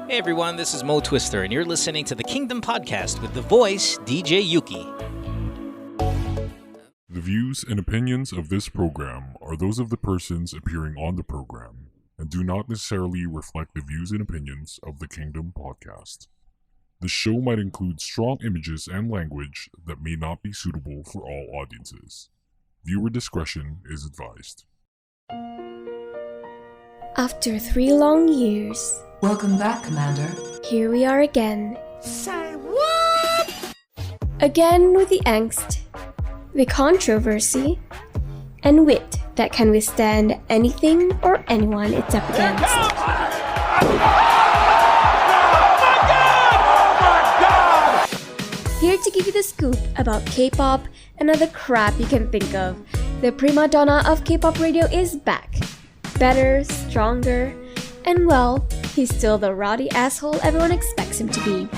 Hey everyone, this is Mo Twister, and you're listening to the Kingdom Podcast with the voice DJ Yuuki. The views and opinions of this program are those of the persons appearing on the program and do not necessarily reflect the views and opinions of the Kingdom Podcast. The show might include strong images and language that may not be suitable for all audiences. Viewer discretion is advised. After 3 long years, Welcome back, Commander. here we are again. Say what? Again with the angst, the controversy, and wit that can withstand anything or anyone it's up against. Here to give you the scoop about K-pop and other crap you can think of, the prima donna of K-pop radio is back. Better, stronger, and well, he's still the rowdy asshole everyone expects him to be.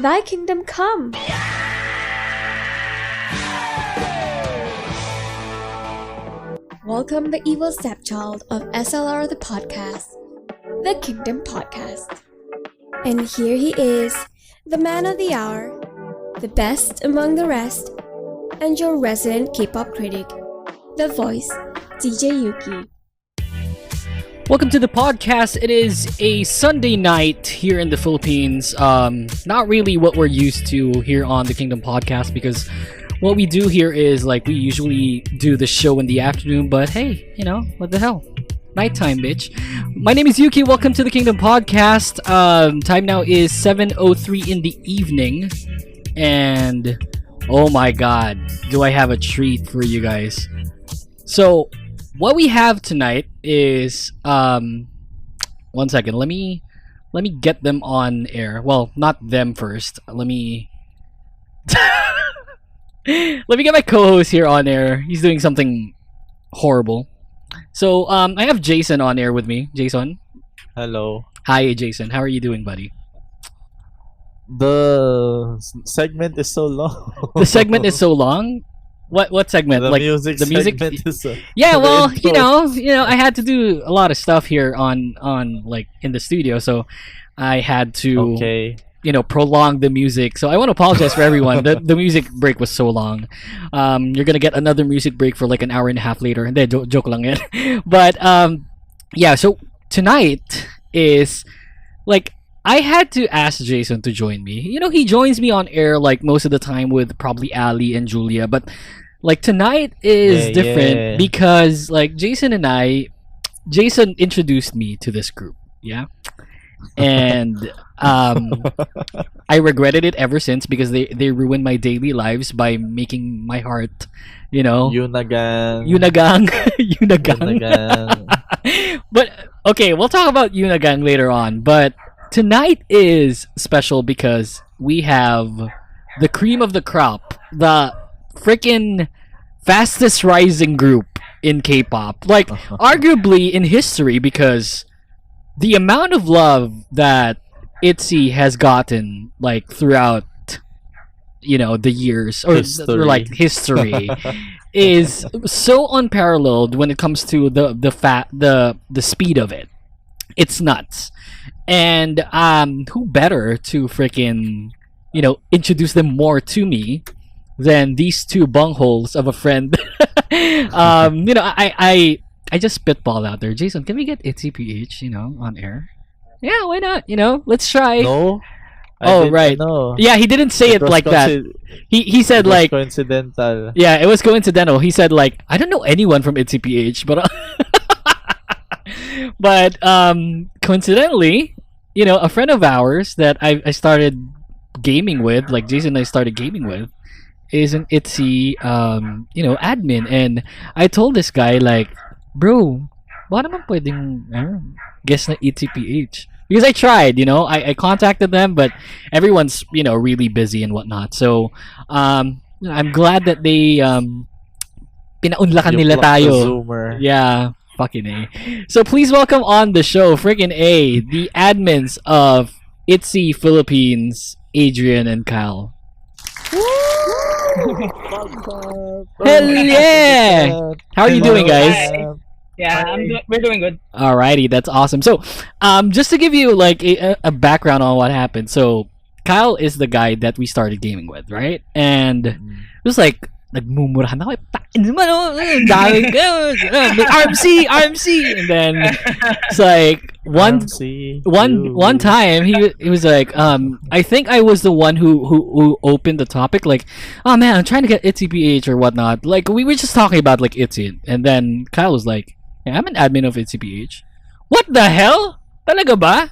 Thy kingdom come! Welcome the evil stepchild of SLR the podcast, the Kingdom Podcast. And here he is, the man of the hour, the best among the rest, and your resident K-pop critic, the voice, DJ Yuuki. Welcome to the podcast. It is a Sunday night here in the Philippines. Not really what we're used to here on the Kingdom Podcast, because what we do here is like we usually do the show in the afternoon, but hey, you know, what the hell? Nighttime, bitch. My name is Yuuki. Welcome to the Kingdom Podcast. Time now is 7:03 in the evening, and oh my god, do I have a treat for you guys. So what we have tonight is one second, let me get them on air. Well, not them first. Let me let me get my co-host here on air. He's doing something horrible. So I have Jason on air with me. Jason. Hello. Hi Jason, how are you doing, buddy? The segment is so long. The segment is so long? What segment? The like music the music segment is yeah, the well, intro. you know, I had to do a lot of stuff here on like in the studio, so I had to prolong the music. So I want to apologize for everyone. The music break was so long. You're gonna get another music break for like an hour and a half later. And then joke lang yan. But yeah. So tonight is like I had to ask Jason to join me. You know, he joins me on air like most of the time with probably Ali and Julia, but like tonight is different because like Jason introduced me to this group. Yeah. And I regretted it ever since because they ruined my daily lives by making my heart, you know, Yunagang. But okay, we'll talk about Yunagang later on. But tonight is special because we have the cream of the crop, the freaking fastest rising group in K-pop, like arguably in history, because the amount of love that ITZY has gotten like throughout, you know, the years or like history is so unparalleled when it comes to the speed of it. It's nuts. And who better to freaking, you know, introduce them more to me than these two bungholes of a friend. You know, I just spitball out there. Jason, can we get ITZY, you know, on air? Yeah, why not? You know, let's try. No. Right. No. Yeah, he didn't say it like that. He said like coincidental. Yeah, it was coincidental. He said like I don't know anyone from ITZY, but but coincidentally, you know, a friend of ours that I started gaming with, like Jason and I started gaming with, is an ITZY you know, admin, and I told this guy like, bro, baka naman pwedeng guess na ITZY. Because I tried, you know, I contacted them, but everyone's, you know, really busy and whatnot. So I'm glad that they pinaunlakan nila tayo. Yeah, fucking A. So please welcome on the show, friggin' A, the admins of ITZY Philippines, Adrian and Kyle. Hell yeah! How are you doing, guys? Yeah, we're doing good. Alrighty, that's awesome. So, just to give you like a background on what happened. So, Kyle is the guy that we started gaming with, right? And it was like nagmumurahan ako. RMC, and then it's like one time he was like, I think I was the one who opened the topic, like, oh man, I'm trying to get ITZY or whatnot. Like we were just talking about like ITZY, and then Kyle was like, yeah, I'm an admin of ITZY. What the hell? Talaga ba?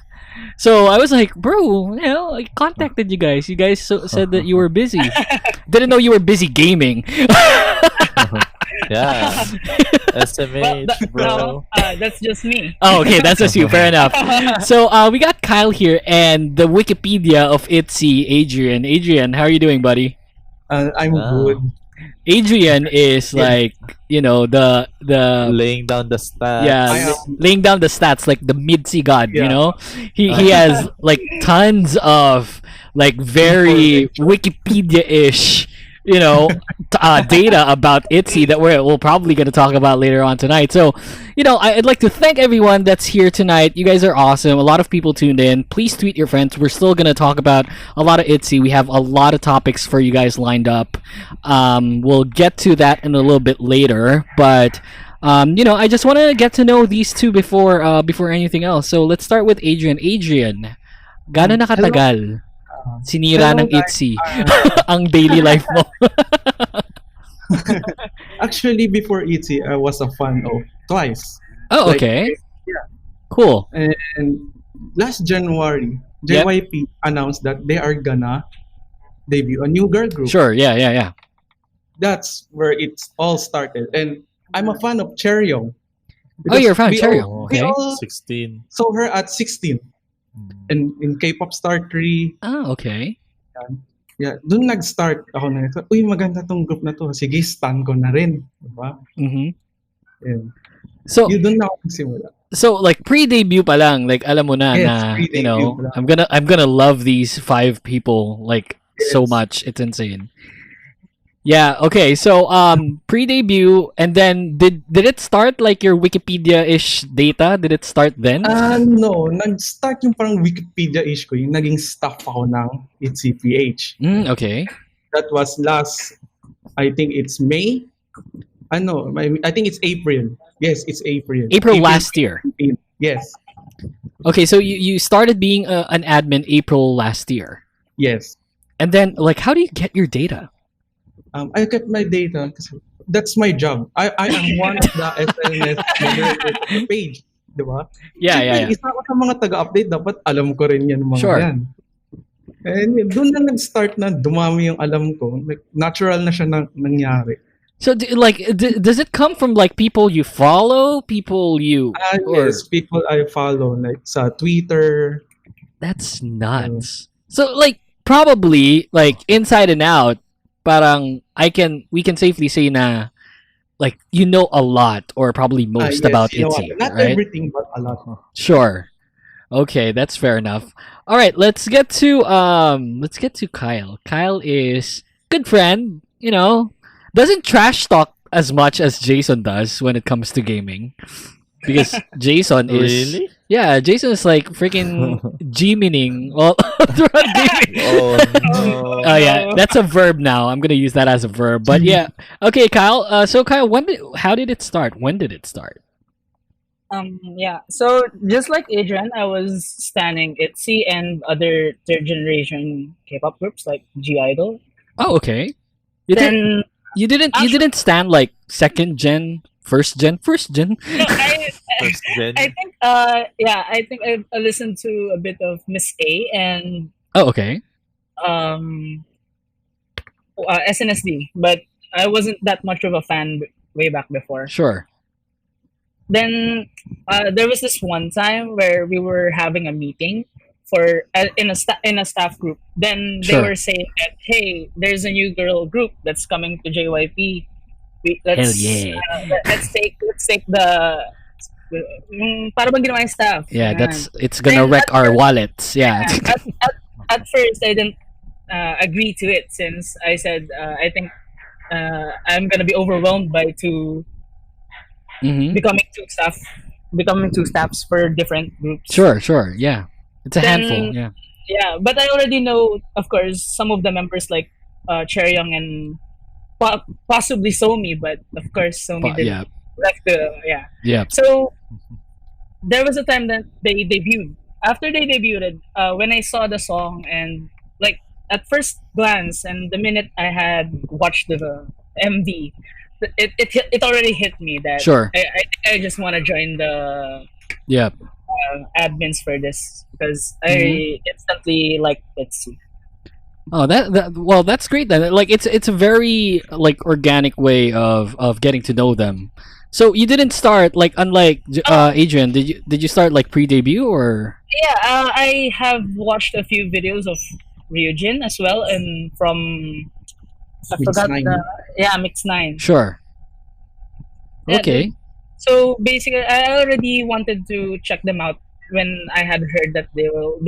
So I was like, bro, I contacted you guys. You guys said that you were busy. Didn't know you were busy gaming. Yeah. SMH, bro. That's just me. Oh, okay, that's just you. Fair enough. So we got Kyle here and the Wikipedia of ITZY, Adrian. Adrian, how are you doing, buddy? I'm good. Adrian is like, the laying down the stats. yeah, laying down the stats like the MIDZY god. He has like tons of like very Wikipedia-ish data about ITZY that we're probably going to talk about later on tonight. So, I'd like to thank everyone that's here tonight. You guys are awesome. A lot of people tuned in. Please tweet your friends. We're still going to talk about a lot of ITZY. We have a lot of topics for you guys lined up. We'll get to that in a little bit later, but I just want to get to know these two before anything else. So let's start with Adrian. Adrian, gaano nakatagal sinira ng ITZY ang daily life mo? Actually, before ITZY, I was a fan of Twice. Oh, okay. Yeah. Cool. And last January, JYP announced that they are gonna debut a new girl group. Sure, yeah. That's where it all started. And I'm a fan of Cherryong. Oh, you're a fan of Cherryong. We Okay. all 16. saw her at 16. And in K-pop Star 3. Oh, okay. Yeah, doon nag-start ako na ito. Uy, maganda tong group na to. Sige, stan ko na rin. Diba? Mm-hmm. Yeah. So, Doon na ako nagsimula. So like pre-debut pa lang, like alam mo na Yes, na pre-debut pa lang. I'm gonna love these 5 people like so Yes. much. It's insane. Yeah, okay. So pre-debut, and then did it start like your Wikipedia-ish data? Did it start then? No, nag-start yung parang Wikipedia-ish ko, yung naging staff ako ng ITZY. Okay. That was last, I think it's May. I think it's April. Yes, it's April. April last year. 2019. Yes, Okay, so you started being an admin April last year. yes. And then like how do you get your data? I kept my data kasi that's my job. I am one of the SNS moderator page. Diba? Yeah. Isa ako sa mga taga-update, dapat alam ko rin yan mga Sure. yan. And doon na nag-start na dumami yung alam ko. Like, natural na siya nangyari. So does it come from like people you follow, people you or Yes, people I follow like sa Twitter. that's nuts. So like probably like inside and out, parang we can safely say na like you know a lot or probably most Yes, about you know ITZY, what? Not right? everything, but a lot. Sure. Okay, that's fair enough. All right, let's get to Kyle. Kyle is good friend, doesn't trash talk as much as Jason does when it comes to gaming. Because Jason is Really? yeah, Jason is like freaking G-mining all throughout gaming. Oh no. Oh yeah, that's a verb now. I'm gonna use that as a verb. But yeah, okay, Kyle. So Kyle, how did it start? When did it start? Yeah. So just like Adrian, I was standing ITZY and other third generation K-pop groups like G Idol. Oh, okay. You Then didn't stand like second gen, first gen. no, First gen. I think I think I listened to a bit of Miss A and Oh, okay. SNSD, but I wasn't that much of a fan way back before. Sure. Then there was this one time where we were having a meeting for in a staff group. Then they Sure. were saying that hey, there's a new girl group that's coming to JYP. Let's yeah. let's take the para bang ginawa yung staff. Yeah, Ganun. it's gonna Then wreck at our first- wallets. Yeah. At first I didn't agree to it since I said I think I'm gonna be overwhelmed by two Mm-hmm. becoming two staffs for different groups. Sure. Yeah. It's a Then handful. Yeah. yeah, but I already know, of course, some of the members like Cherry Young and possibly Somi, but of course Somi didn't Yeah. left the Yeah. So there was a time that they debuted. After they debuted, when I saw the song and like at first glance and the minute I had watched the MV, it already hit me that Sure. I just want to join the Yeah. admins for this because Mhm. I instantly liked ITZY. Oh, well, that's great then. Like, it's a very like organic way of getting to know them. So you didn't start like unlike Adrian. Did you start like pre-debut or? Yeah, I have watched a few videos of Ryujin as well, and from I Mix forgot 9. Mix 9. Sure. Yeah, Okay. So basically, I already wanted to check them out when I had heard that there'll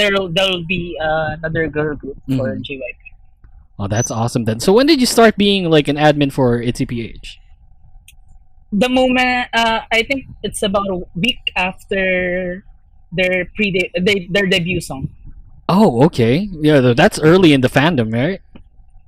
be another girl group for Mhm. JYP. Oh, that's awesome then. So when did you start being like an admin for ITZY? The moment I think it's about a week after their their debut song. Oh, okay. Yeah, that's early in the fandom, right?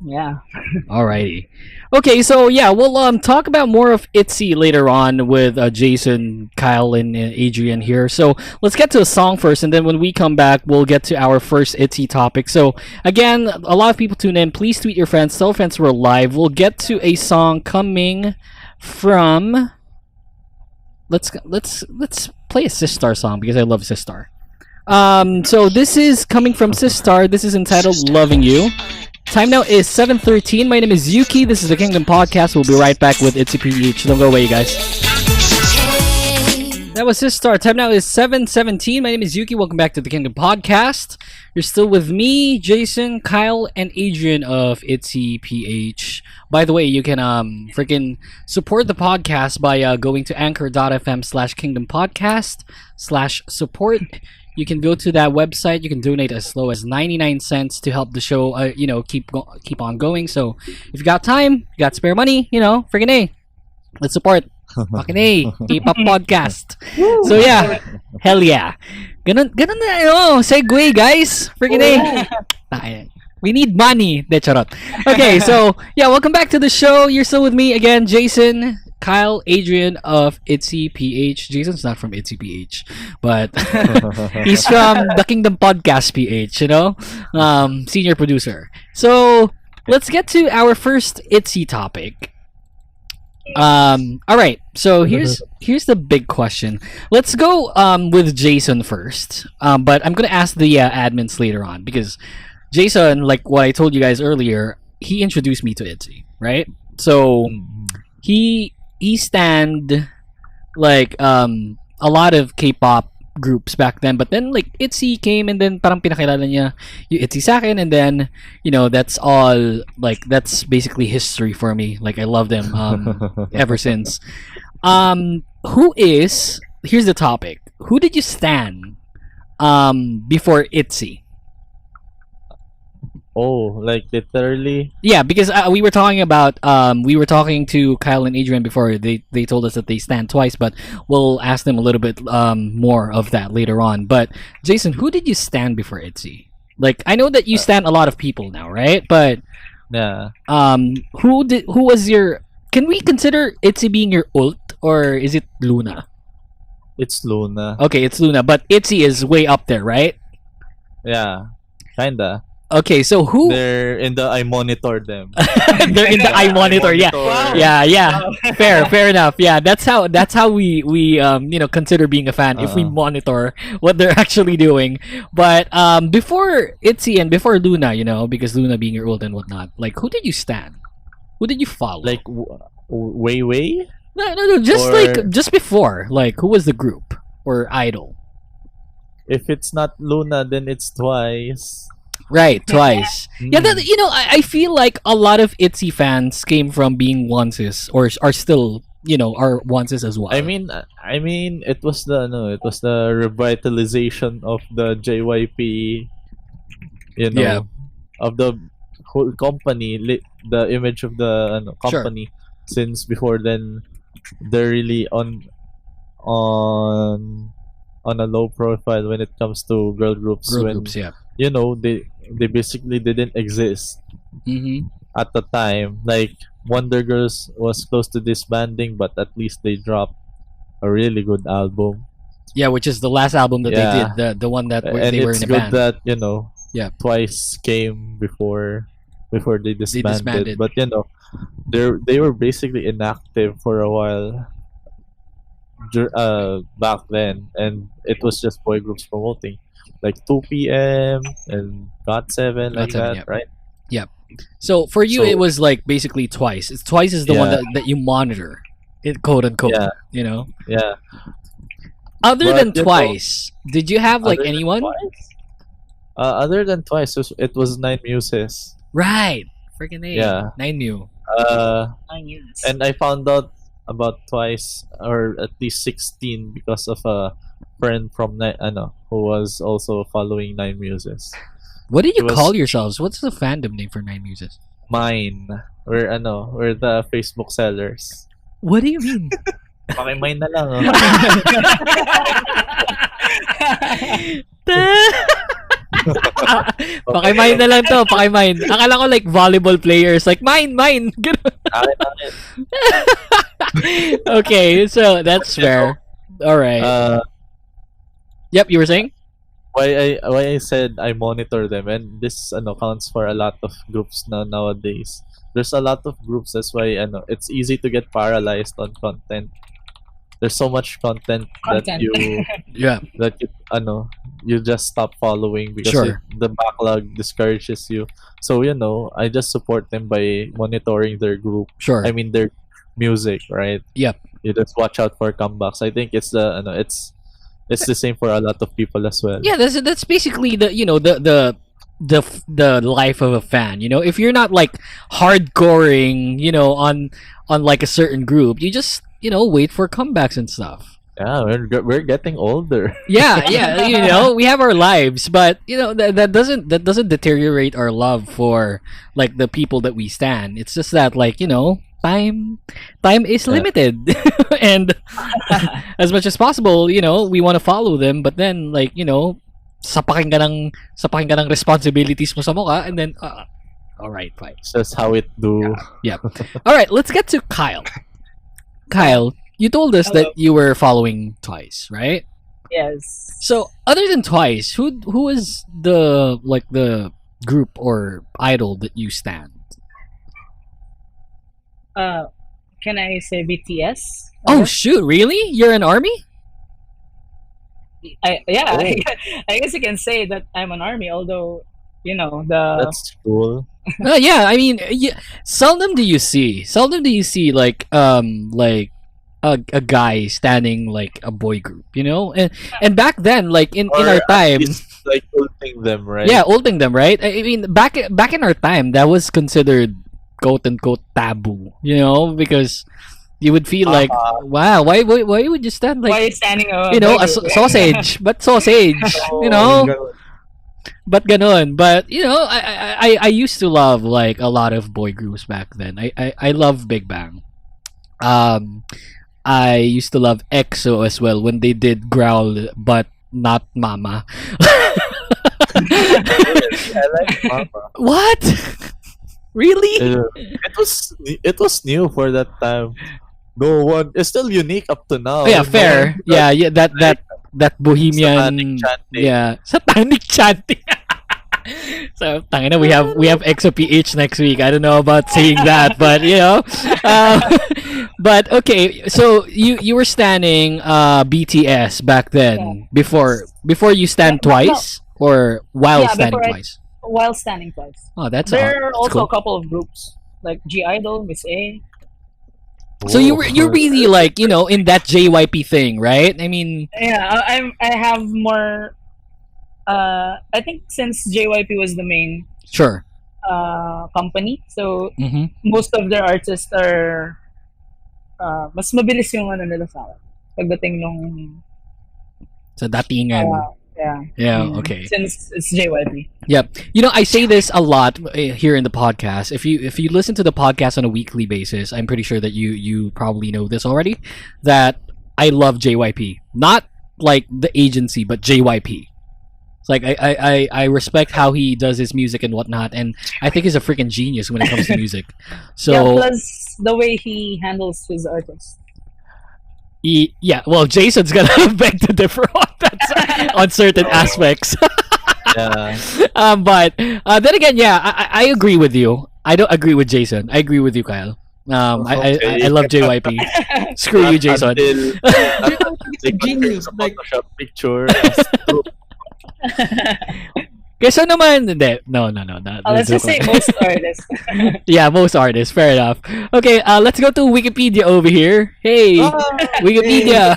Yeah. Alrighty. Okay, so yeah, we'll talk about more of ITZY later on with Jason, Kyle, and Adrian here. So let's get to a song first, and then when we come back, we'll get to our first ITZY topic. So again, a lot of people tune in. Please tweet your friends. Tell friends we're live. We'll get to a song coming from. Let's play a Sistar song because I love Sistar. So this is coming from Sistar. This is entitled "Loving You." Time now is 7:13. My name is Yuuki. This is the Kingdom Podcast. We'll be right back with ITZY. Don't go away, you guys. That was Sistar. Time now is 7:17. My name is Yuuki. Welcome back to the Kingdom Podcast. You're still with me, Jason, Kyle, and Adrian of ITZY. By the way, you can freaking support the podcast by going to anchor.fm/Kingdom Podcast/support. You can go to that website. You can donate as low as 99 cents to help the show, keep on going. So if you got time, you got spare money, freaking A. Let's support. Fucking A. K-pop podcast. So yeah, hell yeah. Ganun na, segue guys. Freaking A. We need money. De charot. Okay, so yeah, welcome back to the show. You're still with me again, Jason, Kyle, Adrian of ITZY. Jason's not from ITZY, but he's from the Kingdom Podcast PH, senior producer. So let's get to our first ITZY topic. All right. So here's the big question. Let's go with Jason first. But I'm gonna ask the admins later on because Jason, like what I told you guys earlier, he introduced me to ITZY, right? So he stand like a lot of K-pop groups back then, but then like ITZY came and then parang pinakilala niya yung ITZY sa akin, and then that's all, like that's basically history for me. Like I love them ever since. Here's the topic. Who did you stan before ITZY? Oh, like literally? Yeah, because we were talking to Kyle and Adrian before. They told us that they stand twice, but we'll ask them a little bit more of that later on. But Jason, who did you stand before ITZY? Like I know that you stand a lot of people now, right? But Yeah. who was your? Can we consider ITZY being your ult, or is it Luna? It's Luna. Okay, it's Luna, but ITZY is way up there, right? Yeah. Kinda. Okay, so who? They're in the I monitor them. They're in the eye monitor. Yeah, Wow. yeah. Fair enough. Yeah, that's how we consider being a fan if we monitor what they're actually doing. But before ITZY and before Luna, because Luna being your ult and whatnot, like who did you stan? Who did you follow? Like way? No, just before. Like who was the group or idol? If it's not Luna, then it's Twice. Right, Twice. Yeah, I feel like a lot of ITZY fans came from being onces or are still, are onces as well. I mean, it was the revitalization of the JYP, Yeah. of the whole company, the image of the company. Since before then, they're really on on a low profile when it comes to girl groups. Girl when groups, yeah. they basically didn't exist Mm-hmm. at the time. Like Wonder Girls was close to disbanding, but at least they dropped a really good album. Yeah, which is the last album that Yeah. they did, the one that And they were it's in a good band. that Yeah. Twice came before they disbanded. disbanded. But they were basically inactive for a while back then, and it was just boy groups promoting, like 2 p.m. and GOT7, like GOT7, that, yeah. right? So for you, So- it was like basically Twice. Twice is the one Yeah. that you monitor, quote unquote. Yeah. You know. Yeah. Other But, than you know, Twice, did you have like Other than anyone? Twice? Other than Twice, it was Nine Muses. Right. Freaking A. Yeah. 9 9 years. And I found out about Twice, or at least 16, because of a friend from who was also following Nine Muses. What do you It was- call yourselves? What's the fandom name for 9 Muses? Mine. We're the Facebook sellers. What do you mean? Pakimine na lang. Pakimine na lang to, pakimine. Akala ko like volleyball players, like mine. Ganun. Akin. Okay, so that's fair. All right. Yep, you were saying? Why I said I monitor them, and this counts for a lot of groups nowadays. There's a lot of groups, that's why it's easy to get paralyzed on content. There's so much content that Content. Yeah. you just stop following because Sure. the backlog discourages you. So I just support them by monitoring their group. Sure. I mean their music, right? Yep. You just watch out for comebacks. I think it's it's the same for a lot of people as well. Yeah, that's basically the life of a fan. If you're not like hardcoring, on like a certain group, you just wait for comebacks and stuff. Yeah, we're getting older. Yeah, we have our lives, but that doesn't deteriorate our love for like the people that we stan. It's just that like time is limited, and as much as possible, we want to follow them, but then like sapakin ka ng responsibilities mo sa mukha, and then all right, fine. It's just how it do. Yeah. All right, let's get to Kyle. Kyle, you told us that you were following Twice, right? Yes. So, other than Twice, who is the group or idol that you stand? Can I say BTS? Oh shoot, really? You're an army? I guess you can say that I'm an army, although That's cool. Yeah, I mean, seldom do you see like a guy standing like a boy group, and back then, like in our time, It's like ulting them, right? yeah, ulting them, right? I mean, back in our time, that was considered quote unquote taboo, because you would feel like, wow, why would you stand why are like you standing a sausage, but sausage, but ganon. But I used to love like a lot of boy groups back then. I love Big Bang. I used to love EXO as well when they did Growl, but not Mama. I like Mama. What? Really? It was new for that time. No one. It's still unique up to now. Oh, yeah, fair. Yeah, that bohemian. Satanic chanting. Yeah, satanic chanting. So, tangina, we have EXO-PH next week. I don't know about saying that, but but okay. So you were standing BTS back then before you stand Twice or while Yeah, standing before I- Twice. while standing Twice. Oh, that's There are that's also cool. a couple of groups like G Idol, Miss A. So you're really like in that JYP thing, right? I mean, Yeah, I have more. I think since JYP was the main sure. company, so Mm-hmm. most of their artists are mas mabilis yung nila sa akin pagdating nung So datingan. Yeah. Mm, Okay. since it's JYP. Yep. I say this a lot here in the podcast. If you listen to the podcast on a weekly basis, I'm pretty sure that you probably know this already. That I love JYP. Not like the agency, but JYP. It's like I respect how he does his music and whatnot, and I think he's a freaking genius when it comes to music. So Yeah, plus the way he handles his artists. yeah, well, Jason's gonna beg to differ on that on certain aspects. Yeah. But then again, yeah, I agree with you. I don't agree with Jason. I agree with you, Kyle. I love JYP. Screw you, Jason. Until Genius, like Photoshop picture. Kesa naman, hindi. No. Let's just say most artists. Yeah, most artists. Fair enough. Okay, let's go to Wikipedia over here. Hey, Wikipedia.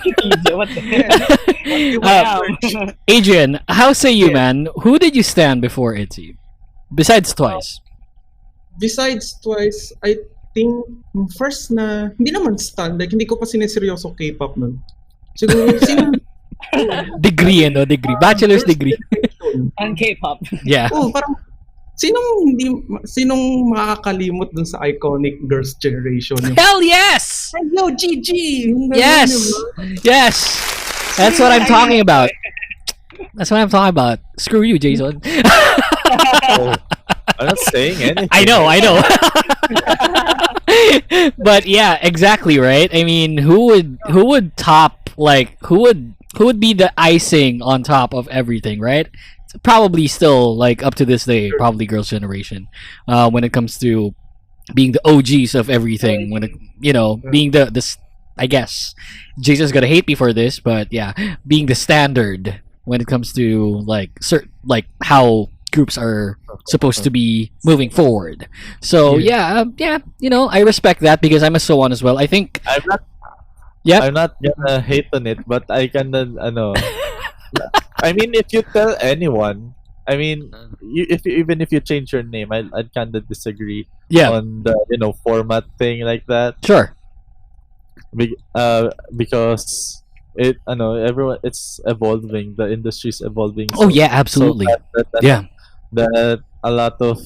What the hell? Adrian, how say you, man? Who did you stand before ITZY? Besides Twice. besides Twice, I think first na hindi naman stan, like hindi ko pa sineseryoso K-pop nun. Siguro sino Degree, no? Degree. Bachelor's degree. On K-pop. Yeah. Oh, parang sinong makakalimot dun sa iconic Girls' Generation? Yung, Hell yes! yo, GG! Yes! Yes! That's what I'm talking about. That's what I'm talking about. Screw you, Jason. Oh, I'm not saying anything. I know. But yeah, exactly, right? I mean, who would top, like, who would be the icing on top of everything, right? It's probably still, like, up to this day, probably Girls' Generation, when it comes to being the OGs of everything, when it, being the I guess Jason's gonna hate me for this, but yeah, being the standard when it comes to like how groups are supposed to be moving forward. So yeah, I respect that because I'm a so on as well. I think I'm not. Yep. I'm not gonna hate on it, but I kinda know. I mean, if you tell anyone, I mean, even if you change your name, I'd kinda disagree. Yeah. On the format thing like that. Sure. Because everyone, it's evolving. The industry's evolving. Oh yeah, absolutely. That a lot of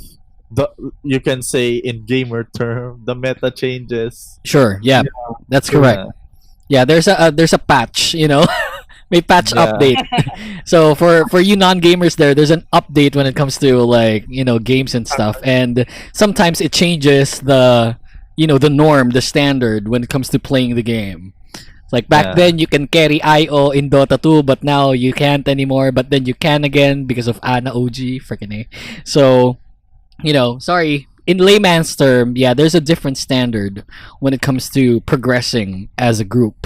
you can say in gamer term, the meta changes. Sure. Yeah. That's correct. Yeah, there's a patch, may patch update. So for you non-gamers there's an update when it comes to like, games and stuff, and sometimes it changes the the norm, the standard when it comes to playing the game. Like back then you can carry IO in Dota 2, but now you can't anymore, but then you can again because of Ana OG, freaking A. So, sorry, in layman's term, yeah, there's a different standard when it comes to progressing as a group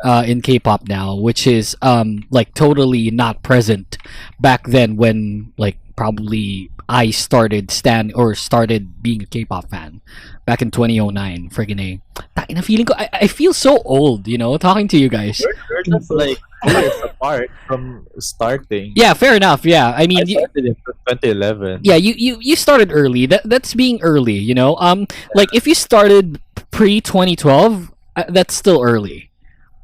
in K-pop now, which is like totally not present back then when like probably I started being a K-pop fan back in 2009. Friggin' A. Takin na feeling ko, I feel so old, talking to you guys. We're just like years apart from starting. Yeah, fair enough. Yeah, I mean, I started in 2011. Yeah, you started early. That's being early, Like if you started pre 2012, that's still early,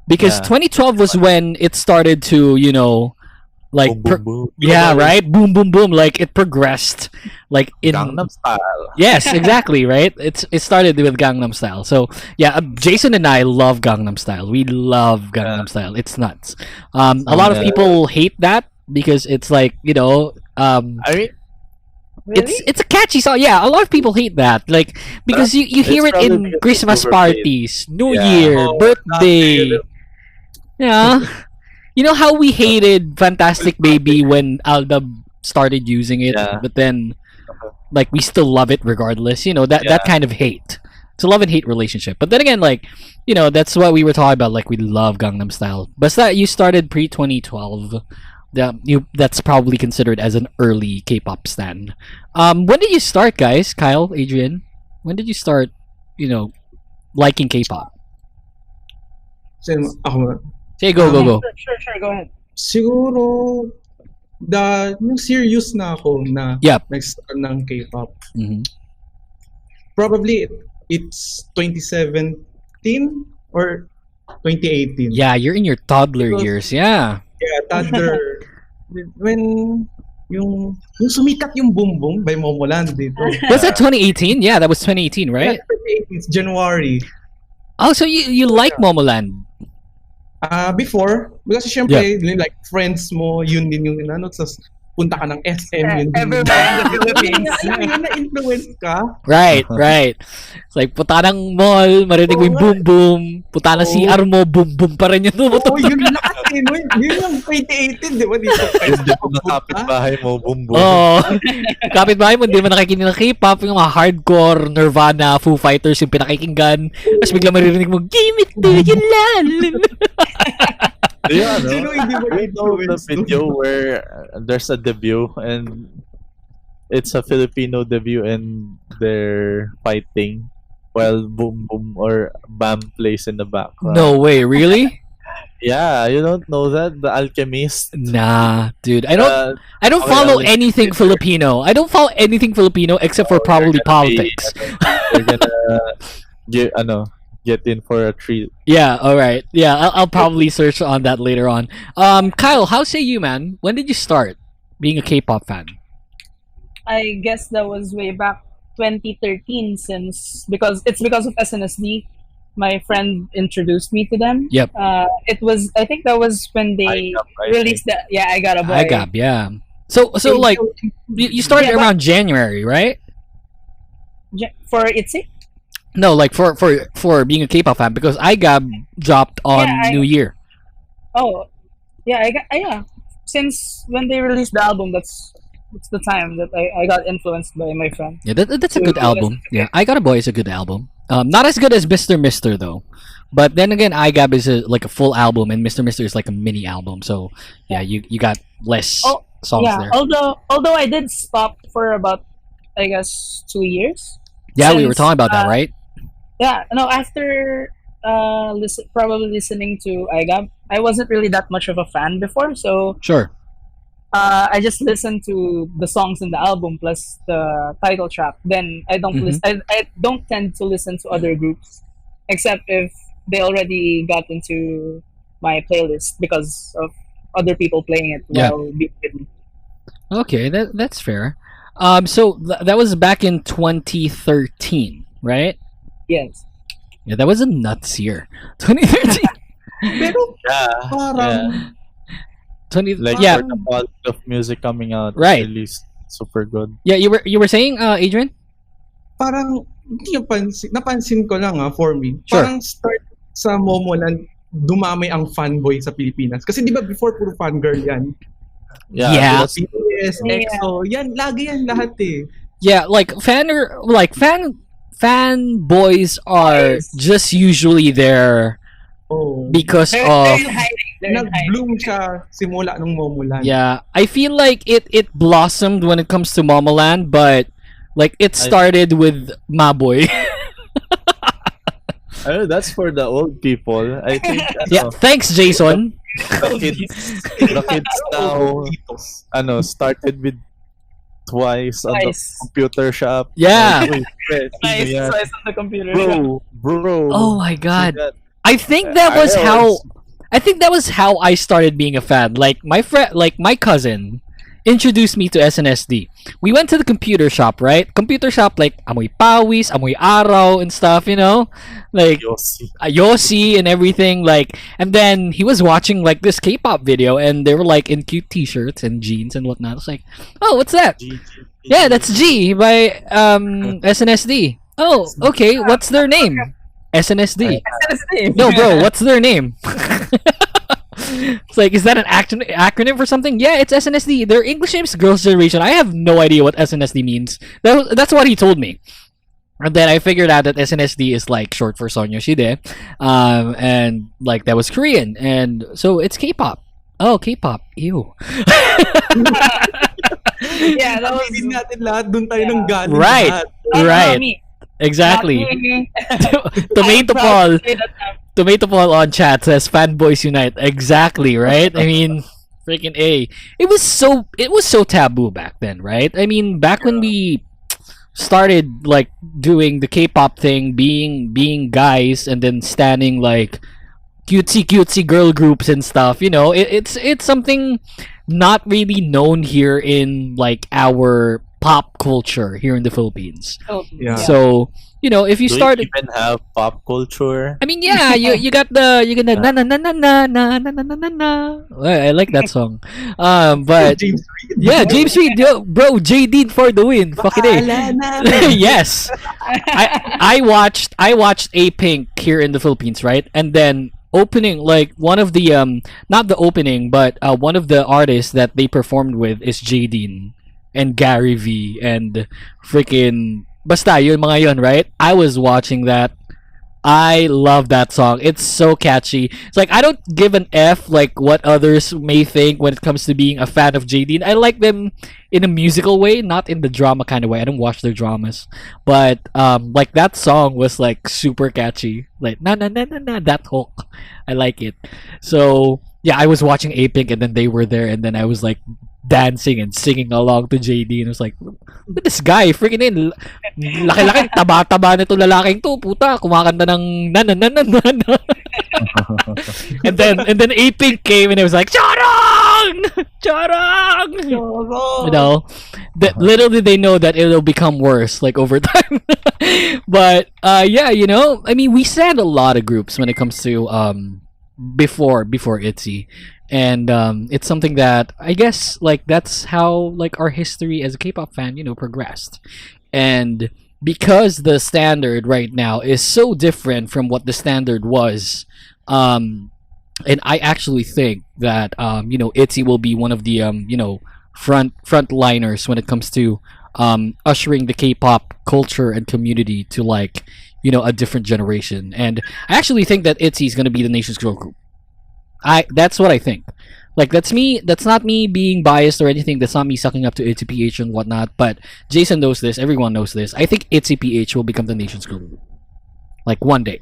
because 2012 was when it started to, like Boom, boom, boom. yeah, right, boom, boom, boom. Like it progressed, like in Gangnam Style. Yes, exactly, right. It started with Gangnam Style. So yeah, Jason and I love Gangnam Style. We love Gangnam Style. It's nuts. A lot of people hate that because it's like I mean, it's a catchy song. Yeah, a lot of people hate that, like because you hear it probably in because Christmas it's overplayed. parties, New Yeah. Year, Oh, birthday. Yeah, you know how we hated Fantastic Baby when Aldab started using it, but then like we still love it regardless. That kind of hate. It's a love and hate relationship. But then again, like that's what we were talking about. Like we love Gangnam Style, but that you started pre 2012. That's probably considered as an early K-pop stan. When did you start, guys? Kyle, Adrian, when did you start? Liking K-pop. ako na. Say go. Sure, go ahead. Siguro yung serious na ako na nag-start ng K-pop. Mm-hmm. Probably it's 2017 or 2018. Yeah, you're in your toddler years. Yeah. Yeah, toddler. When yung sumikat yung Boom Boom by Momoland dito. Was that 2018? Yeah, that was 2018, right? Yeah, 2018, it's January. Oh, so you like Momoland? Before, kasi syempre, like friends mo, yun din yung inano, tas punta ka ng SM, yun din. Everywhere in the Philippines. Yun na-influence ka. Right. It's like, punta ng mall, marinig mo yung boom boom. Punta ng CR mo, boom boom pa rin yung tumutok. Yun lakas eh. Yun yung 2018, di ba? Dito. Yung kapit-bahay mo, boom boom. Oo. Kapit-bahay mo, hindi mo nakikinig ng K-pop, yung mga hardcore, Nirvana, Foo Fighters, yung pinakikinggan. Tapos bigla maririnig mo, give it to you, lal. Yeah, Sino hindi mo we know the video where there's a debut and it's a Filipino debut and they're fighting while boom boom or bam plays in the background. No way, really? Yeah, you don't know that? The Alchemist? Nah, dude. I don't okay, follow I'll anything Filipino. I don't follow anything Filipino except for probably politics. They're gonna get in for a treat. Yeah, all right. Yeah, I'll probably search on that later on. Kyle, how say you, man? When did you start being a K-pop fan? I guess that was way back 2013 because of SNSD. My friend introduced me to them. Yep. I think that was when they released the I Got a Boy. I got, yeah. So like you started around January, right? For ITZY? No, like for being a K-pop fan because IGAB dropped on New Year. Oh, yeah, Since when they released the album, that's the time that I got influenced by my friend. Yeah, that's a good album. Yeah, I Got a Boy is a good album. Not as good as Mr. Mister though. But then again, IGAB is like a full album and Mr. Mister is like a mini album. So yeah, you got less songs there. Although I did stop for about I guess 2 years. Yeah, we were talking about that, right? Yeah, no, after probably listening to IGAB, I wasn't really that much of a fan before, so sure. I just listened to the songs in the album plus the title track. Then I don't I don't tend to listen to other groups, except if they already got into my playlist because of other people playing it while being with me. Okay, that's fair. So that was back in 2013, right? Yes. Yeah, that was a nuts year. 2013. Pero Yeah. 20 Like yeah. for the quality of music coming out, Right. really super good. Yeah, you were saying, Adrian? parang hindi napansin ko lang for me. Sure. Parang start sa Momoland, dumamay ang fanboy sa Pilipinas. Kasi di ba before puro fangirl yan? Yeah. BTS, EXO, yan, lagi yan lahat eh. Yeah, like fanboys are just usually there because They're of hiding. Nag-bloom siya simula nung Momoland. yeah. I feel like it blossomed when it comes to Momoland, but like it started with Maboy. That's for the old people. I think. Yeah, thanks, Jason. The kids now, started with Twice on the computer shop. Yeah. Twice on the computer. Bro. Oh my god. I think that was how I started being a fan. Like my cousin introduced me to SNSD. We went to the computer shop, right? Computer shop, like amoy pawis, amoy araw and stuff, you know, like Yossi and everything. Like, and then he was watching like this K-pop video, and they were like in cute T-shirts and jeans and whatnot. It's like, oh, what's that? Yeah, that's G by SNSD. Oh, okay. What's their name? SNSD. No, bro, what's their name? It's like, is that an acronym for something? Yeah, it's SNSD. Their English name is Girls' Generation. I have no idea what SNSD means. That's what he told me. And then I figured out that SNSD is like short for Sonyeoshide. And like that was Korean. And so it's K-pop. Oh, K-pop. Ew. Yeah, that was natin lahat, dun tayo nang galing. Right. Right. Exactly. Tomato Paul on chat says fanboys unite. Exactly, right? I mean, freaking A. It was so taboo back then, right? I mean, back when we started like doing the K-pop thing, being guys and then standing like cutesy girl groups and stuff, you know, it's something not really known here in like our pop culture here in the Philippines. Oh, Yeah. So if you Do start, we even have pop culture? I mean, yeah, you got the na na na na na na na na na na. I like that song. But James Reid. yeah, James Reid, bro, J Dean for the win. Fucking A. Yes. I watched A Pink here in the Philippines, right? And then opening, like, one of the not the opening, but one of the artists that they performed with is J Dean and Gary V and freaking basta yun mga yun, right? I was watching that. I love that song. It's so catchy. It's like I don't give an F like what others may think when it comes to being a fan of JD. I like them in a musical way, not in the drama kind of way. I don't watch their dramas. But like that song was like super catchy. Like na na na na na, that hook. I like it. So yeah, I was watching A-Pink and then they were there and then I was like dancing and singing along to JD and it was like, look at this guy, freaking in. Laki-laki, taba-taba nito lalaking to, puta, kumakanta ng na na na na na na. and then A-Pink came and it was like, Charong! Charong! Little did they know that it'll become worse, like, over time. But, yeah, I mean, we stand a lot of groups when it comes to, before ITZY. And it's something that I guess like that's how like our history as a K-pop fan, progressed. And because the standard right now is so different from what the standard was, and I actually think that ITZY will be one of the frontliners when it comes to ushering the K-pop culture and community to like a different generation. And I actually think that ITZY is going to be the nation's girl group. That's what I think. Like that's me. That's not me being biased or anything. That's not me sucking up to ITZYPH and whatnot. But Jason knows this. Everyone knows this. I think ITZYPH will become the nation's girl group. Like one day.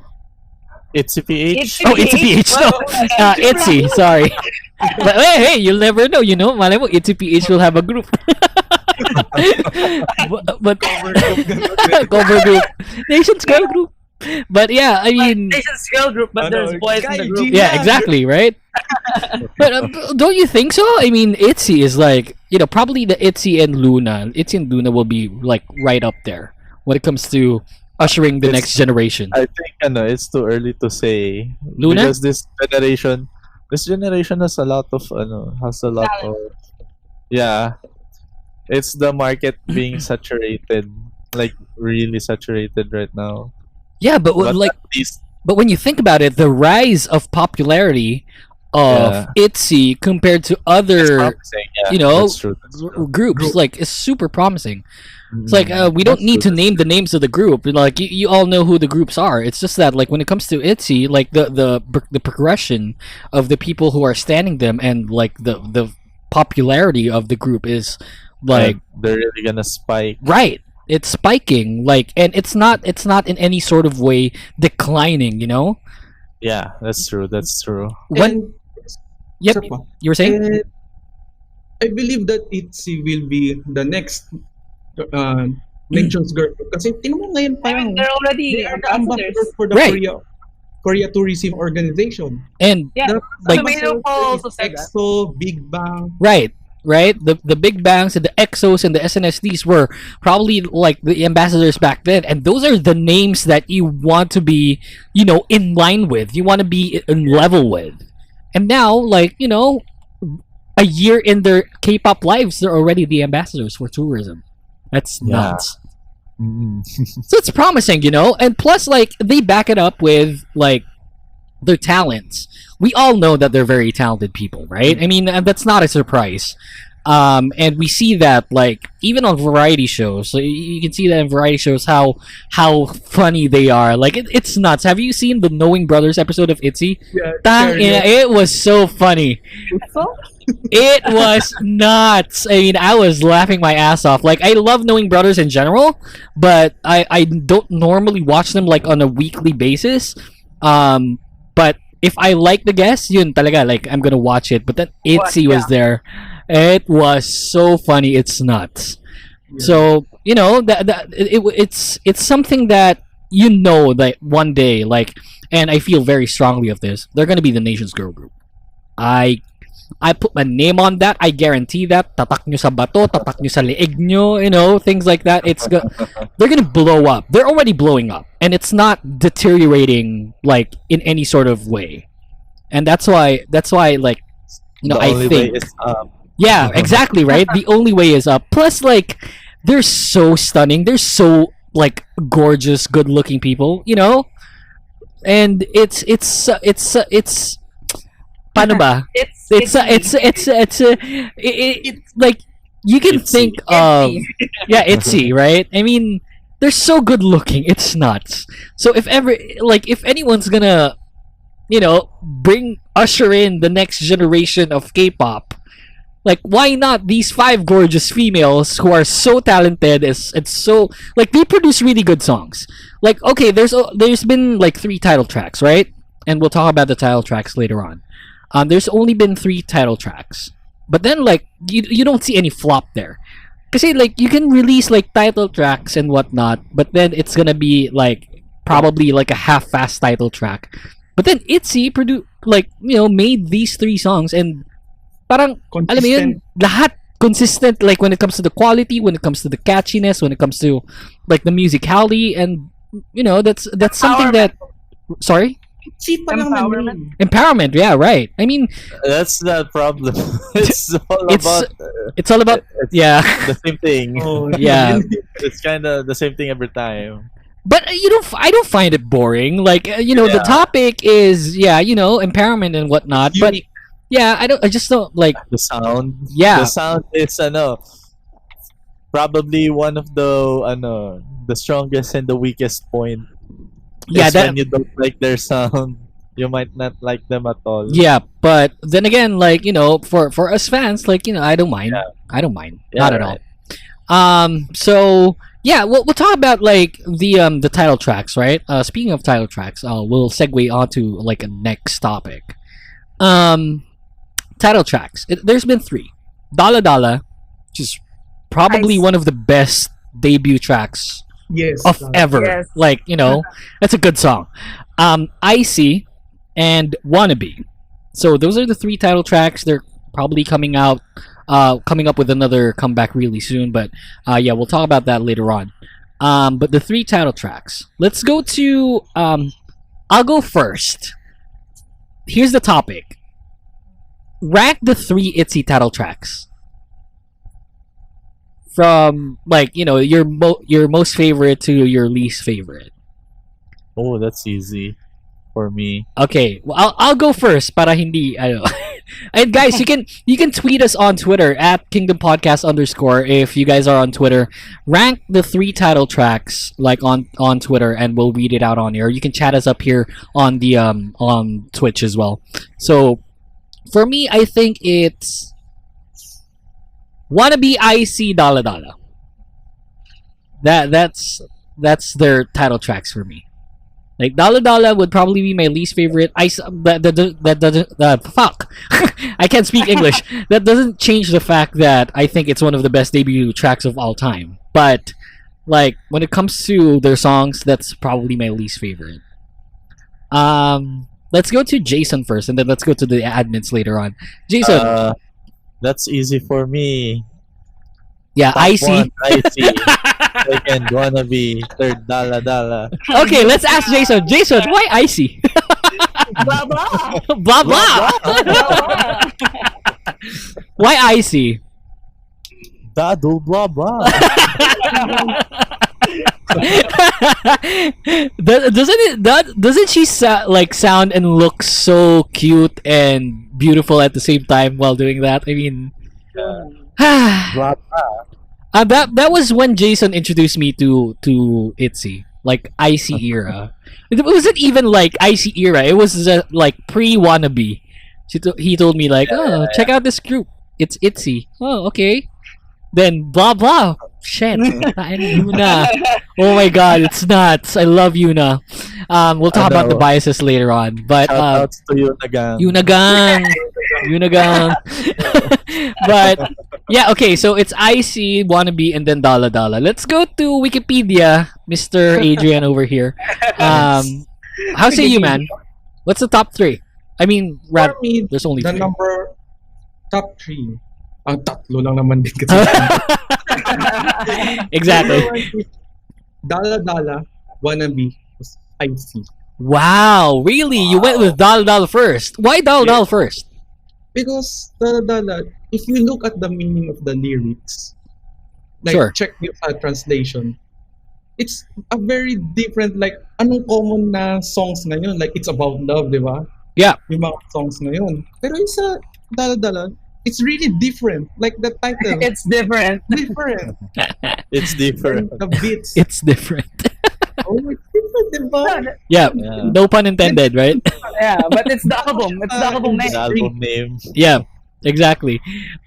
ITZYPH? Oh, ITZYPH. No, ITZY. Sorry. But hey, you'll never know. Malay mo, ITZYPH will have a group. but cover group, nation's girl group. But yeah, I mean, nation's girl group, but there's boys in the group. Yeah, exactly, right? But don't you think so? I mean, ITZY is like, probably the ITZY and Luna. ITZY and Luna will be like right up there when it comes to ushering the next generation. I think it's too early to say. Luna? Because this generation has a lot of yeah. It's the market being saturated, like really saturated right now. Yeah, but when you think about it, the rise of popularity of ITZY compared to other that's true. groups like is super promising. It's like we don't need to name the names of the group. Like you all know who the groups are. It's just that like when it comes to ITZY, like the progression of the people who are standing them and like the popularity of the group is like they're really gonna spike. Right. It's spiking, like, and it's not in any sort of way declining, Yeah, that's true. When yep, you were saying? I believe that ITZY will be the next nation's girl. Kasi tingnan mo ngayon parang they're already they are the ambassadors for the Korea Tourism Organization. And yeah, like also said that. EXO, Big Bang. Right, the Big Bangs and the EXOs and the SNSD were probably like the ambassadors back then, and those are the names that you want to be, in line with. You want to be in level with. And now, like, a year in their K-pop lives, they're already the ambassadors for tourism. That's nuts. So it's promising, and plus, like, they back it up with like their talents. We all know that they're very talented people, right? I mean, that's not a surprise. And we see that, like, even on variety shows. So you can see that in variety shows how funny they are. Like, it's nuts. Have you seen the Knowing Brothers episode of ITZY? Yeah, it was so funny. It was nuts. I mean, I was laughing my ass off. Like, I love Knowing Brothers in general, but I don't normally watch them, like, on a weekly basis. But if I like the guest, yun talaga, like, I'm gonna watch it. But then ITZY was there. It was so funny. It's nuts. Yeah. So, it's something that, that one day, like, and I feel very strongly of this, they're gonna be the nation's girl group. I I put my name on that. I guarantee that. Tatak nyo sa bato, tatak nyo sa leeg nyo, you know, things like that. They're gonna blow up. They're already blowing up, and it's not deteriorating like in any sort of way. And that's why, like, you know, The I only think, way is up. yeah, exactly, right. The only way is up. Plus, like, they're so stunning. They're so like gorgeous, good-looking people, you know. And it's paano ba? It's like you can think of yeah, ITZY, right? I mean, they're so good looking. It's nuts. So if anyone's gonna, you know, usher in the next generation of K-pop, like, why not these 5 gorgeous females who are so talented? It's so, like, they produce really good songs. Like, okay, there's been like 3 title tracks, right? And we'll talk about the title tracks later on. There's only been 3 title tracks, but then, like, you don't see any flop there. Kasi, like, you can release like title tracks and whatnot, but then it's gonna be like probably like a half-fast title track. But then ITZY made these 3 songs, and parang, alam mo yun, lahat consistent, like, when it comes to the quality, when it comes to the catchiness, when it comes to like the musicality, and you know, that's something that, sorry? Empowerment, yeah, right. I mean, that's the problem. It's all about yeah, the same thing. yeah. It's kind of the same thing every time. But I don't find it boring. Like, you know, the topic is, yeah, you know, empowerment and whatnot. But yeah, I just don't like the sound. Yeah, the sound is probably one of the strongest and the weakest point. Yeah, when you don't like their sound, you might not like them at all. Yeah, but then again, like, you know, for us fans, like, you know, I don't mind. I don't mind, not at all. So yeah, we'll talk about like the title tracks, right? Speaking of title tracks, we'll segue onto like a next topic. Title tracks. There's been 3. Dala Dala, which is probably one of the best debut tracks of ever. Yes. Like, you know, that's a good song. ITZY and Wannabe. So those are the 3 title tracks. They're probably coming up with another comeback really soon, but yeah, we'll talk about that later on. But the 3 title tracks. Let's go to I'll go first. Here's the topic. Rank the 3 ITZY title tracks. From, like, you know, your most favorite to your least favorite. Oh, that's easy for me. Okay, well, I'll go first para hindi ano. And guys, you can tweet us on Twitter at Kingdom Podcast _ if you guys are on Twitter. Rank the 3 title tracks like on Twitter, and we'll read it out on here. You can chat us up here on the on Twitch as well. So for me, I think it's Wannabe, ITZY, Dala Dala. That's their title tracks for me. Like, Dala Dala would probably be my least favorite. Fuck. I can't speak English. That doesn't change the fact that I think it's one of the best debut tracks of all time. But, like, when it comes to their songs, that's probably my least favorite. Let's go to Jason first, and then let's go to the admins later on. Jason. That's easy for me. Yeah, ITZY. ITZY. Second, Wannabe. Third, Dala Dala. Okay, let's ask Jason. Jason, why ITZY? Blah blah. Blah blah. Why ITZY? Dadu blah blah. Doesn't she sound and look so cute and beautiful at the same time while doing that? I mean, Blah blah. that was when Jason introduced me to ITZY, like ITZY era. It wasn't even like ITZY era. It was like pre-Wannabe. He told me like, check out this group. It's ITZY. Oh, okay. Then blah blah. Shit. Yuna. Oh my god, it's nuts. I love Yuna. We'll talk about the biases later on. But Shoutouts to Yunagang. Yunagang. But yeah, okay, so it's ITZY, Wannabe, and then Dala Dala. Let's go to Wikipedia, Mr. Adrian over here. How say you, man? What's the top 3? I mean, For me, there's only the 3. number top 3. Ang tatlo lang naman din kasi. Exactly. Dala Dala, Wannabe, ITZY. Wow, really? You went with Dal Dal first. Why Dal Dal first? Because Dala Dala, if you look at the meaning of the lyrics, like Sure. check yung translation, it's a very different, like, anong common na songs na yun? Like, it's about love, di ba? Yeah. Yung mga songs na yun. Pero yung sa Dala Dala, it's really different. Like the title, It's different. different. It's different. The beats. It's different. Oh, it's different, di ba? Yeah, Yeah. no pun intended, right? Yeah, but it's the album. It's the album The name. album name. Yeah, exactly.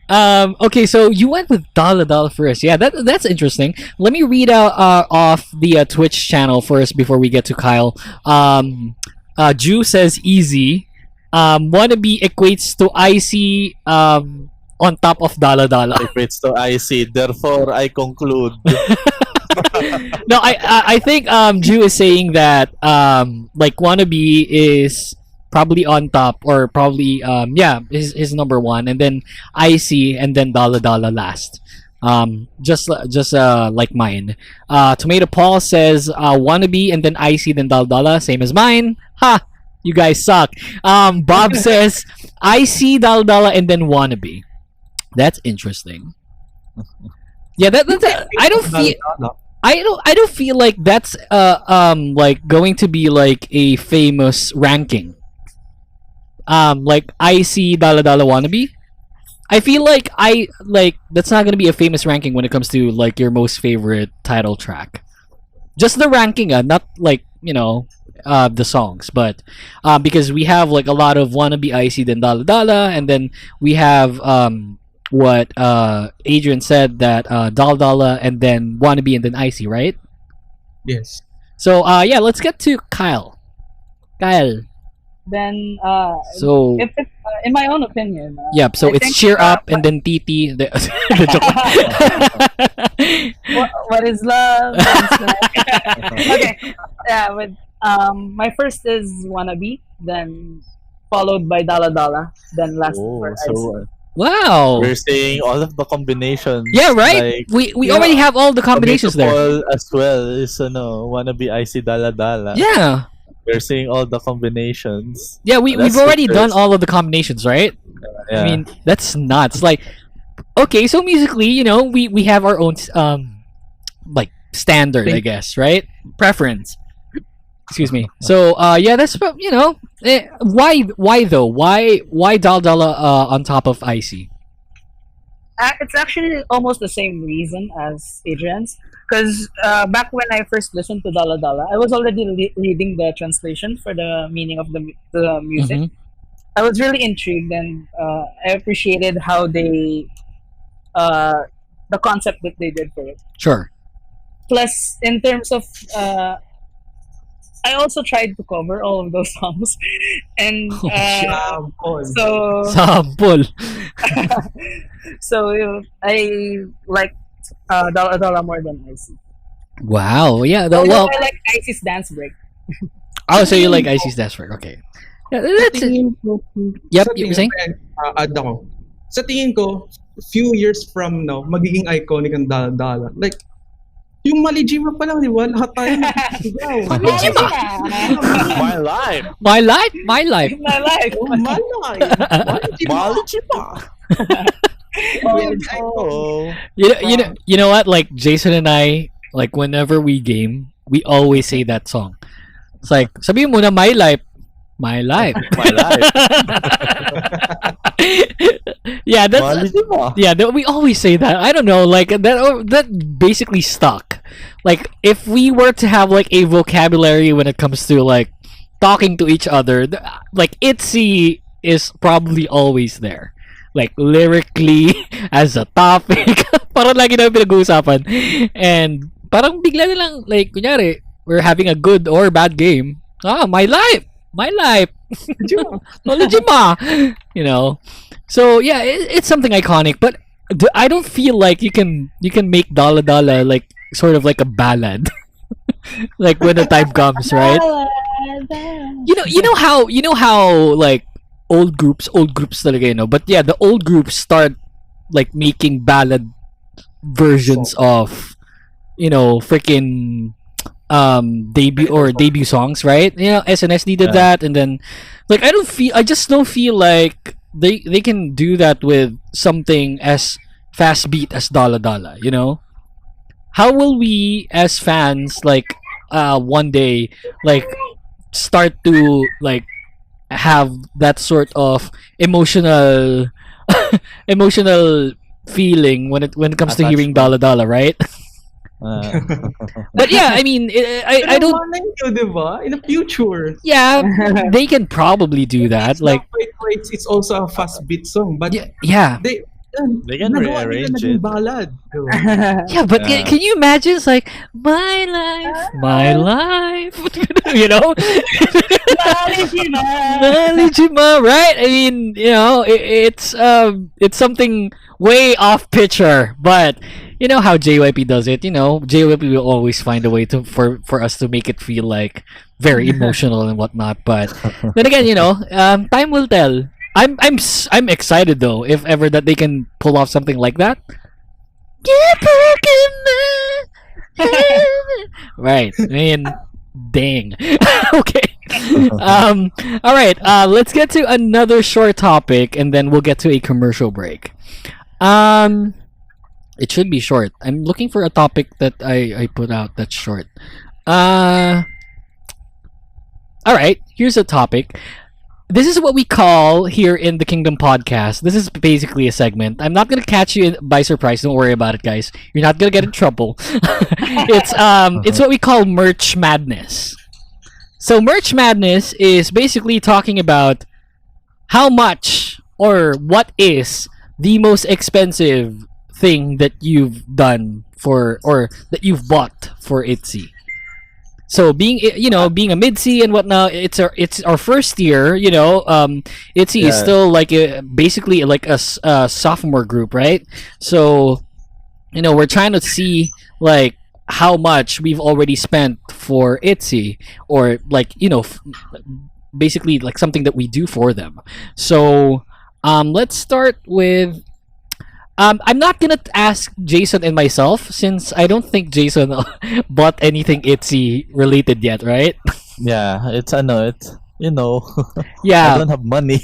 Okay, so you went with Dala Dala first. Yeah, that's interesting. Let me read out off the Twitch channel first before we get to Kyle. Ju says easy. Wannabe equates to icy on top of Dala Dala. Equates to IC. Therefore, I conclude. No, I think Ju is saying that like Wannabe is probably on top, or probably his number one, and then Icy, and then Dala Dala last. Just like mine. Tomato Paul says Wannabe and then Icy, then Dala Dala, same as mine. Ha! You guys suck. Bob says Icy, Dala Dala, and then Wannabe. That's interesting. Yeah, that's I don't feel. I don't feel like that's like going to be like a famous ranking. Like IC Dala Dala Wannabe. I feel like that's not gonna be a famous ranking when it comes to like your most favorite title track. Just the ranking, not like the songs, but because we have like a lot of Wannabe, IC, then Dala Dala, and then we have what Adrian said, that Dala Dala and then Wannabe and then IC, right? Yes. So yeah, let's get to Kyle. Kyle. Then, So if in my own opinion, yep. So I it's think, Cheer Up and then TT. The joke. what is love? Okay, yeah. With my first is Wannabe, then followed by Dala Dala, then last for IC. So Wow. we're saying all of the combinations. Yeah, right. Like, We already have all the combinations there. Paul as well is Wannabe IC Dala Dala. Yeah. We're seeing all the combinations. Yeah, That's we've already the done first. all of the combinations, right? Yeah. I mean, that's nuts. Like, okay, so musically, we have our own like standard, I guess, right? Preference. Excuse me. So, yeah, that's why though? Why Dal Dala on top of IC? It's actually almost the same reason as Adrian's. Because back when I first listened to Dala Dala, I was already reading the translation for the meaning of the music. Mhm. I was really intrigued, and I appreciated how they, the concept that they did for it. Sure. Plus, in terms of, I also tried to cover all of those songs, and so Sample. so I like Dala Dala more than IC. Wow. Yeah. Although I like IC's dance break. Oh, so you like IC's Dance Break? Okay. Yeah, that's it. Yep. You were saying? Add ako. Sa tingin ko, few years from now, magiging iconic ang Dala Dala. Like, yung Malijima pa lang, di ba? Lahat tayo nagsigaw. Malijima! My life. My life. My life. My life. Oh, malay. Malijima. Oh. You know what? Like Jason and I, like whenever we game, we always say that song. It's like, sabihin mo na my life. My life. My life. Yeah, that's Malijima. yeah. We always say that. I don't know, like that basically stuck. Like if we were to have like a vocabulary when it comes to like talking to each other, like ITZY is probably always there. Like lyrically as a topic. Parang lagi namin pinag-uusapan. And parang bigla na lang, like, kunyari, we're having a good or bad game. My life! My life! Malijima! So yeah, it's something iconic, but I don't feel like you can make Dala Dala like sort of like a ballad. Like when the time comes, right? You know how like old groups talaga, you know. But yeah, the old groups start like making ballad versions of, you know, freaking debut songs, right? You know, SNSD did that, and then like I just don't feel like they can do that with something as fast beat as Dala Dala, you know? How will we as fans like one day like start to like have that sort of emotional emotional feeling when it comes to hearing Dala Dala, right? But yeah, I mean, I don't. In the future. Yeah, they can probably do that. Like, it's also a fast beat song, but yeah. They can rearrange it. Ballad. Yeah, but can you imagine? It's like my life, you know, Malijima, right? I mean, you know, it's something way off picture, but you know how JYP does it. You know, JYP will always find a way for us to make it feel like very emotional and whatnot. But then again, you know, time will tell. I'm excited though, if ever that they can pull off something like that. Right. I mean, dang. Okay. All right. Let's get to another short topic, and then we'll get to a commercial break. It should be short. I'm looking for a topic that I put out that's short. All right. Here's a topic. This is what we call here in the Kingdom podcast. This is basically a segment. I'm not gonna catch you by surprise. Don't worry about it, guys. You're not gonna get in trouble. It's what we call merch madness. So merch madness is basically talking about how much or what is the most expensive thing that you've done for or that you've bought for ITZY. So being a MIDZY and whatnot, it's our first year. You know, ITZY is still like basically like a sophomore group, right? So, you know, we're trying to see like how much we've already spent for ITZY, or like, you know, basically like something that we do for them. So, let's start with. I'm not gonna ask Jason and myself, since I don't think Jason bought anything ITZY related yet, right? Yeah, it's you know. Yeah, I don't have money.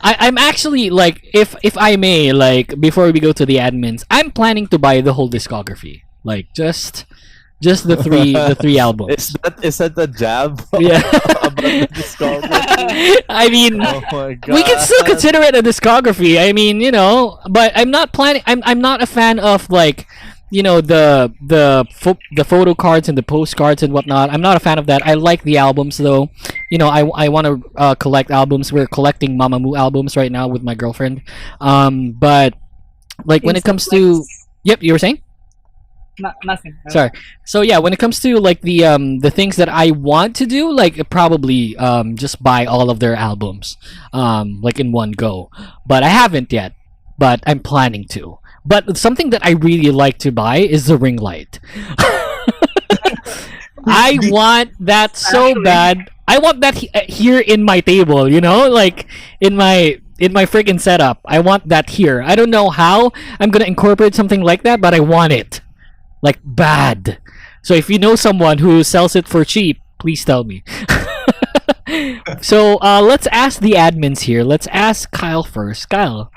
I'm actually like, if I may, like before we go to the admins, I'm planning to buy the whole discography, like just the three albums. Is that a jab? Yeah. About the discography? I mean, Oh my God. we can still consider it a discography. I mean, you know, but I'm not planning. I'm not a fan of like, you know, the photo cards and the postcards and whatnot. I'm not a fan of that. I like the albums though. You know, I want to collect albums. We're collecting Mamamoo albums right now with my girlfriend. But like when it comes to, yep, you were saying. Nothing. Sorry. So yeah, when it comes to like the things that I want to do, like probably just buy all of their albums like in one go. But I haven't yet. But I'm planning to. But something that I really like to buy is the ring light. I want that so bad. I want that here in my table, you know, like in my freaking setup. I want that here. I don't know how I'm gonna incorporate something like that, but I want it. Like bad. So if you know someone who sells it for cheap, please tell me. So let's ask the admins here. Let's ask Kyle first. Kyle,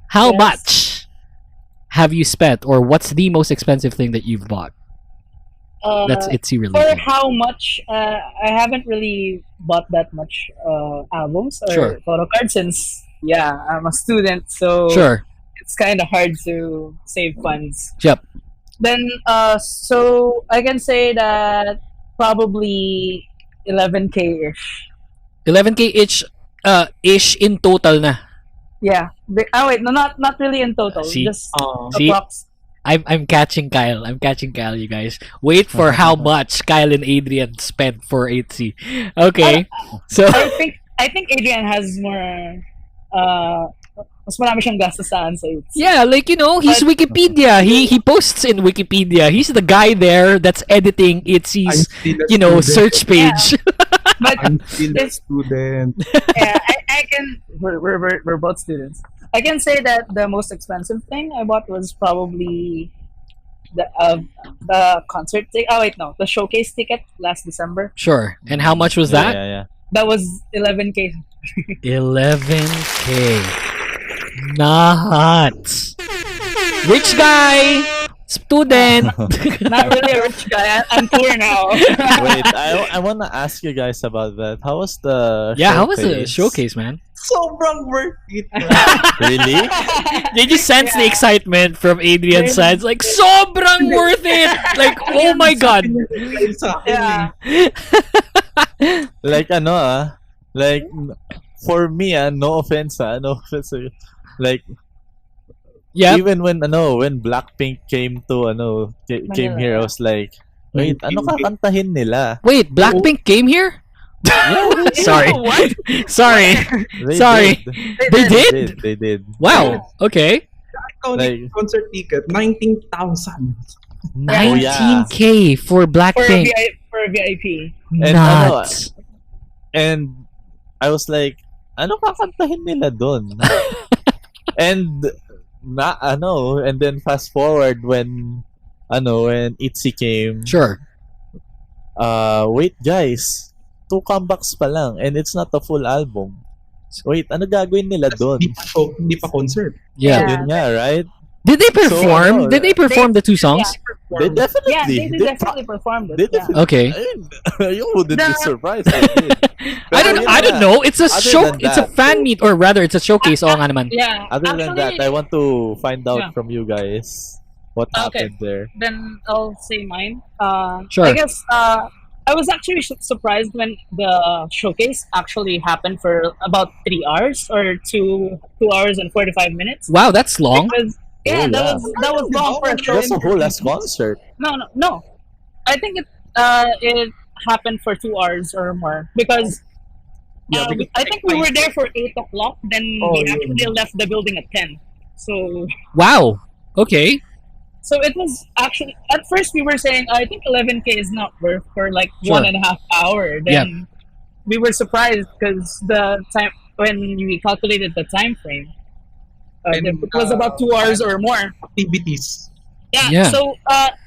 how much have you spent, or what's the most expensive thing that you've bought? That's ITZY related. For how much? I haven't really bought that much albums or photo cards, since I'm a student, so it's kind of hard to save funds. Yep. Then, so I can say that probably 11K ish. 11K ish in total na. Yeah. Wait, no, not really in total. See? Just See? approx. I'm catching Kyle. I'm catching Kyle, you guys. Wait for how much Kyle and Adrian spent for ITZY. Okay. So I think Adrian has more mas marami siyang gastos sa ITZY. Yeah, like, you know, he's But- Wikipedia. He posts in Wikipedia. He's the guy there that's editing I'm ITZY's, still a you know, student. search page. But I'm still a it's- student. yeah, I can. We're both students. I can say that the most expensive thing I bought was probably the concert ticket. Oh wait, no, the showcase ticket last December. Sure. And how much was that? Yeah. That was 11K. 11K. Not. Rich guy. Student. Not really a rich guy. I'm poor now. Wait, I wanna ask you guys about that. How was the Yeah, how was the showcase, man? Sobrang worth it. Really? Did you sense the excitement from Adrian's side? It's like, sobrang worth it! Like, oh my god. Sa akin, Yeah. Like like for me no offense no offense. Like Yeah. even when Blackpink came to came here, I was like, wait, ano kakantahin nila? Wait, Blackpink came here? Sorry. What? Sorry. They Sorry. did. They did? They did. Wow. Okay. iconic concert ticket, 19,000. 19K for For a Blackpink. VIP. And Nuts. And I was like, ano kakantahin nila doon? And and then fast forward when ITZY came. Sure. Wait guys, 2 comebacks pa lang and it's not a full album. Wait, ano gagawin nila doon? Hindi pa concert. Yeah. Yun nga, right? Did they perform? So, Did they perform the 2 songs? They definitely Yeah, they did. definitely performed it. They Yeah. definitely Okay. You wouldn't be surprised. They did. I don't know. It's a Other show. than It's a that- fan meet, or rather, it's a showcase. Oo nga naman. Yeah. Other than that, I want to find out Yeah. from you guys what Okay. happened there. Then I'll say mine. Sure. I guess I was actually surprised when the showcase actually happened for about 3 hours or 2 hours and 45 minutes. Wow, that's long. Because, Oh, that was long for a show. That's a whole last concert. No. I think it happened for 2 hours or more because. Because I think we were there for 8 o'clock. Then we yeah. actually left the building at 10. So Wow. Okay. So it was actually at first we were saying I think 11K is not worth for like Sure. 1.5 hour. Then we were surprised because the time when we calculated the time frame, it was about 2 hours or more. Activities. Yeah. So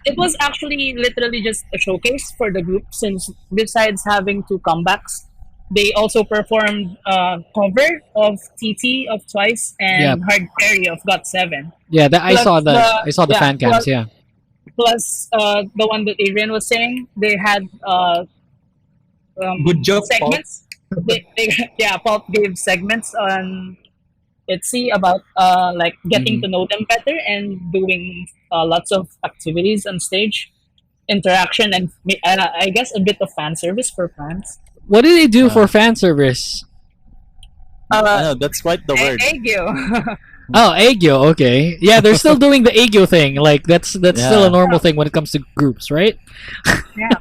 it was actually literally just a showcase for the group since besides having 2 comebacks, they also performed cover of TT of Twice and Hard Carry of GOT7. Yeah, I Plus saw the yeah, fan cams. plus- Yeah. Plus the one that Adrian was saying, they had Good job, Paul. segments. Paul gave segments on ITZY about like getting to know them better and doing lots of activities on stage, interaction, and I guess a bit of fan service for fans. What do they do for fan service? That's quite the word. Aegyo. Oh, Aegyo. Okay. Yeah, they're still doing the Aegyo thing. Like that's still a normal thing when it comes to groups, right? Yeah.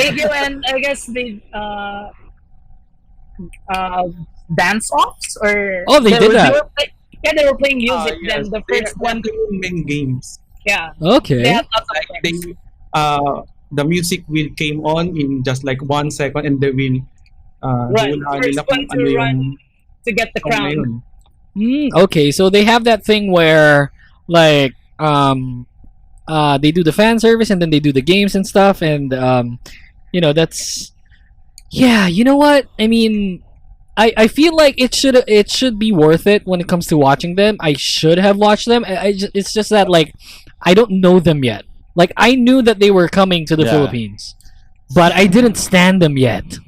Aegyo, and I guess they dance offs or Oh, they did that. They were playing music. Then the first one, main games. yeah, Okay. they had lots of Like things. the music will came on in just like 1 second and they will Run. hulaan First nila one kung to ano run yung to get the song na crown. yun. Okay, so they have that thing where like they do the fan service and then they do the games and stuff and that's you know what? I mean I feel like it should be worth it when it comes to watching them. I should have watched them. It's just that like I don't know them yet. Like I knew that they were coming to the Philippines, but I didn't stand them yet.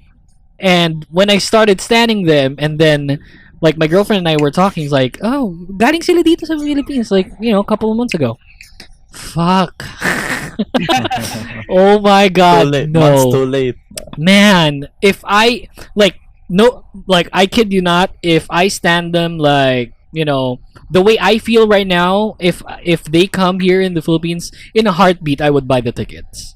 And when I started standing them, and then like my girlfriend and I were talking, it's like, oh, galing sila dito sa Philippines, like a couple of months ago. Fuck. Oh my God, Too late. no. Months too late. Man, if I I kid you not, if I stand them the way I feel right now, if they come here in the Philippines, in a heartbeat I would buy the tickets.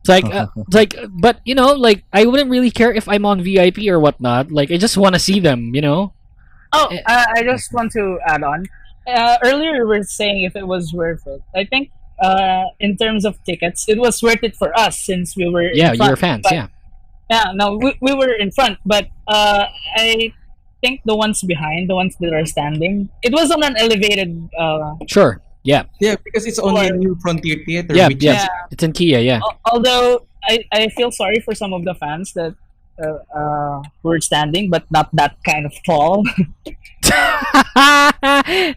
But I wouldn't really care if I'm on VIP or whatnot. Like I just want to see them, Oh, I just want to add on. Earlier, we were saying if it was worth it. I think in terms of tickets, it was worth it for us since we were Yeah, in you're front. fans. But, Yeah. yeah, no, we were in front, but I think the ones behind, the ones that are standing, it was on an elevated. Sure. Yeah. Yeah, because it's only a new Frontier Theater. Yeah. which Yeah. is It's in Kia. Yeah. Although I feel sorry for some of the fans that were standing, but not that kind of tall.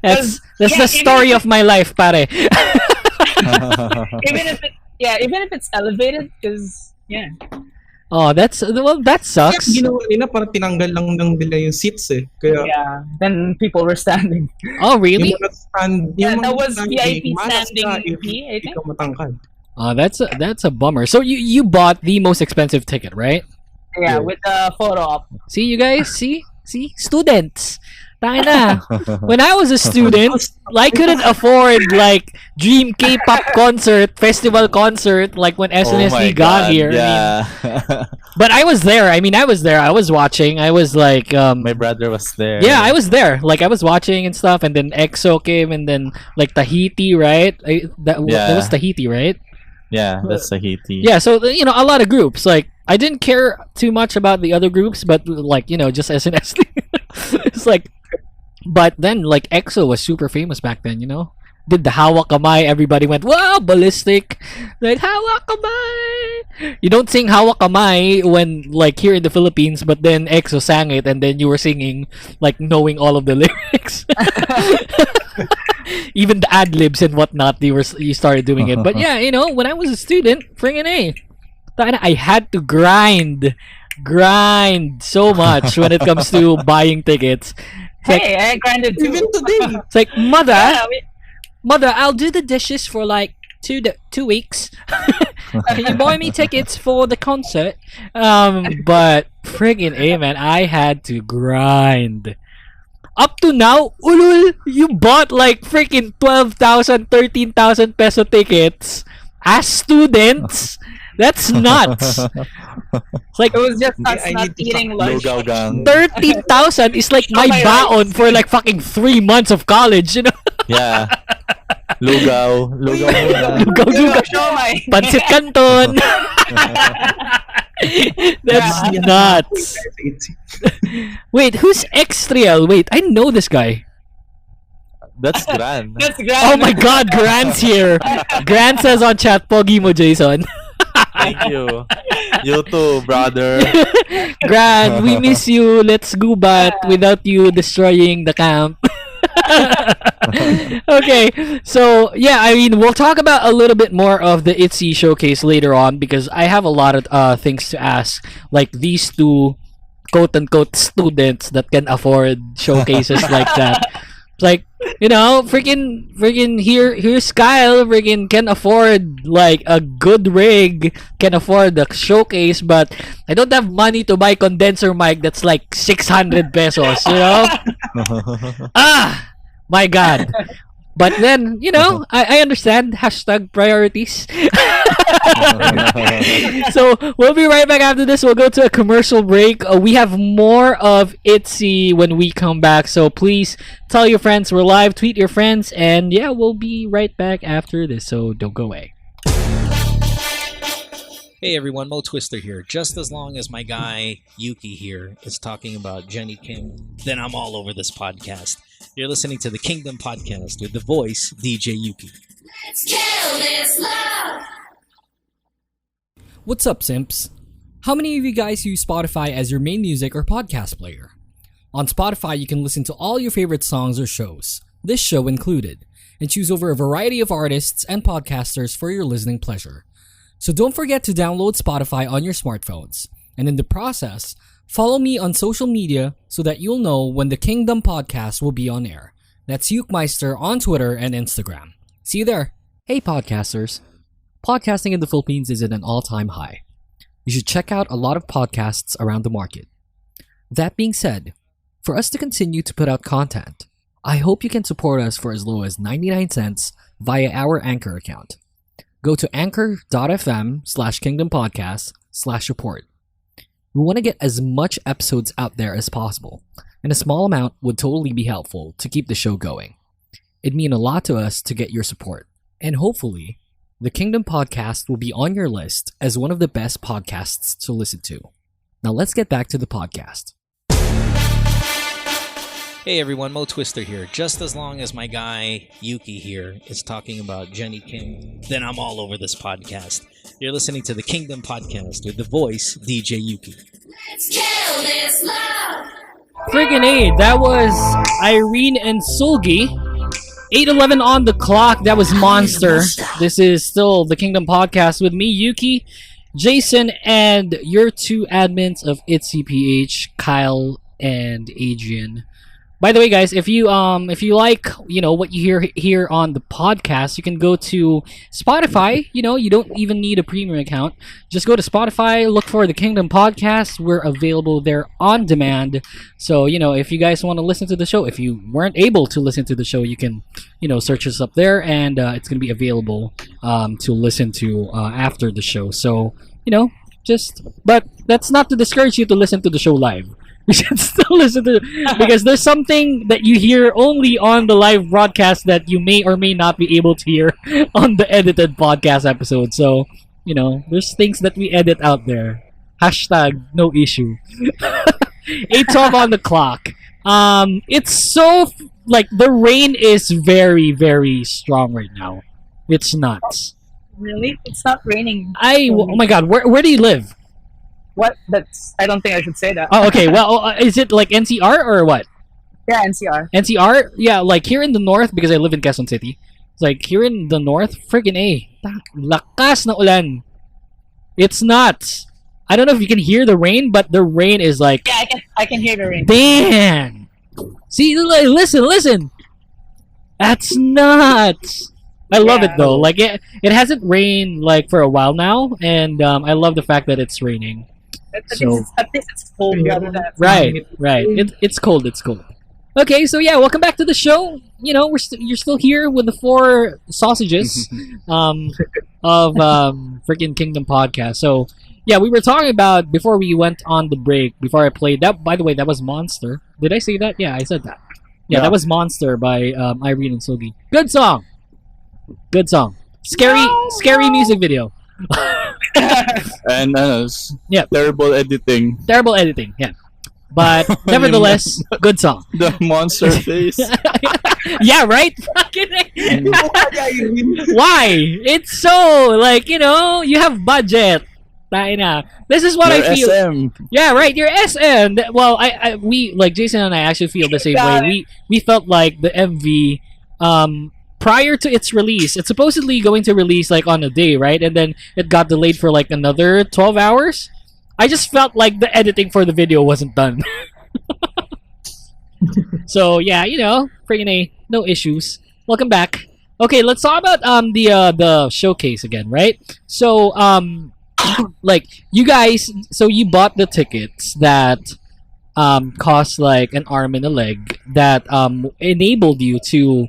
that's yeah, the story of my life, pare. Even if it's elevated, because yeah. Oh, that sucks. ginawa nila para tinanggal lang ng nila yung seats eh. Kaya Yeah, then people were standing. Oh, really? yung mga stand, Yeah, yung that mga was standing, VIP malas standing ka VIP, I if think. ikaw matangkad. Oh, that's a bummer. So you bought the most expensive ticket, right? Yeah, with the photo op. See, you guys, see, students. Tangina. When I was a student, I couldn't afford like Dream K-pop concert, festival concert, like when SNSD got here. Yeah. But I was there. I mean, I was there. I was watching. I was like, My brother was there. yeah, I was there. Like I was watching and stuff, and then EXO came, and then like Tahiti, right? That was Tahiti, right? Yeah, that's Tahiti. Yeah, so a lot of groups. Like I didn't care too much about the other groups, but like just SNSD. It's like, but then like EXO was super famous back then. Did the Hawa Kamay? Everybody went wow, ballistic. Like Hawa Kamay. You don't sing Hawa Kamay when like here in the Philippines, but then EXO sang it, and then you were singing like knowing all of the lyrics. Even the ad libs and whatnot, you started doing it. But yeah, when I was a student, friggin' I had to grind so much when it comes to buying tickets. It's like, Hey, I grinded too. Even today. it's like mother, Yeah, I'll do the dishes for like 2 weeks. Can you buy me tickets for the concert? But friggin' man, I had to grind. Up to now, ulul, you bought like freaking 12,000, 13,000 peso tickets as students. That's nuts. It's like it was just us I not need to eating stop lunch. Lugaw gang. 13,000 is like my my baon for like fucking 3 months of college, Yeah. Lugaw. Lugaw muna. Lugaw. Show my. Pansit Canton. That's nuts. Wait, who's Extriel? Wait, I know this guy. That's grand. That's grand. Oh my god, Grant's here. Grant says on chat, Pogi mo, Jason. Thank you. You too, brother. Grant, we miss you. Let's go back without you destroying the camp. Okay, so yeah, I mean, we'll talk about a little bit more of the ITZY showcase later on because I have a lot of things to ask, like these two quote-unquote students that can afford showcases like that. Like, freaking here's Kyle, freaking can afford like a good rig, can afford the showcase, but I don't have money to buy condenser mic that's like 600 pesos, my god. But then, I understand. Hashtag priorities. So, we'll be right back after this. We'll go to a commercial break. We have more of ITZY when we come back. So, please tell your friends we're live. Tweet your friends. And yeah, we'll be right back after this. So, don't go away. Hey everyone, Mo Twister here. Just as long as my guy Yuuki here is talking about Jenny Kim, then I'm all over this podcast. You're listening to the Kingdom Podcast with the voice DJ Yuuki. Let's kill this love! What's up, simps? How many of you guys use Spotify as your main music or podcast player? On Spotify, you can listen to all your favorite songs or shows, this show included, and choose over a variety of artists and podcasters for your listening pleasure. So don't forget to download Spotify on your smartphones, and in the process, follow me on social media so that you'll know when the Kingdom Podcast will be on air. That's Yuukmeister on Twitter and Instagram. See you there. Hey podcasters. Podcasting in the Philippines is at an all-time high. You should check out a lot of podcasts around the market. That being said, for us to continue to put out content, I hope you can support us for as low as 99 cents via our Anchor account. Go to anchor.fm/kingdompodcast/support. We want to get as much episodes out there as possible, and a small amount would totally be helpful to keep the show going. It'd mean a lot to us to get your support, and hopefully, the Kingdom Podcast will be on your list as one of the best podcasts to listen to. Now let's get back to the podcast. Hey everyone, Mo Twister here. Just as long as my guy Yuuki here is talking about Jenny Kim, then I'm all over this podcast. You're listening to the Kingdom Podcast with the voice DJ Yuuki. Let's kill this love. Friggin' A, that was Irene and Sulgi. 8:11 on the clock, that was Monster. This is still the Kingdom Podcast with me, Yuuki, Jason, and your two admins of ITZY, Kyle and Adrian. By the way, guys, if you like, what you hear here on the podcast, you can go to Spotify. You don't even need a premium account. Just go to Spotify, look for the Kingdom Podcast. We're available there on demand. So, if you guys want to listen to the show, if you weren't able to listen to the show, you can, search us up there, and it's going to be available to listen to after the show. So, but that's not to discourage you to listen to the show live. You should still listen to it because there's something that you hear only on the live broadcast that you may or may not be able to hear on the edited podcast episode. So, there's things that we edit out there. Hashtag no issue. 8:12 on the clock. It's so the rain is very, very strong right now. It's nuts. Really? It's not raining. Oh my god, where do you live? What? I don't think I should say that. Oh, okay. Well, is it like NCR or what? Yeah, NCR. NCR? Yeah, like here in the north, because I live in Quezon City. It's like here in the north, friggin' A. Lakas na ulan. It's nuts. I don't know if you can hear the rain, but the rain is like... Yeah, I can hear the rain. Damn! See, listen. That's nuts. I love it though. Like it hasn't rained for a while now, and I love the fact that it's raining. At least it's cold rather than right. It's cold. Okay, so yeah, welcome back to the show. You're still here with the 4 sausages of freaking Kingdom Podcast. So yeah, we were talking about before we went on the break. Before I played that, by the way, that was Monster. Did I say that? Yeah, I said that. Yeah, that was Monster by Irene and Sulgi. Good song. Scary music video. And terrible editing. Yeah. But nevertheless, good song. The monster face. Yeah, right? Why? It's so, you have budget. This is what You're I feel. SM. Yeah, right. You're SM. Well, we Jason and I actually feel the same way. We felt like the MV, prior to its release, it's supposedly going to release on a day, right? And then it got delayed for another 12 hours. I just felt like the editing for the video wasn't done. So yeah, friggin' A, no issues. Welcome back. Okay, let's talk about the showcase again, right? So you guys, so you bought the tickets that cost an arm and a leg that enabled you to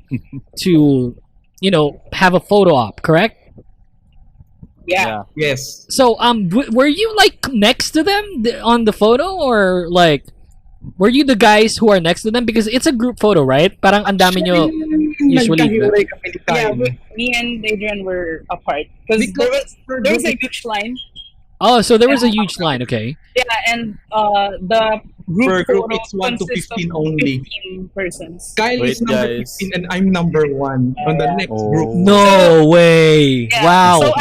have a photo op, correct? Yeah. Yes. So were you next to them on the photo, or were you the guys who are next to them, because it's a group photo, right? Parang ang dami nyo usually. Yeah, me and Adrian were apart because there was a huge line. Oh, so there was a huge line, okay. Yeah, and the group Per group, photo it's 1 to consists of 15 only. 15 persons. Kyle is number 15 and I'm number 1 on the next group. No way! Yeah, Wow. So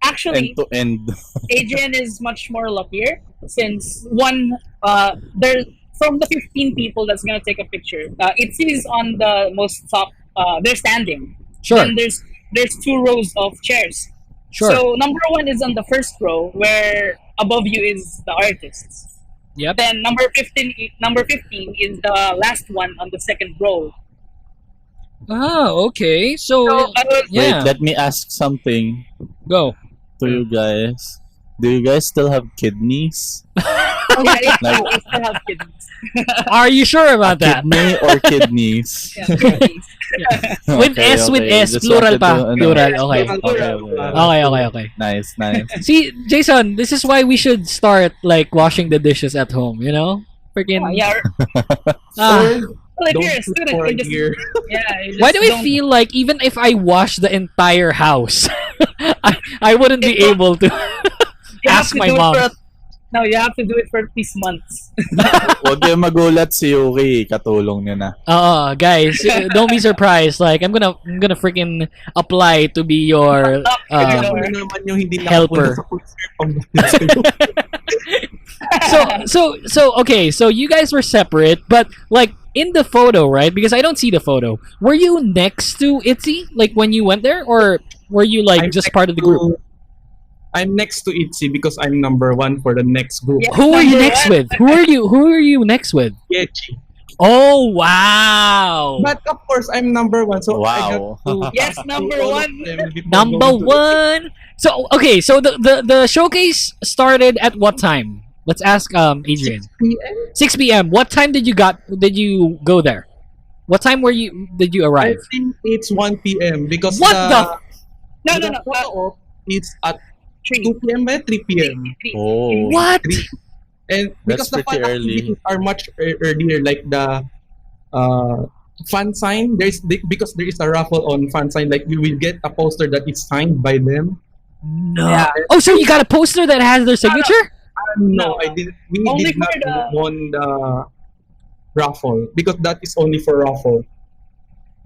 actually, End to end. Adrian is much more luckier since there's from the 15 people that's gonna take a picture. ITZY is on the most top. They're standing. Sure. And there's 2 rows of chairs. Sure. So number 1 is on the first row, where above you is the artists. Yep. Then number 15 is the last one on the second row. Oh, okay. So Wait, let me ask something go to you guys. Do you guys still have kidneys? Yeah, we still have kidneys. Are you sure about that? Kidney or kidneys? Yeah, kidneys. With S, Just plural wanted pa. to- Plural, okay. Okay. Nice. See, Jason, this is why we should start washing the dishes at home, Freaking. Yeah. Ah. Like Don't you're a look student, for a you're just, year. yeah. You Why just do I don't- feel like even if I wash the entire house, I wouldn't be able to you have ask to my do it mom? No, you have to do it for at least months. Huwag kayo magulat si Yuuki, katulong niya na. Guys, don't be surprised. Like I'm gonna freaking apply to be your Ako na naman yung hindi helper. nakapunta sa concert pambayad sa'yo. So okay, so you guys were separate, but like in the photo, right? Because I don't see the photo. Were you next to ITZY, like when you went there, or were you like I'm just next part of the group? I'm next to ITZY because I'm number 1 for the next group. Yeah. Who are you Number next one. with? Who are you next with? Yechi. Oh wow! But of course, I'm number 1, so Wow. I got to Yes, talk to number all of one. them before Number going to one. So okay, so the showcase started at what time? Let's ask Adrian. 6 p.m. 6 p.m. What time did you go there? What time did you I arrive? think it's 1 p.m. because What the No. photo op is at 3. 2 p.m. by 3 p.m. Oh. What? 3. And because That's the pretty fun early. activities are much earlier, like the fan sign. Because there is a raffle on fan sign, like you will get a poster that is signed by them. No. Yeah. Oh, so you got a poster that has their signature? No, I didn't. We Only did not for the- won the raffle because that is only for raffle.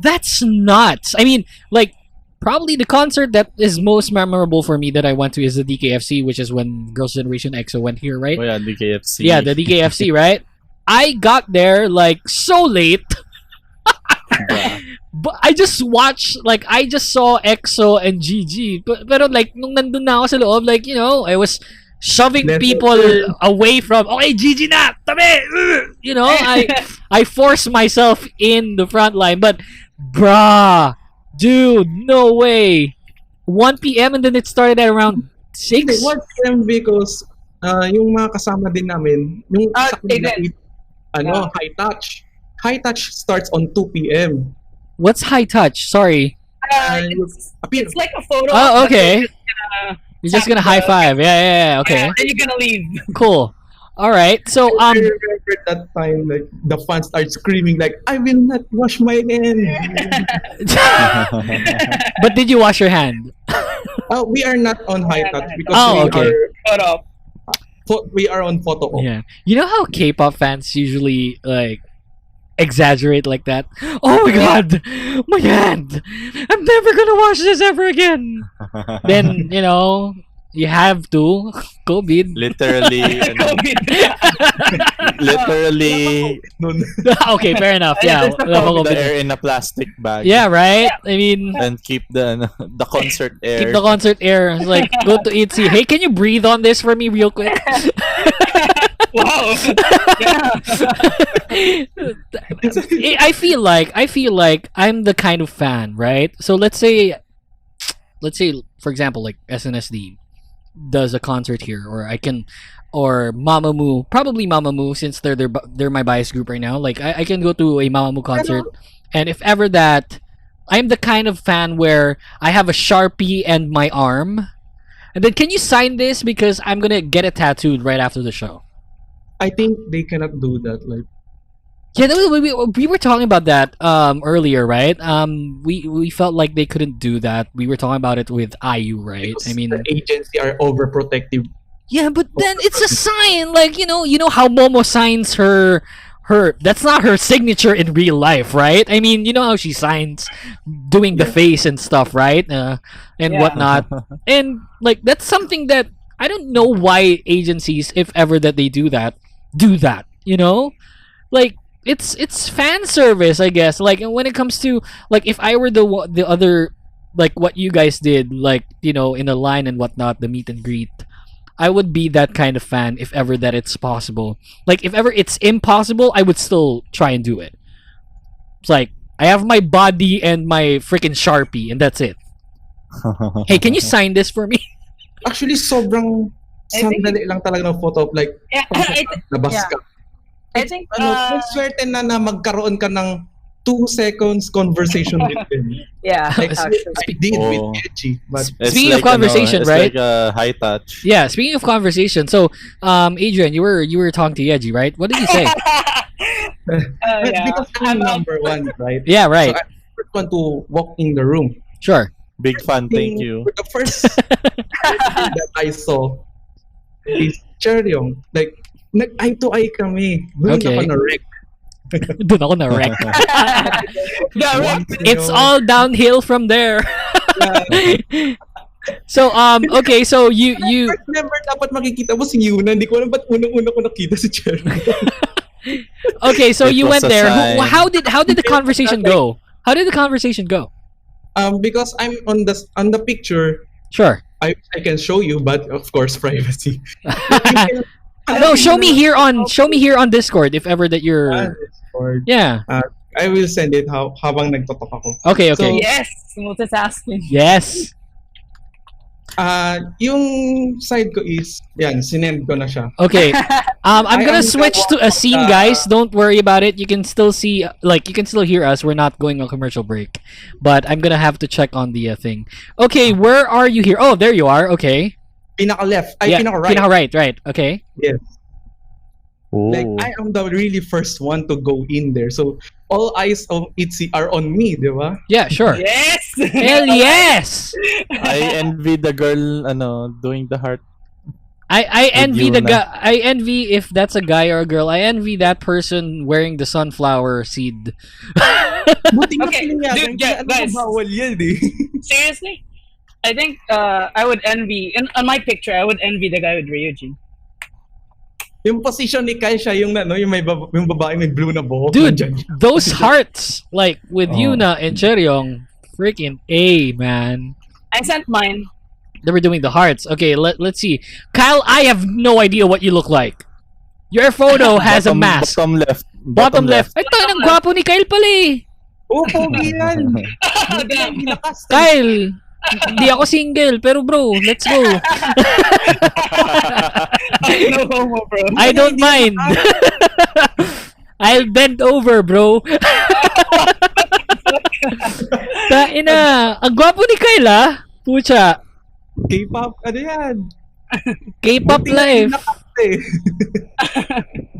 That's nuts. I mean, like, probably the concert that is most memorable for me that I went to is the DKFC, which is when Girls' Generation EXO went here, right? Oh yeah, the KFC. Yeah, the DKFC, right? I got there like so late. But I just watched, like, I just saw EXO and GG. Pero like, nung nandun na ako sa loob, like, you know, I was shoving Let people it- away from, okay, GG na! Tabi! You know, I forced myself in the front line. But, bruh, dude, no way. 1 p.m. and then it started at around 6? 1 p.m. because yung mga kasama din namin, yung sa kanila, Adrian. high touch. High touch starts on 2 p.m. What's high touch? Sorry. It's like a photo. Oh, op, but okay. you're just gonna You're just gonna high five. Yeah, okay. And you're gonna leave. Cool. All right. So I remember that time, like the fans start screaming, like, "I will not wash my hand." but did you wash your hand? We are not on high touch because Oh, okay. Photo. we are on photo op. Yeah. You know how K-pop fans usually like exaggerate like that? Oh my god, my hand! I'm never gonna wash this ever again. Then you know you have to COVID. Literally, ano, literally, Okay, fair enough. Yeah, put COVID. the air in a plastic bag. Yeah, right. I mean, And keep the concert air. keep the concert air. Like, go to ITZY. Hey, can you breathe on this for me real quick? Wow. I feel like I'm the kind of fan, right? So let's say for example, like SNSD does a concert here, or Mamamoo, probably Mamamoo, since they're my bias group right now. Like I can go to a Mamamoo concert, and if ever that, I'm the kind of fan where I have a Sharpie and my arm, and then can you sign this because I'm gonna get it tattooed right after the show. I think they cannot do that. Like, Yeah, we were talking about that earlier, right? We felt like they couldn't do that. We were talking about it with IU, right? because I mean, the agency are overprotective. yeah, but then it's a sign. Like, you know how Momo signs her. That's not her signature in real life, right? I mean, you know how she signs doing the face and stuff, right? And Yeah. whatnot. And like that's something that I don't know why agencies, if ever that they do that. You know, like. It's fan service, I guess. Like when it comes to like if I were the other, like what you guys did, like you know in a line and whatnot, the meet and greet, I would be that kind of fan if ever that it's possible. Like if ever it's impossible, I would still try and do it. It's like I have my body and my freaking Sharpie and that's it. Hey, can you sign this for me? Actually, sobrang I think- sandali lang talaga ng photo op. Like, Yeah, nabas yeah. ka. I think Swerte na magkaroon ka ng 2 seconds conversation with him. Yeah, Like actually. I did with Oh. Edgy, but It's Speaking of conversation, it's right? like a high touch. Yeah, speaking of conversation, so Adrian, you were talking to Yeji, right? What did you say? Yeah. because I'm number one, right? Yeah, right. So I'm the first one to walk in the room. Sure. Big fan, thank you. The first thing that I saw is Cheryong. Like, nag-eye to eye kami. Doon Okay. ako na-wreck. Doon ako na-wreck. Yeah, It's all downhill from there. So okay, so you First member dapat makikita mo si Yuna. Hindi ko alam ba't unang-una ko nakita si Cheryong. okay, so It you was went a there. sign. How did the conversation go? How did the conversation go? Because I'm on the picture, Sure. I can show you, but of course privacy. No, show me here on Discord if ever that you're Or, yeah. I will send it habang nagtotok ako. Okay, okay. So, yes, multitasking. Yes. Yung side ko is, yan, sinend ko na siya. Okay. I'm I gonna am switch to a scene, guys. Don't worry about it. You can still see, like, you can still hear us. We're not going on commercial break, but I'm gonna have to check on the thing. Okay, where are you here? Oh, there you are. Okay. Pinaka left. Ay, Yeah, pinaka right. pinaka right. Right. Okay. Yes. Ooh. Like, I am the really first one to go in there. So, all eyes of ITZY are on me, di ba? Yeah. Sure. Yes. Hell yes. I envy the girl doing the heart. I envy the Yuna. guy. I envy if that's a guy or a girl. I envy that person wearing the sunflower seed. Buti nga Okay, pinayagan dude, niya, ano guys. ba, bawal yan eh. Seriously, I think I would envy on my picture. I would envy the guy with Ryuji. Yung position ni Kai siya, yung yung babae may blue na buhok. Dude, nandyan siya. those hearts, like with Oh. Yuna and Cheryong, freaking A, man. I sent mine. They were doing the hearts. Okay, let's see. Kyle, I have no idea what you look like. Your photo has a mask. Bottom left. Bottom left. Ay, tayo ng gwapo ni Kyle pala eh. Oo, pogi yan. Damn. Kyle, hindi ako single, pero bro, let's go. No homo, bro. I don't mind. I'll bend over, bro. Taina, ang gwapo ni Kyle ah. Pucha, K-pop, ano yan? K-pop Buti nga life. nakat eh.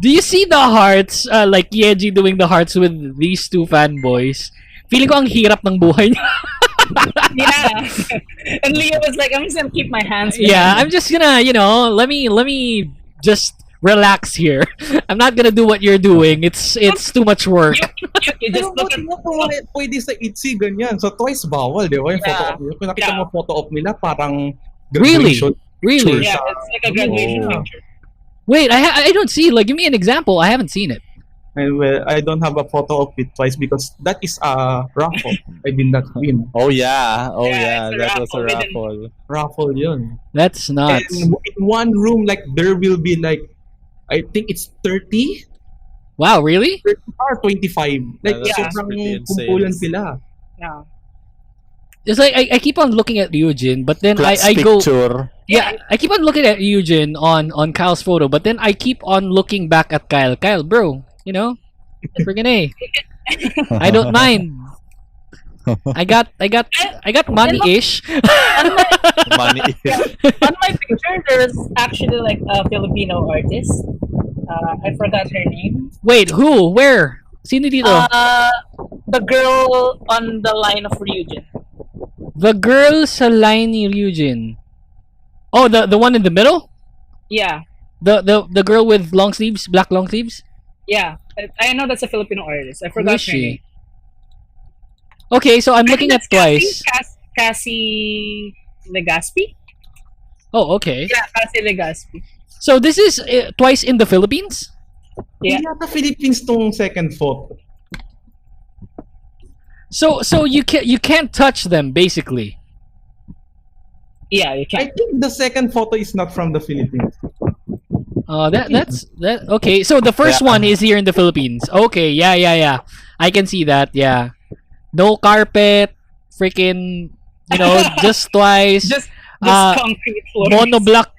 Do you see the hearts, like Yeji doing the hearts with these two fanboys? Feeling ko ang hirap ng buhay niya. Yeah. And Leo was like, I'm just gonna keep my hands. Yeah, I'm just gonna, let me just relax here. I'm not gonna do what you're doing. It's too much work. You Pero just look buti at. nga kung pwede sa ITZY ganyan. So twice bawal, di ba? Yung photo Yeah. op nila. Kung nakita Yeah. mo photo op nila, parang Really? graduation. Really? Yeah, it's like a graduation Oh. picture. Wait, I don't see. Like, give me an example. I haven't seen it. And well, I don't have a photo of it twice because that is a raffle. I did not win. Oh yeah. Oh Yeah, yeah. it's a That was a raffle. We didn't- raffle. Raffle yun. That's nuts. And in one room, like, there will be like, I think it's 30 Wow, really? or 25. Like, Yeah, that's sobrang pretty insane. kumpulan sila. Yeah. It's like I keep on looking at Eugene, but then Class I go. picture. Yeah, I keep on looking at Eugene on Kyle's photo, but then I keep on looking back at Kyle. Kyle, bro, friggin' A. I don't mind. I got money-ish. Money. On my picture, there's actually like a Filipino artist. I forgot her name. Wait, who? Where? Sino dito? The girl on the line of Ryujin. The girl sa line ni Eugene. Oh, the one in the middle? Yeah, The girl with long sleeves, black long sleeves? yeah. I know that's a Filipino artist. I Who forgot is her name. she? Okay, so I'm I looking think at that's twice. Cassie Legaspi? Oh, okay. Yeah, Cassie Legaspi. So this is twice in the Philippines? Yeah. Hindi yata Philippines tong second photo. So you can't touch them basically. Yeah, you I can. think the second photo is not from the Philippines. That's okay. So the first Yeah. one is here in the Philippines. Okay, yeah. I can see that. Yeah, no carpet, freaking, just twice. Just Uh, concrete floors.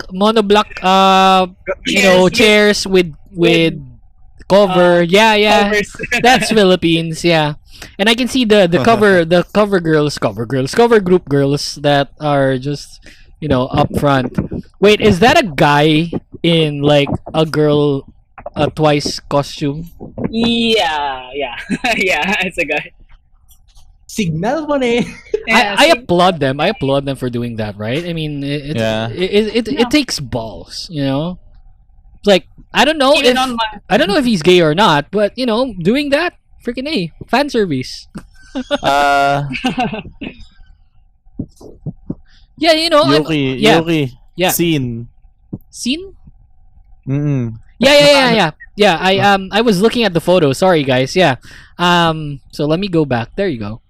monoblock. Yes, chairs with cover. Yeah. covers. That's Philippines. Yeah. And I can see the cover group girls that are just up front. Wait, is that a guy in like a girl twice costume? Yeah, yeah, it's a guy. Signal mo na eh. I applaud them. I applaud them for doing that. Right? I mean, it takes balls. It's like I don't know if he's gay or not, but doing that, freaking A, fan service. Yeah, Yuuki. Yeah. Scene. Yeah. I was looking at the photo. Sorry, guys. Yeah. So let me go back. There you go.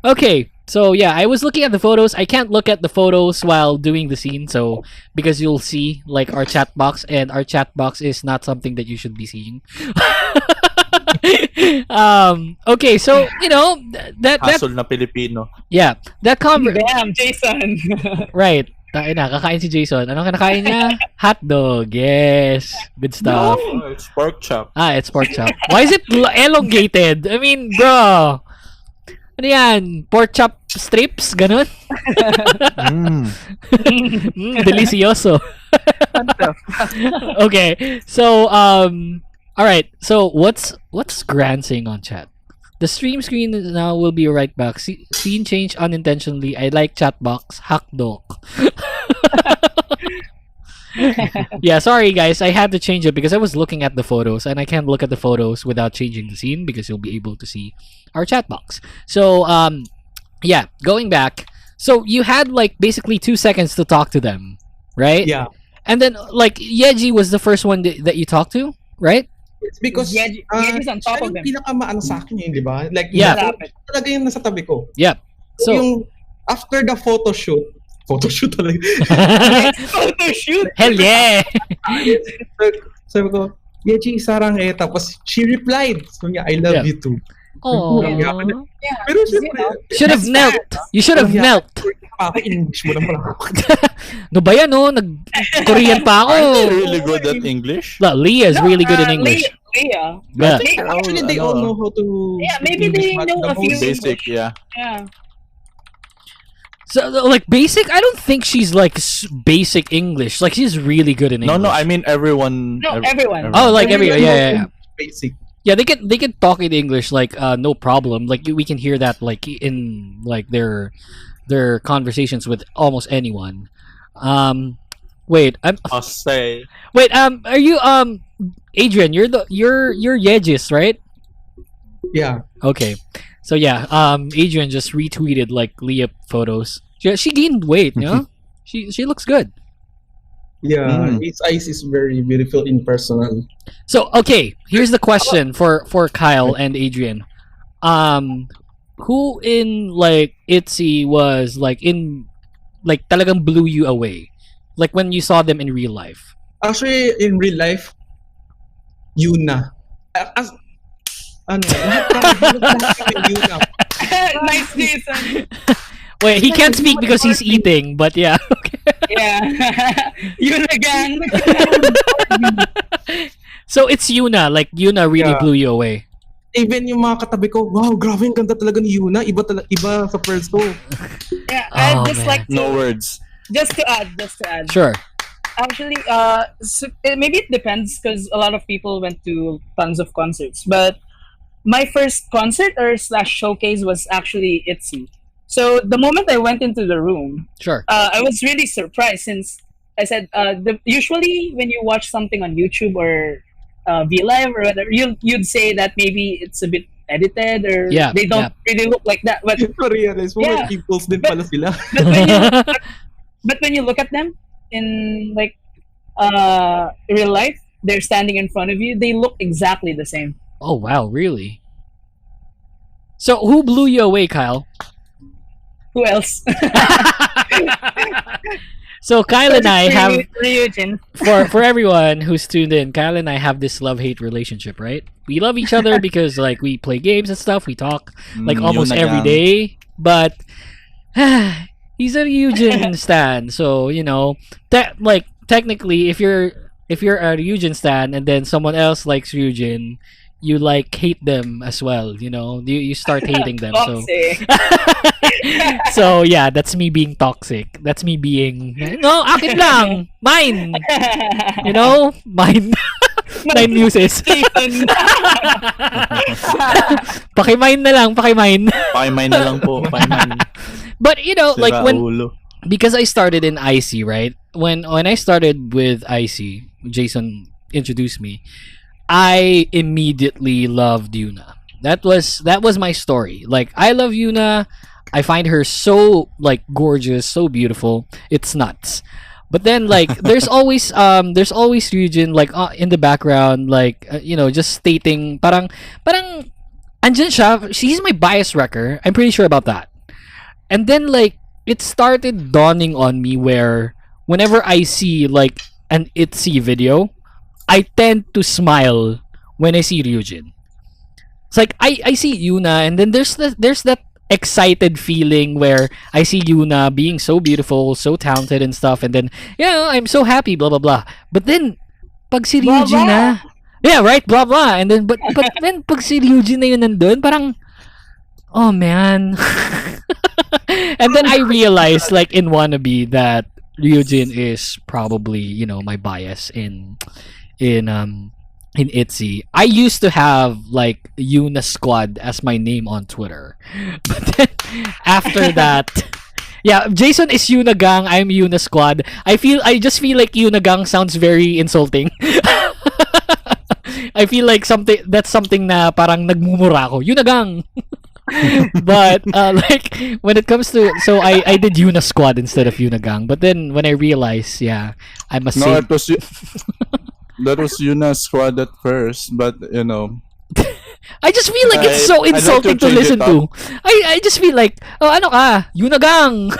Okay. So yeah, I was looking at the photos. I can't look at the photos while doing the scene, so because you'll see like our chat box, and our chat box is not something that you should be seeing. Okay, so that Hasol na Pilipino. yeah, that Damn, Jason. right. Tayo na, kakain si Jason. Anong kinakain niya? Hotdog. Yes. Good stuff. Oh, it's pork chop. It's pork chop. Why is it elongated? I mean, bro. Ano yan? Pork chop strips? Ganun? Delicioso. Okay. So, alright. So, what's Gran saying on chat? The stream screen now will be right back. Scene change unintentionally. I like chat box. Hack dog. Yeah, sorry guys. I had to change it because I was looking at the photos, and I can't look at the photos without changing the scene because you'll be able to see our chat box. So, yeah, going back. So you had like basically 2 seconds to talk to them, right? Yeah. And then like Yeji was the first one that you talked to, right? It's because Yeji's on top of them. pinakamaano sa akin di ba? Like, Yeah. talaga yung nasa tabi ko. Yep. So, So yung after the photo shoot talaga. Photo shoot. hell yeah. Sabi ko, Yeji, sarang eh. Tapos, she replied. So, I love Yeah. you too. Oh. Yeah. Pero siyempre, Should have knelt. You should have knelt. English mo naman ako. No ba yan, no? Nag-Korean pa ako. Are they really good at English? Look, Leah is really good in English. Leah. Yeah. Actually, they all know how to... Yeah, maybe they know a few. Basic, yeah. Yeah. So, like, basic? I don't think she's, like, basic English. Like, she's really good in English. No, I mean everyone. No, everyone. Oh, like, everyone. Yeah. Basic. Yeah, they can talk in English, like, no problem. Like, we can hear that, like, in, like, their conversations with almost anyone. Wait, I'll say. Wait, are you, Adrian, you're Yegis, right? Yeah. Okay. So yeah, Adrian just retweeted like Leah photos. She gained weight, you know? She looks good. Yeah, its eyes is very beautiful in person. So okay, here's the question for Kyle and Adrian. Who in like ITZY was like in like talagang blew you away? Like when you saw them in real life. Actually, in real life, Yuna. Yuna. Nice, Jason. Wait, he can't speak because he's eating, but yeah. Okay. Yeah. Yuna gang. So it's Yuna, like Yuna really blew you away. Even yung mga katabi ko, wow, grabe, ang ganda talaga ni Yuna. Iba sa first ko. Yeah, I'd just man. like to, No words. Just to add. Sure. Actually, so maybe it depends because a lot of people went to tons of concerts. But my first concert or / showcase was actually ITZY. So the moment I went into the room, Sure. I was really surprised since I said usually when you watch something on YouTube or VLive or whatever, you'd say that maybe it's a bit edited or they don't really look like that. But realize mo, may peoples din pala sila. But when you look at them in like real life, they're standing in front of you. They look exactly the same. Oh wow, really? So who blew you away, Kyle? Who else? So Kyle and I have Ryujin. for everyone who's tuned in, Kyle and I have this love-hate relationship, right? We love each other because like we play games and stuff, we talk like almost every day, but he's a Ryujin stan, so you know, technically if you're a Ryujin stan and then someone else likes Ryujin, you like hate them as well. You know, you start hating them. So Toxic. so yeah, that's me being toxic. That's me being no, akin lang, mine. You know, mine. Nine muses. Pakimine na lang, pakimine. Pakimine na lang po. Pakimine. But you know, like Sira when ulo. because I started in ITZY, right? When I started with ITZY, Jason introduced me. I immediately loved Yuna. That was my story. Like I love Yuna. I find her so like gorgeous, so beautiful. It's nuts. But then like there's always Ryujin like in the background like you know, just stating parang andyan siya. She's my bias wrecker. I'm pretty sure about that. And then like it started dawning on me where whenever I see like an ITZY video, I tend to smile when I see Ryujin. It's like I see Yuna, and then there's that excited feeling where I see Yuna being so beautiful, so talented and stuff, and then yeah, I'm so happy, blah blah blah. But then pag si Ryujin na, yeah, right, blah blah, and then but then pag si Ryujin na yun nandun, parang oh man. And then I realized like in Wannabe that Ryujin is probably, you know, my bias in ITZY. I used to have like Yuna Squad as my name on Twitter. But then after that, yeah, Jason is Yuna Gang, I'm Yuna Squad. I just feel like Yuna Gang sounds very insulting. I feel like that's something na parang nagmumura ako. Yuna Gang. But like when it comes to so I did Yuna Squad instead of Yuna Gang. But then when I realized, yeah, I must say that was Yuna Squad at first, but you know, I just feel like it's so insulting to listen to. I just feel like, oh, ano ka? Yuna Gang.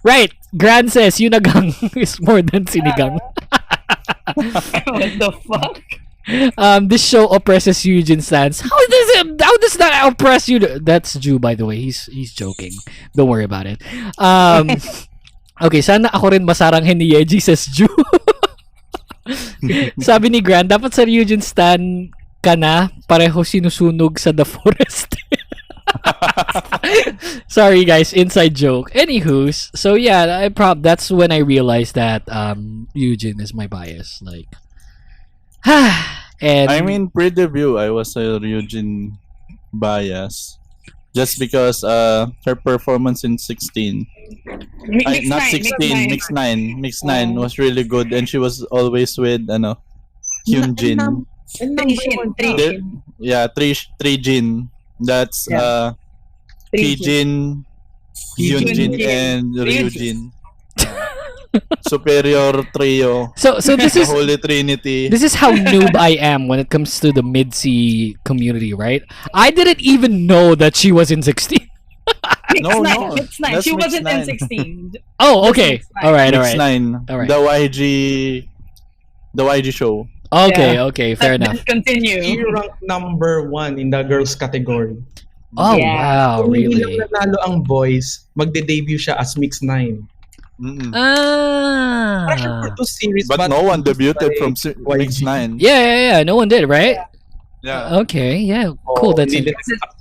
Right. Gran says Yuna Gang is more than Sinigang. What the fuck? This show oppresses Eugene stance. How does that oppress you? That's Jew, by the way. He's joking. Don't worry about it. Okay, sana ako rin masaranghin ni Yeji, says Jew. Sabi ni Grand, dapat sa Eugene stan ka na, pareho sinusunog sa The Forest. Sorry guys, inside joke. Anywho's, so yeah, that's when I realized that Eugene is my bias. Like, and I mean, pre-debut, I was a Ryujin bias. Just because her performance in 16, not 16, Mix 9 was really good, and she was always with Hyunjin. Yeah, three Jin. That's Kijin, Hyunjin, and Ryujin. Superior trio. So this is Holy Trinity. This is how noob I am when it comes to the MIDZY community, right? I didn't even know that she was in 16. No. It's 9. She wasn't in 16. Oh, okay. All right. Mix 9. All right. The YG show. Okay, fair enough. Continue. She ranked number 1 in the girls category. Oh, wow, Kung hindi really? lang nanalo ang boys, magde-debut siya as Mix 9. Ah. But no one debuted from Mix 9. Yeah. No one did, right? Yeah. Okay. Yeah. Cool. That's it.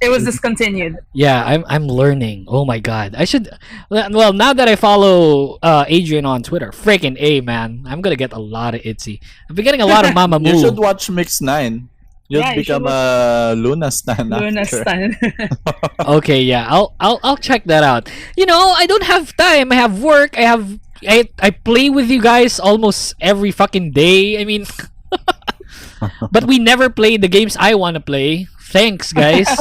It was discontinued. Yeah, I'm learning. Oh my god. I should. Well, now that I follow Adrian on Twitter, freaking A, man, I'm gonna get a lot of ITZY. I've been getting a lot of Mamamoo. You should watch Mix 9. You'll become a Luna stan. Luna stan. Okay, yeah, I'll check that out. You know, I don't have time. I have work. I play with you guys almost every fucking day. I mean, but we never play the games I want to play. Thanks, guys.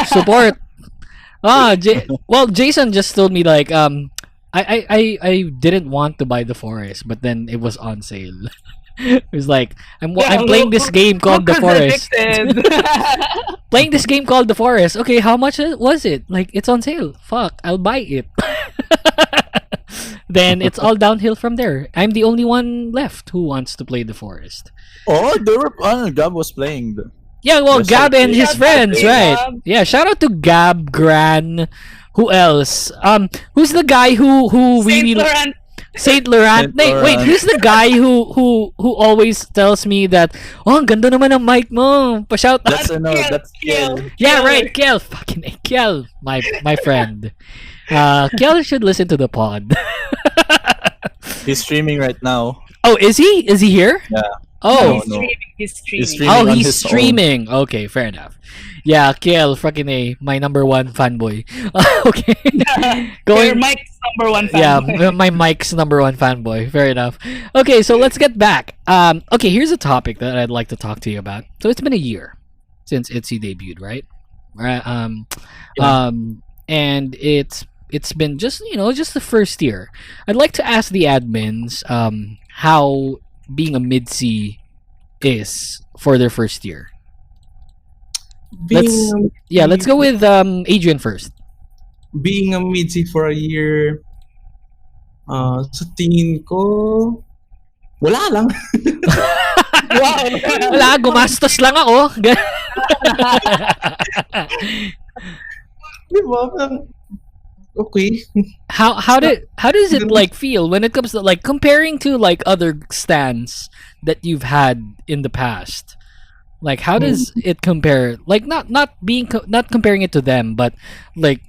Support. Well, Jason just told me like I didn't want to buy The Forest, but then it was on sale. It was like I'm playing this game called The Forest. Playing this game called The Forest. Okay, how much was it? Like, it's on sale. Fuck, I'll buy it. Then it's all downhill from there. I'm the only one left who wants to play The Forest. Oh, Gab was playing. Yeah, well, Gab and his friends, right? Yeah, shout out to Gab, Gran. Who else? Who's the guy who Saint really? Laurent. Saint Laurent. Saint Laurent. Wait, who's the guy who always tells me that, oh, ang ganda naman ng mic mo. Pa-shout out. That's Kiel. Yeah, right, Kiel. Fucking Kiel, my friend. Kiel should listen to the pod. He's streaming right now. Oh, is he? Is he here? Yeah. Oh. No. He's streaming. streaming Oh, on he's his own. streaming. Okay, fair enough. Yeah, Kiel, fucking A, my number one fanboy. Okay. Your Mike's number one fan. Yeah, my Mike's number one fanboy. Fair enough. Okay, so let's get back. Okay, here's a topic that I'd like to talk to you about. So it's been a year since ITZY debuted, right? And it's been just just the first year. I'd like to ask the admins how being a MIDZY is for their first year. Let's go with Adrian first. Being a MIDZY for a year, sa tingin ko, wala lang. Wow. Wala, gumastos lang ako. Di ba? Parang, okay. How does it like feel when it comes to like comparing to like other stands that you've had in the past? Like how does it compare? Like not comparing it to them, but like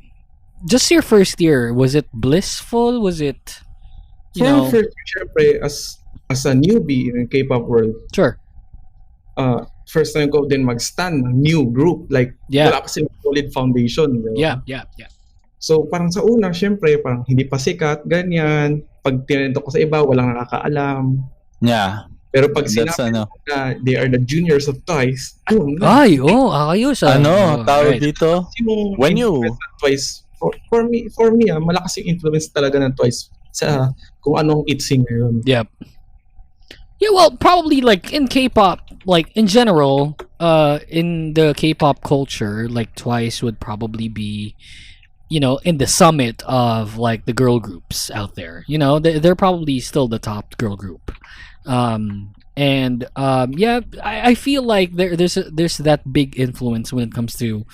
just your first year, was it blissful? Was it Syempre, as a newbie in K-pop world, sure. First time ko din mag-stand ng new group, like wala kasi solid foundation, diba? Yeah. So parang sa una, syempre parang hindi pa sikat, ganyan. Pag tinento ko sa iba, walang nakakaalam. Yeah. Pero pag sinabi na they are the juniors of TWICE, ayun na. Ayos. Tawag dito? When you TWICE, for me, malakas yung influence talaga ng TWICE sa kung anong ITZY ngayon. Yep. Yeah, well, probably like in K-pop, like in general, in the K-pop culture, like TWICE would probably be, in the summit of like the girl groups out there. They're probably still the top girl group. I feel like there's that big influence when it comes to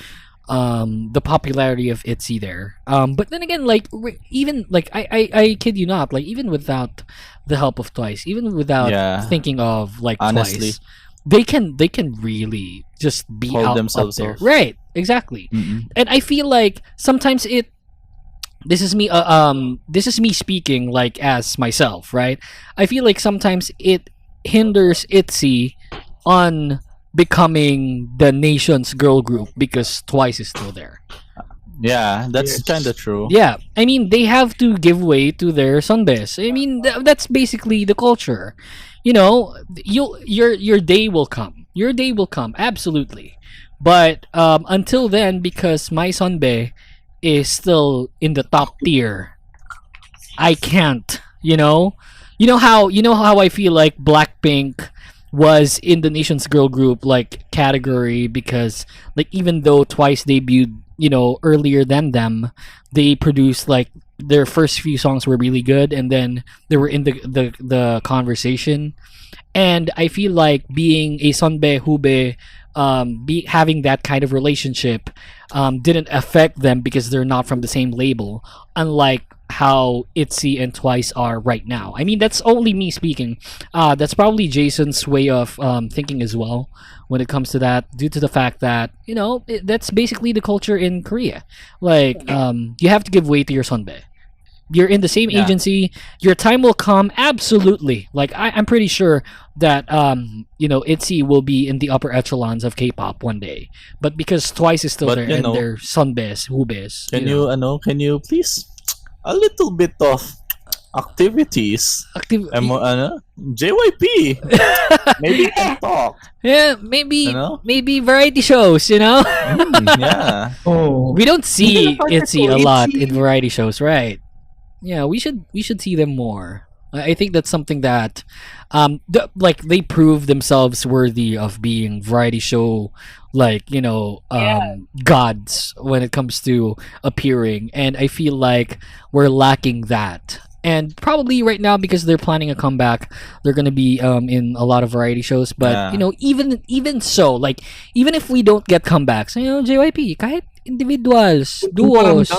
the popularity of ITZY there. But then again, like even like I kid you not, like even without the help of TWICE, even without thinking of like honestly, TWICE, they can really just be hold out themselves up there. off. Right, exactly. And I feel like sometimes this is me speaking like as myself, right? I feel like sometimes it hinders ITZY on becoming the nation's girl group because TWICE is still there. Yeah, that's kind of true. Yeah, I mean they have to give way to their sunbes. I mean that's basically the culture. Your day will come. Your day will come, absolutely. But until then, because my sunbe is still in the top tier, I can't. You know how I feel like Blackpink was in the nation's girl group like category because like even though TWICE debuted earlier than them, they produced like their first few songs were really good and then they were in the conversation. And I feel like being a Sunbae Hube, having that kind of relationship didn't affect them because they're not from the same label, unlike how ITZY and TWICE are right now. I mean, that's only me speaking. That's probably Jason's way of thinking as well when it comes to that, due to the fact that that's basically the culture in Korea. Like you have to give way to your sunbae. You're in the same agency. Your time will come. Absolutely. Like I'm pretty sure that ITZY will be in the upper echelons of K-pop one day. But because TWICE is still there and they're sunbaes, hubes. Can you please a little bit of activities? JYP. Maybe you can talk. Yeah, maybe variety shows. Yeah. We don't see ITZY a lot in variety shows, right? Yeah, we should see them more. I think that's something that they prove themselves worthy of being variety show gods when it comes to appearing, and I feel like we're lacking that. And probably right now, because they're planning a comeback, they're gonna be in a lot of variety shows. But even so, like even if we don't get comebacks, JYP kahit individuals, duos,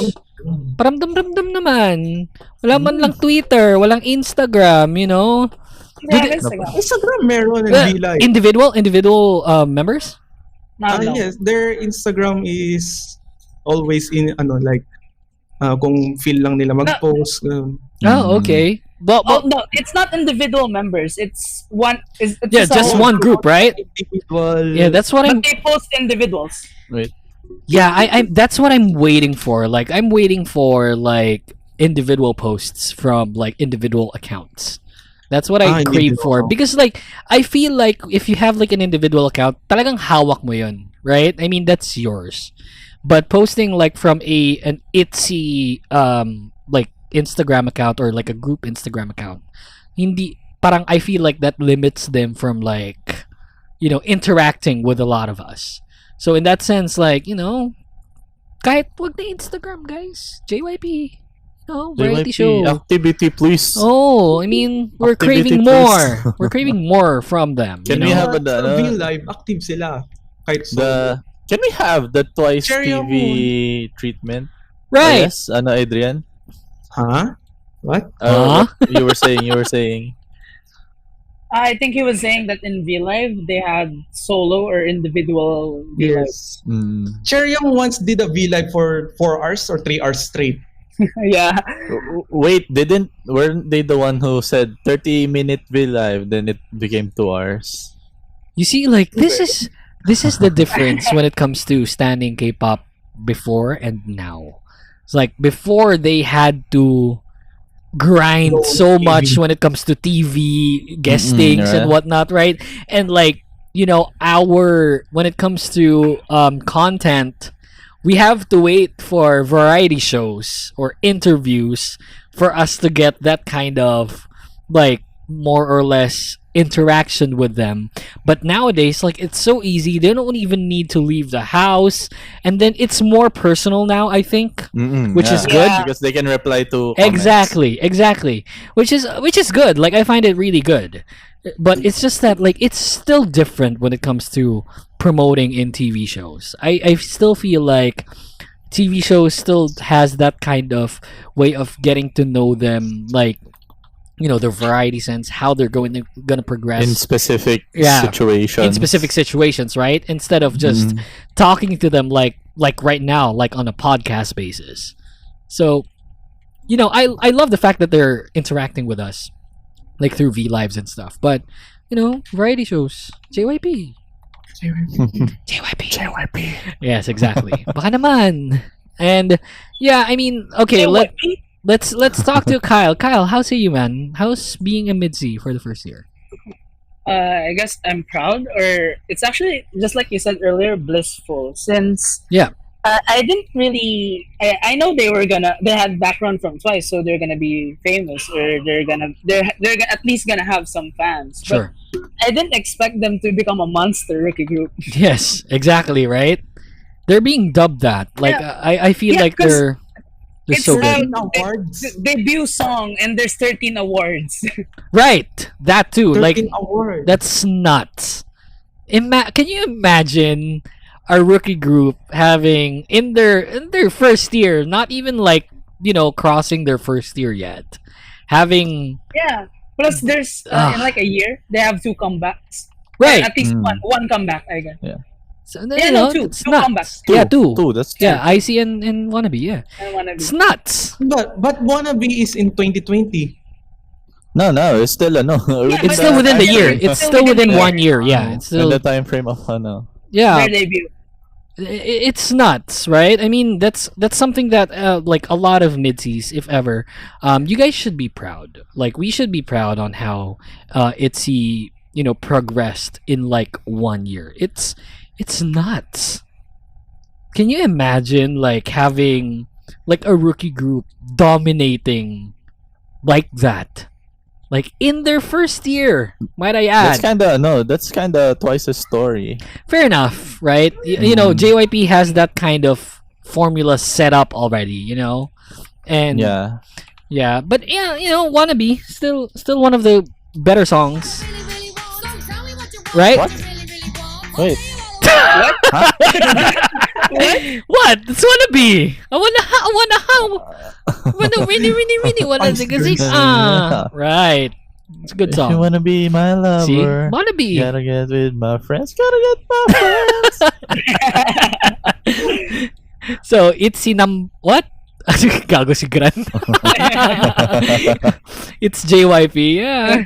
Paramdam-ramdam naman. Wala man lang Twitter, walang Instagram, you know? Instagram meron and V-Live. Individual members? No. Yes, their Instagram is always in like kung feel lang nila mag-post. Oh, okay. But no, it's not individual members. It's one. It's just one group, right? Individual. Yeah, that's what But they post individuals. Wait. Yeah, I that's what I'm waiting for. Like, I'm waiting for like individual posts from like individual accounts. That's what I crave for, because like I feel like if you have like an individual account, talagang hawak mo yun, right? I mean, that's yours. But posting like from an ITZY like Instagram account or like a group Instagram account, hindi, parang I feel like that limits them from like, you know, interacting with a lot of us. So in that sense, like, you know, kahit wag na Instagram, guys. JYP. No, variety show. Activity, please. Oh, I mean, we're Activity, craving please. more. We're craving more from them. Can you we know? have V-Live, active sila. Kahit can we have the twice Cherry TV treatment? Right. Yes, Adrian. Huh? What? You were saying. I think he was saying that in V-Live they had solo or individual V-Live. Yes. Cherry once did a V-Live for 4 hours or 3 hours straight. Yeah. Wait, weren't they the one who said 30-minute V-Live, then it became 2 hours? You see, like, this is the difference when it comes to standing K-pop before and now. It's like before they had to grind so much when it comes to TV guestings and whatnot, right? And like, you know, when it comes to content, we have to wait for variety shows or interviews for us to get that kind of like more or less interaction with them. But nowadays, like, it's so easy. They don't even need to leave the house, and then it's more personal now, I think, which is good because they can reply to comments. Exactly, which is good. Like, I find it really good. But it's just that, like, it's still different when it comes to promoting in TV shows. I still feel like TV shows still has that kind of way of getting to know them, like, you know, their variety sense, how they're going to progress in specific situations. In specific situations, right? Instead of just talking to them like right now, like on a podcast basis. So, you know, I love the fact that they're interacting with us, like through V-Lives and stuff. But, you know, variety shows, JYP. Yes, exactly. Baka naman. And yeah, I mean, okay, let's talk to Kyle. Kyle, how say you, man? How's being a MIDZY for the first year? I guess I'm proud, or it's actually just like you said earlier, blissful. Since I didn't really. I know they had background from Twice, so they're gonna be famous, or they're at least gonna have some fans. Sure. But I didn't expect them to become a monster rookie group. Yes, exactly, right? They're being dubbed that. Like, I feel like they're so good. Awards. Debut song, and there's 13 awards. Right, that too. Like, awards. That's nuts. Can you imagine a rookie group having in their first year, not even like, you know, crossing their first year yet, having Plus, there's in like a year they have 2 comebacks. Right, at least one comeback, I guess. Yeah. So, you know, two comebacks. Two. That's ITZY and Wannabe. Yeah, it's nuts. But Wannabe is in 2020. No, it's still it's still within the year. It's still within 1 year. Yeah, it's still in the time frame of yeah. Their debut. It's nuts, right? I mean, that's something that like a lot of MIDZYs, if ever, you guys should be proud. Like, we should be proud on how ITZY, you know, progressed in like 1 year. It's nuts. Can you imagine like having like a rookie group dominating like that? Like in their first year, might I add. That's kinda Twice's story. Fair enough, right? You know, JYP has that kind of formula set up already, you know? And but yeah, you know, Wannabe still one of the better songs. Right? What? Wait. What? What? It's wannabe. I wanna really wanna sing. Right. It's a good If you song. wanna be my lover, See? Wannabe. gotta get with my friends. Gotta get my friends. So, it's what? Gago si Gran. It's JYP. Yeah.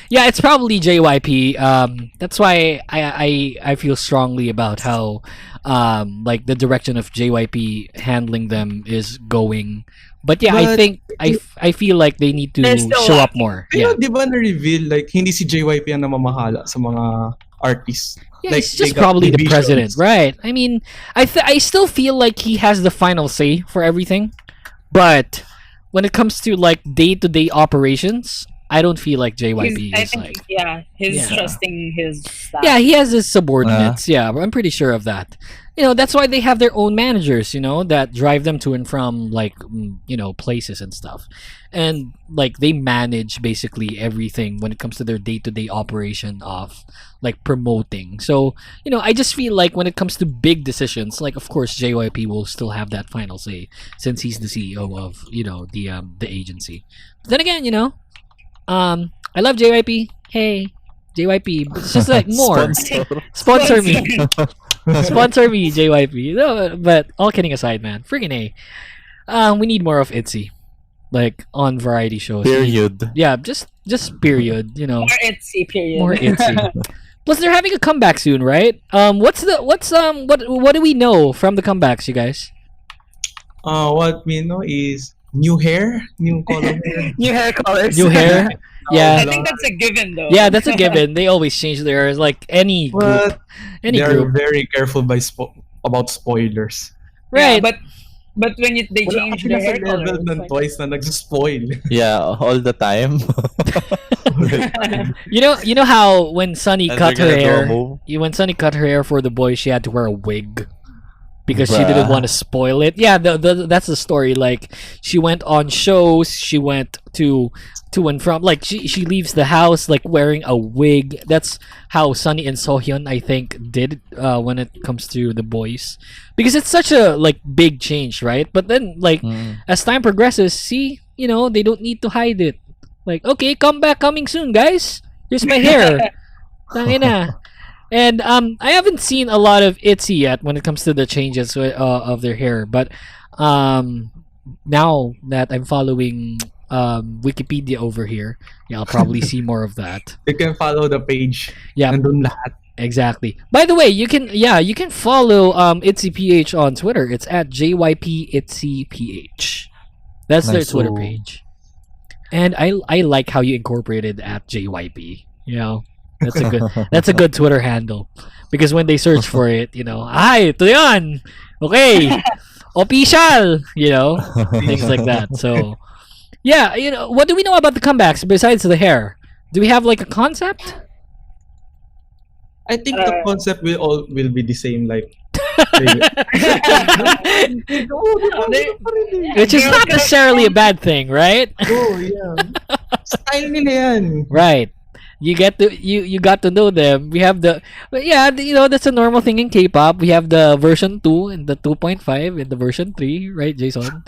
Yeah, it's probably JYP. That's why I feel strongly about how like the direction of JYP handling them is going. But yeah, I But- think I feel like they need to They're still show up lacking. more. Pero Yeah. di ba na-reveal, like, hindi si JYP ang namamahala sa mga artists. Yeah, Like, he's they just got probably the divisions. president, right? I mean, I still feel like he has the final say for everything, but when it comes to like day-to-day operations, I don't feel like JYP I is think, like. he's Yeah. trusting his staff. Yeah, he has his subordinates. Yeah, I'm pretty sure of that. That's why they have their own managers, that drive them to and from like places and stuff. And like they manage basically everything when it comes to their day-to-day operation of like promoting. So, I just feel like when it comes to big decisions, like of course JYP will still have that final say since he's the CEO of, the agency. But then again, I love JYP. Hey, JYP, but it's just like more. Sponsor me. Sponsor me, JYP. No, but all kidding aside, man, freaking A. We need more of ITZY, like on variety shows. Period. Yeah, just period. More ITZY, period. More ITZY. Plus, they're having a comeback soon, right? What do we know from the comebacks, you guys? What we know is new hair, new color hair. New hair colors. New hair. Yeah. I think that's a given, though. Yeah, that's a given. They always change theirs, like any group. But Any they're group. very careful about spoilers. Right. Yeah, but when they Wala change kasi their nasa hair color, level it's ng like- twice na nag-spoil. Yeah, all the time. You know how when Sunny And cut they're her gonna do a hair, move. when Sunny cut her hair for the boys, she had to wear a wig because she Bruh. didn't want to spoil it. Yeah, that's the story. Like she went on shows, she went to and from. Like she leaves the house like wearing a wig. That's how Sunny and Sohyun I think did when it comes to the boys, because it's such a like big change, right? But then like as time progresses, see, they don't need to hide it. Like, okay, coming soon, guys. Here's my hair. Tangina. And I haven't seen a lot of ITZY yet when it comes to the changes of their hair. But now that I'm following Wikipedia over here, yeah, I'll probably see more of that. You can follow the page. Yeah, Nandun lahat. exactly. By the way, you can follow ITZYPH on Twitter. It's at JYPITZYPH. That's their Nice. Twitter page. And I like how you incorporated at JYP. That's a good Twitter handle, because when they search for it, ay, ito yan. Okay. Official, things like that. So, yeah, what do we know about the comebacks besides the hair? Do we have like a concept? I think the concept will be the same. Like, Which is not necessarily a bad thing, right? oh yeah, style nila yan. Right. You got to know them. We have but yeah, that's a normal thing in K-pop. We have the version 2 and the 2.5 and the version 3, right, Jason?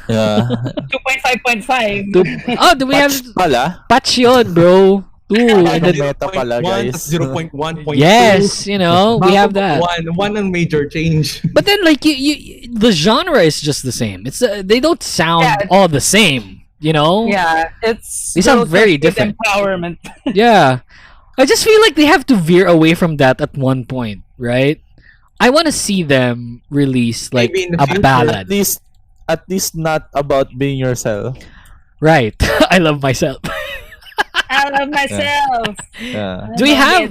Yeah. 2.5.5. Oh, do we have Pala? patch yun, bro? 2 and then Meta pala, 0.1, guys. 0.1.2. yes, we have that. One ang major change. But then like you the genre is just the same. It's they don't sound all the same, Yeah, it's They sound built very with different. Empowerment. Yeah. I just feel like they have to veer away from that at one point, right? I want to see them release like Maybe in the a future. ballad. At least not about being yourself. Right. I love myself. I love myself. Yeah. Do we have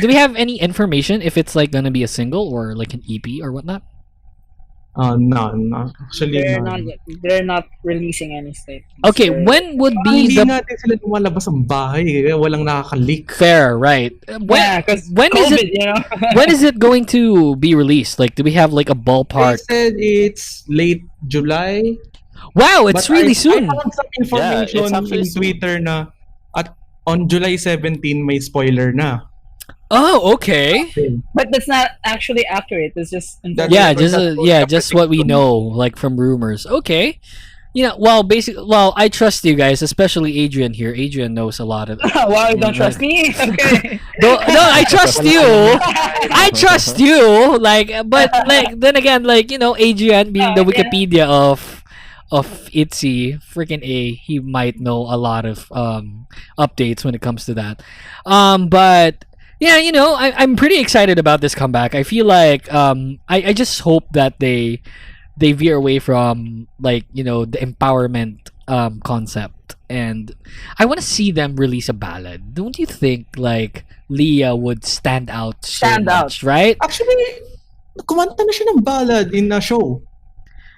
do we have any information if it's like gonna be a single or like an EP or whatnot? No. Actually, They're not releasing any statements. Okay, They're- when would Hindi be the natin sila lumalabas ang bahay. Kaya walang nakaka-leak. fair, right? Yeah, because when is COVID, it when is it going to be released? Like do we have like a They ballpark? said it's late July. Wow, it's But really soon. I found some information it's actually in Twitter na at on July 17 may spoiler na. Oh, okay. But that's not actually accurate. It's just Yeah, just what we know, like from rumors. Okay. Well, I trust you guys, especially Adrian here. Adrian knows a lot of. Wow, you don't trust me? Okay. No, I trust you. I trust you. Then again, Adrian being the Wikipedia of ITZY, freaking A, he might know a lot of updates when it comes to that. But yeah, I'm pretty excited about this comeback. I feel like I just hope that they veer away from the empowerment concept, and I want to see them release a ballad. Don't you think Leah would stand out much, right? Actually, kumanta na siya ng ballad in a show.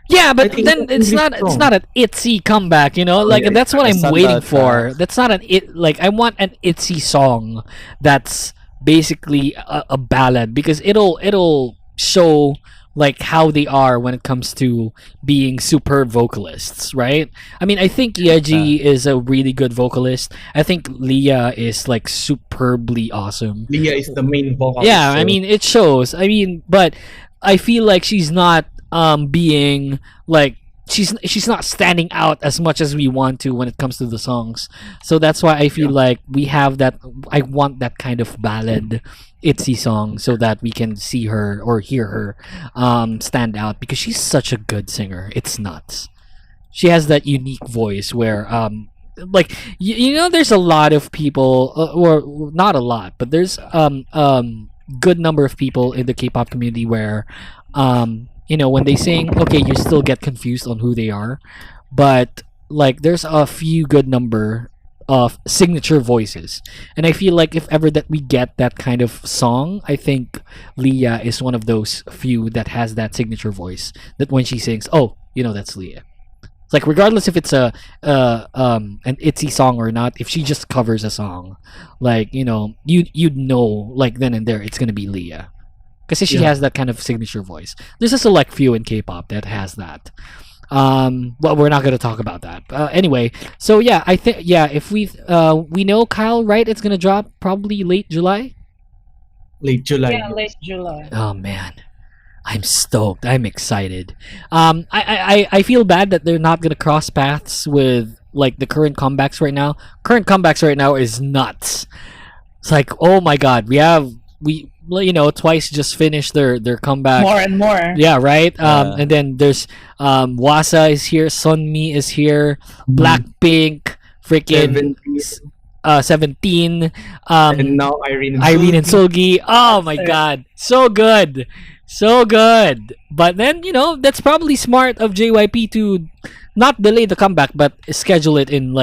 Yeah, but then it's not an ITZY comeback, that's what I'm waiting for. That's not I want an ITZY song that's basically a ballad, because it'll show how they are when it comes to being superb vocalists, right? I mean, I think Yeji is a really good vocalist. I think Leah is superbly awesome. Leah is the main vocalist. Yeah, so. I mean, it shows. I mean, but I feel like she's not being she's not standing out as much as we want to when it comes to the songs. So that's why I feel like we have that. I want that kind of ballad ITZY song so that we can see her or hear her stand out, because she's such a good singer. It's nuts. She has that unique voice where there's a lot of people, or not a lot, but there's good number of people in the K-pop community where when they sing, okay, you still get confused on who they are, but there's a few good number of signature voices, and I feel like if ever that we get that kind of song, I think Leah is one of those few that has that signature voice that when she sings, that's Leah. It's regardless if it's an ITZY song or not, if she just covers a song, you'd know then and there it's gonna be Leah, because she has that kind of signature voice. There's a select few in K-pop that has that. Well, we're not going to talk about that. Anyway, so yeah, I think if we know, Kyle, right? It's going to drop probably late July. Late July. Yeah, late July. Oh man, I'm stoked. I'm excited. I feel bad that they're not going to cross paths with the current comebacks right now. Current comebacks right now is nuts. It's oh my god, Twice just finished their comeback. More and more. Yeah, right. And then there's Wasa is here, Sunmi is here, Blackpink, freaking 17. And now Irene and Seulgi. Oh my god, so good. But then that's probably smart of JYP to not delay the comeback, but schedule it in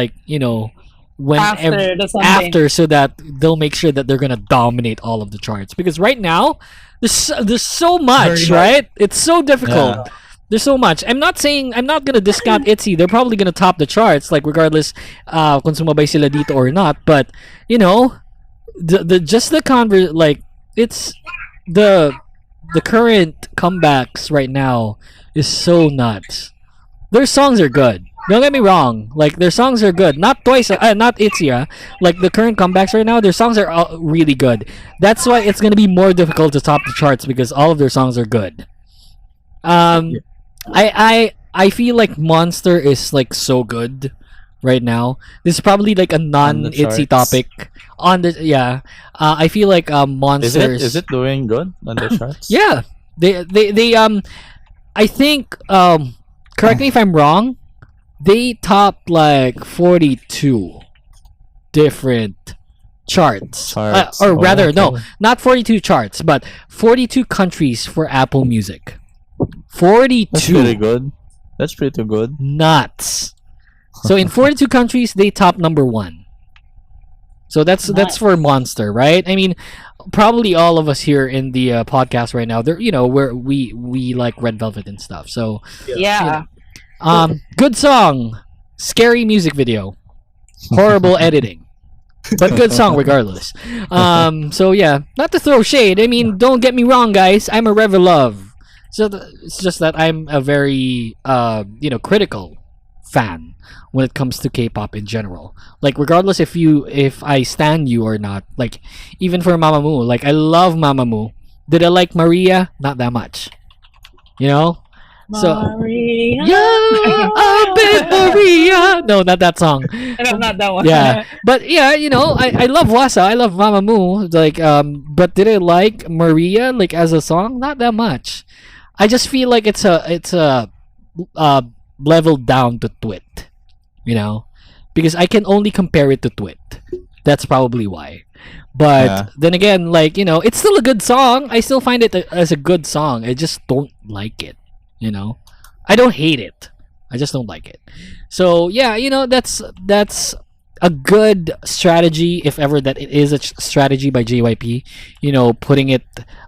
after, so that they'll make sure that they're gonna dominate all of the charts, because right now there's so much, right? It's so difficult. There's so much. I'm not gonna discount ITZY. They're probably gonna top the charts, regardless kung sumabay sila dito or not. But it's the current comebacks right now is so nuts. Their songs are good. Don't get me wrong. Their songs are good. Not Twice, not ITZY. The current comebacks right now, their songs are really good. That's why it's gonna be more difficult to top the charts, because all of their songs are good. I feel like Monster is so good right now. This is probably a non-ITZY topic on the I feel like Monster is it doing good on the charts? Yeah, they I think correct me if I'm wrong. They topped 42 different charts. Or rather, no, not 42 charts, but 42 countries for Apple Music. 42. That's pretty good. That's pretty good. Nuts. So in 42 countries, they top number 1. So that's for Monster, right? I mean, probably all of us here in the podcast right now, they're we like Red Velvet and stuff. So yeah. Good song, scary music video, horrible editing, but good song regardless. So yeah, not to throw shade. I mean, don't get me wrong, guys. I'm a Revelove, so it's just that I'm a very critical fan when it comes to K-pop in general. Like regardless if I stan you or not. Like even for Mamamoo, like I love Mamamoo. Did I like Maria? Not that much. You know? So Maria. yeah, a bit Maria. No, not that song. No, not that one. Yeah, but yeah, you know, I love Wasa. I love Mamamoo. Like, but did I like Maria like as a song? Not that much. I just feel like it's a leveled down to Twit, you know, because I can only compare it to Twit. That's probably why. But then again, like, you know, it's still a good song. I still find it as a good song. I just don't like it, you know. I don't hate it. I just don't like it. So yeah, you know, that's a good strategy, if ever that it is a strategy by JYP, you know, putting it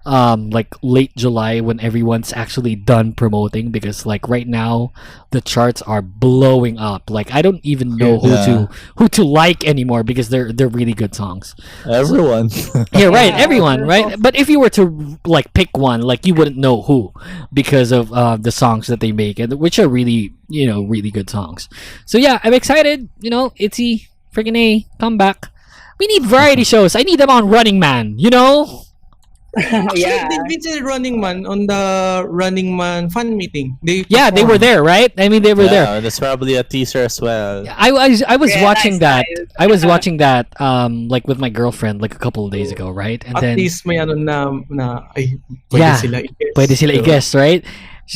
like late July when everyone's actually done promoting, because like right now the charts are blowing up. Like I don't even know who to like anymore, because they're really good songs. Everyone. Yeah, right, everyone, right? But if you were to like pick one, like you wouldn't know who, because of the songs that they make, and which are really, you know, really good songs. So yeah, I'm excited. You know, ITZY, freaking A, come back. We need variety shows. I need them on Running Man, you know? Yeah. They visited Running Man on the Running Man fan meeting. They were there, right? I mean, they were there. There's probably a teaser as well. I was watching nice, that. nice. I was watching that like with my girlfriend like a couple of days ago, right? And At then least may ano na ay pwede sila i-guess. pwede sila i-guess, right?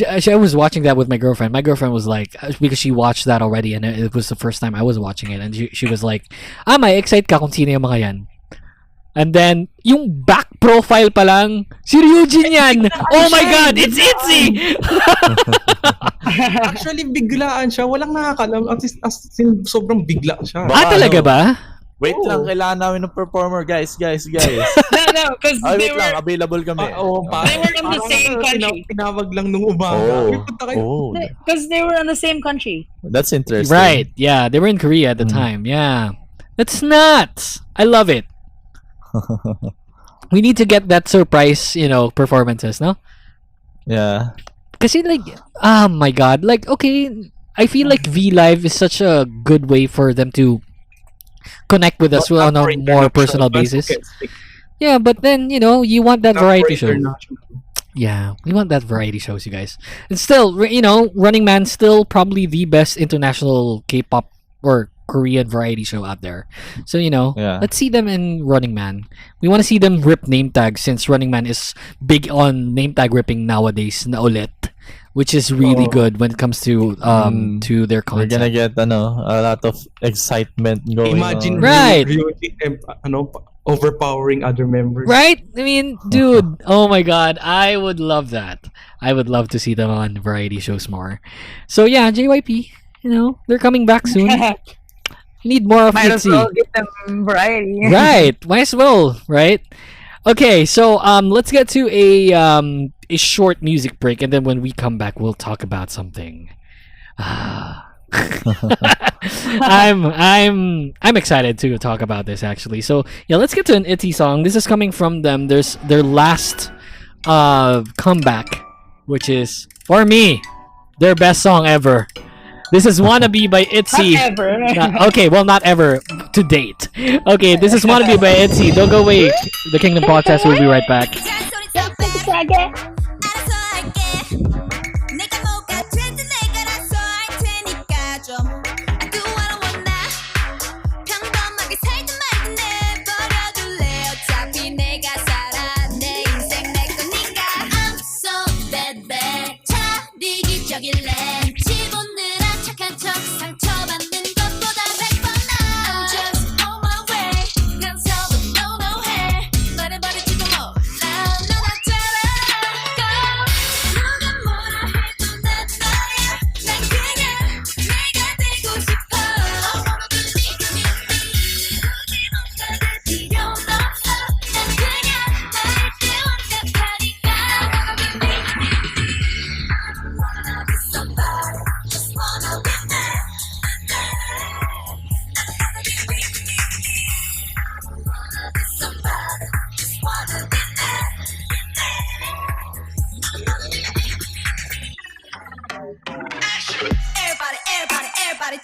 I was watching that with my girlfriend. My girlfriend was like, because she watched that already, and it was the first time I was watching it, and she was like, may excite ka kung sino yung mga yan. And then, yung back profile pa lang, si Ryujin yan! Oh my God, it's ITZY! Actually, biglaan siya. Walang nakakalam. At least, sobrang bigla siya. Talaga ba? Wait lang, kailangan namin ng performer, guys. No, because Wait lang, available kami. They were in the same country. Tinawag lang nung umaga. Because they were in the same country. That's interesting. Right, yeah. They were in Korea at the time, yeah. That's nuts! I love it. We need to get that surprise, you know, performances, no? Yeah. Kasi like, oh my God. Like, okay, I feel like V Live is such a good way for them to connect with us on a more personal basis. Yeah, but then, you know, you want that variety show. Yeah, we want that variety shows, you guys. And still, you know, Running Man still probably the best international K-pop or Korean variety show out there. So, you know, let's see them in Running Man. We want to see them rip name tags, since Running Man is big on name tag ripping nowadays na ulit, which is really good when it comes to their content. We're gonna get a lot of excitement going Imagine on. Right. Overpowering other members. Right? I mean, dude, oh my God, I would love that. I would love to see them on variety shows more. So yeah, JYP, you know, they're coming back soon. Need more of Might as ITZY. well get them variety. Right, might as well, right? Okay, so let's get to a short music break, and then when we come back, we'll talk about something. I'm excited to talk about this, actually. So yeah, let's get to an ITZY song. This is coming from them. There's their last comeback, which is, for me, their best song ever. This is Wannabe by ITZY. Not ever. Okay, well, not ever to date. Okay, this is Wannabe by ITZY. Don't go away. The Kingdom Podcast will be right back.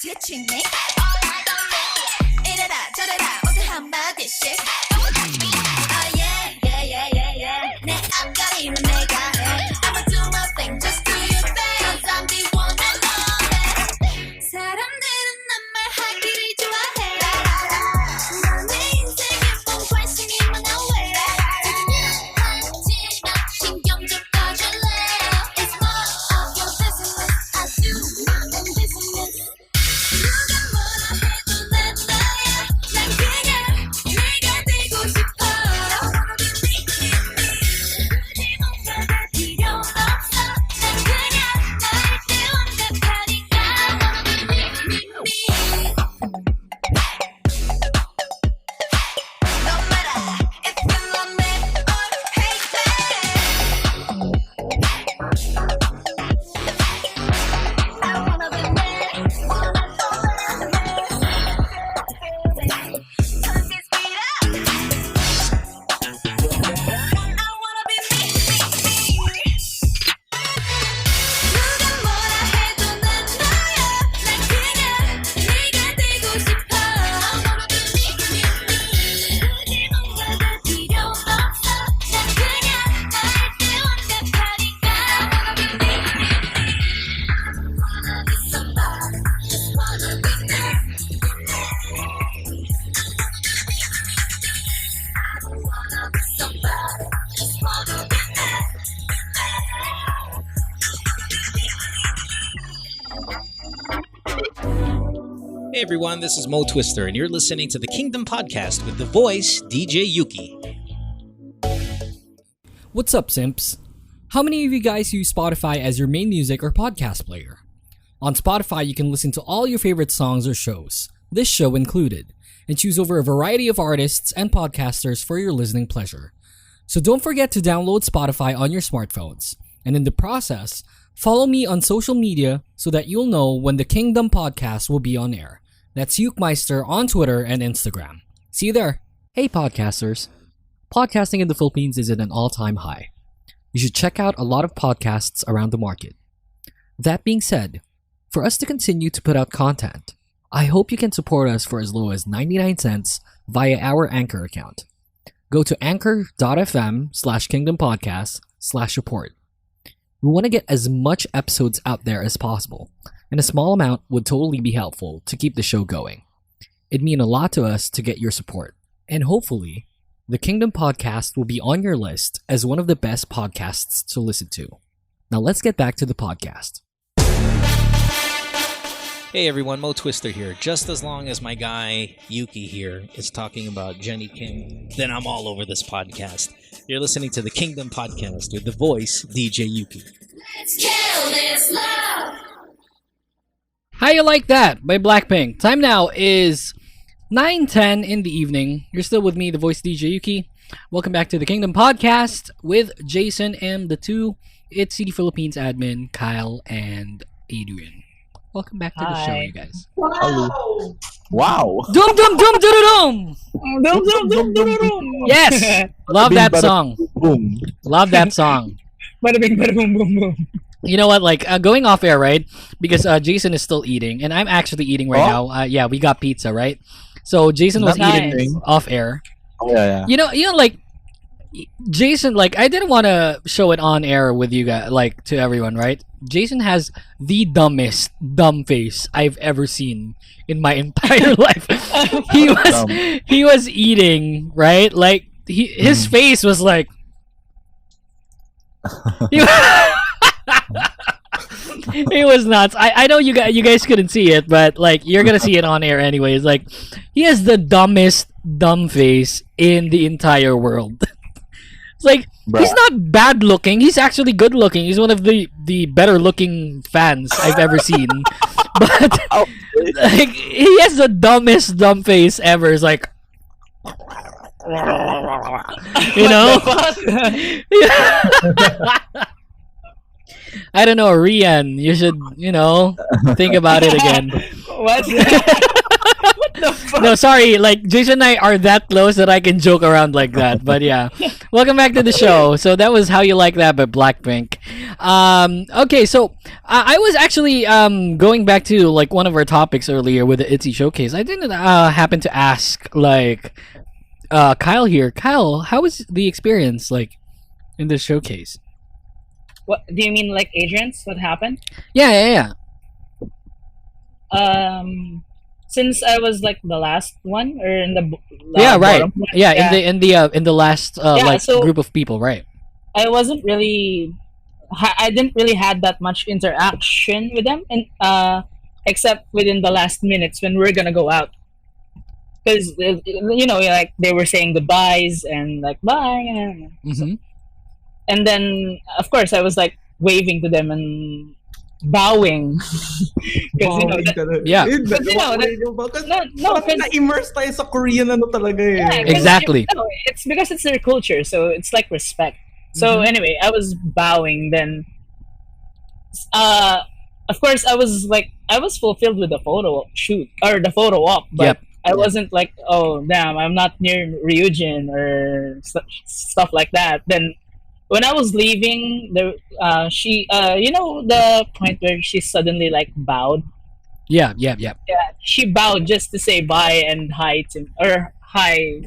지친 me all night on me 이래라 저래라 모두 한마디씩 oh yeah yeah yeah yeah yeah 내 안가리는 내가 해 I'ma do my thing just do your thing cause I'm the one and only 사람들은 난 말하기를 좋아해 내 인생에 뭐 관심이 많아 왜 하지마 신경 좀 꺼줄래 It's none of your business I do my business 누가 뭐라 해도 난 나야 난 그냥 내가 되고 싶어 굳이 뭔가가 필요 없어 난 그냥 나일 때 완벽하니까 wanna be me No matter if you love me or hate me I wanna be me wanna Turn this beat up I wanna be me 누가 뭐라 해도 난 너야 난 그냥 네가 되고 싶어 I wanna be me 굳이 뭔가가 필요 없어 난 그냥 나일 때 완벽하니까 wanna be me wanna be somebody just wanna be me wanna be somebody just wanna be Hey everyone, this is Mo Twister, and you're listening to the Kingdom Podcast with the voice DJ Yuuki. What's up, simps? How many of you guys use Spotify as your main music or podcast player? On Spotify, you can listen to all your favorite songs or shows, this show included, and choose over a variety of artists and podcasters for your listening pleasure. So don't forget to download Spotify on your smartphones, and in the process, follow me on social media so that you'll know when the Kingdom Podcast will be on air. That's Yuukmeister on Twitter and Instagram. See you there! Hey podcasters. Podcasting in the Philippines is at an all-time high. You should check out a lot of podcasts around the market. That being said, for us to continue to put out content, I hope you can support us for as low as 99 cents via our Anchor account. Go to anchor.fm/kingdompodcast/support. We want to get as much episodes out there as possible, and a small amount would totally be helpful to keep the show going. It'd mean a lot to us to get your support, and hopefully, the Kingdom Podcast will be on your list as one of the best podcasts to listen to. Now let's get back to the podcast. Hey everyone, Mo Twister here. Just as long as my guy Yuuki here is talking about Jenny Kim, then I'm all over this podcast. You're listening to the Kingdom Podcast with the voice DJ Yuuki. Let's kill this love How You Like That by Blackpink. Time now is 9:10 in the evening. You're still with me, the voice DJ Yuuki. Welcome back to the Kingdom Podcast with Jason and the two ITZY Philippines admin, Kyle and Adrian. Welcome back to the show, you guys. Hello. Wow. Dum dum dum dum dum. Dum dum dum dum dum. Yes, love that song. Boom. Love that song. Bada bing, bada boom, boom, boom. You know what? Like going off air, right? Because Jason is still eating, and I'm actually eating right now. Yeah, we got pizza, right? So Jason was eating off air. Oh, yeah. You know, like Jason. Like I didn't want to show it on air with you guys, like to everyone, right? Jason has the dumbest dumb face I've ever seen in my entire life. He was eating, right? Like his face was like. It was nuts. I know you guys couldn't see it, but like you're gonna see it on air anyways. Like he has the dumbest dumb face in the entire world. It's like he's not bad looking. He's actually good looking. He's one of the better looking fans I've ever seen. But like he has the dumbest dumb face ever. It's like you know. I don't know, Rian. You should, think about it again. What? What the fuck? No, sorry. Like Jason and I are that close that I can joke around like that. But yeah, welcome back to the show. So that was How You Like That by Blackpink. Okay, so I was actually going back to like one of our topics earlier with the ITZY showcase. I didn't happen to ask like Kyle here. Kyle, how was the experience like in this showcase? What do you mean, like Adrian's? What happened? Yeah. Since I was like the last one, or in the Yeah, right. bottom one, Yeah, in the last so- group of people, right? I wasn't really, I didn't really had that much interaction with them, and except within the last minutes when we're gonna go out, because like they were saying goodbyes and like bye, Mm-hmm. and then of course I was like waving to them and bowing. Yeah. Because na-immerse tayo sa Korean talaga eh. Yeah, 'cause, Exactly. it's because it's their culture, so it's like respect. So anyway, I was bowing. Then, of course, I was fulfilled with the photo shoot or the photo op, but Yep. I wasn't like, oh damn, I'm not near Ryujin or stuff like that. Then, when I was leaving, she, the point where she suddenly like bowed. Yeah. Yeah, she bowed just to say bye and hi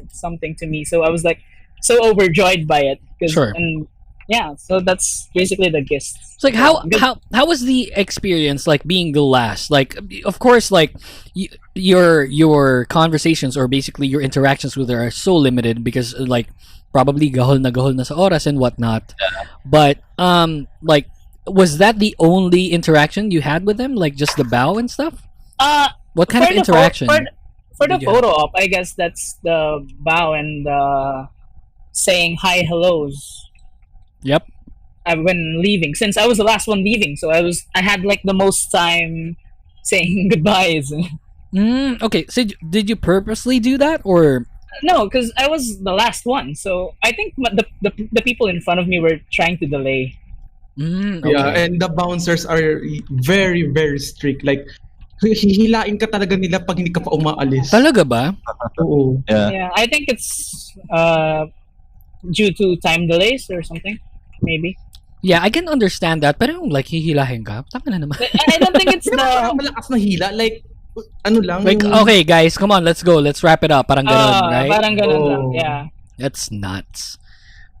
something to me. So I was like so overjoyed by it. Sure. And yeah, so that's basically the gist. It's like how was the experience like being the last? Like of course like your conversations or basically your interactions with her are so limited because like probably gahol na sa oras and whatnot. But like was that the only interaction you had with them? Like just the bow and stuff? What kind of interaction? For the photo op, I guess that's the bow and saying hi hellos. Yep. When leaving, since I was the last one leaving, so I had like the most time saying goodbyes. Okay, so did you purposely do that or? No, because I was the last one, so I think the people in front of me were trying to delay. Okay. Yeah, and the bouncers are very, very strict. Like, hihilain ka talaga nila pag hindi ka pa umaalis. Talaga ba? Oo. Yeah, I think it's due to time delays or something, maybe. Yeah, I can understand that. Pero yung like hihilahin ka, taka na naman. I don't think it's Parang malakas na hila. Like, ano lang. Like, okay guys, come on, let's go. Let's wrap it up. Parang ganun, right? Parang ganun lang, yeah. That's nuts.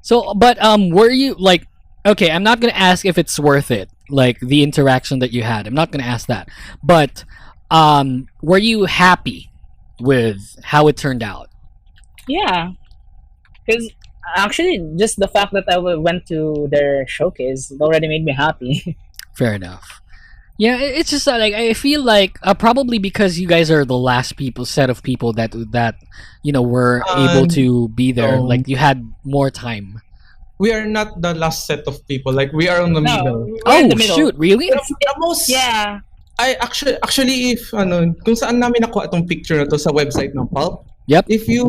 So, but were you like, okay, I'm not gonna ask if it's worth it, like the interaction that you had. I'm not gonna ask that. But were you happy with how it turned out? Yeah, because actually, just the fact that I went to their showcase already made me happy. Fair enough. Yeah, it's just like I feel like probably because you guys are the last set of people that were able to be there. No. Like you had more time. We are not the last set of people. Like, we are on the middle. We're in the middle. Shoot, really? The most... Yeah. I actually if kung saan namin nakuha itong picture na to sa website ng Pulp. Yep. If you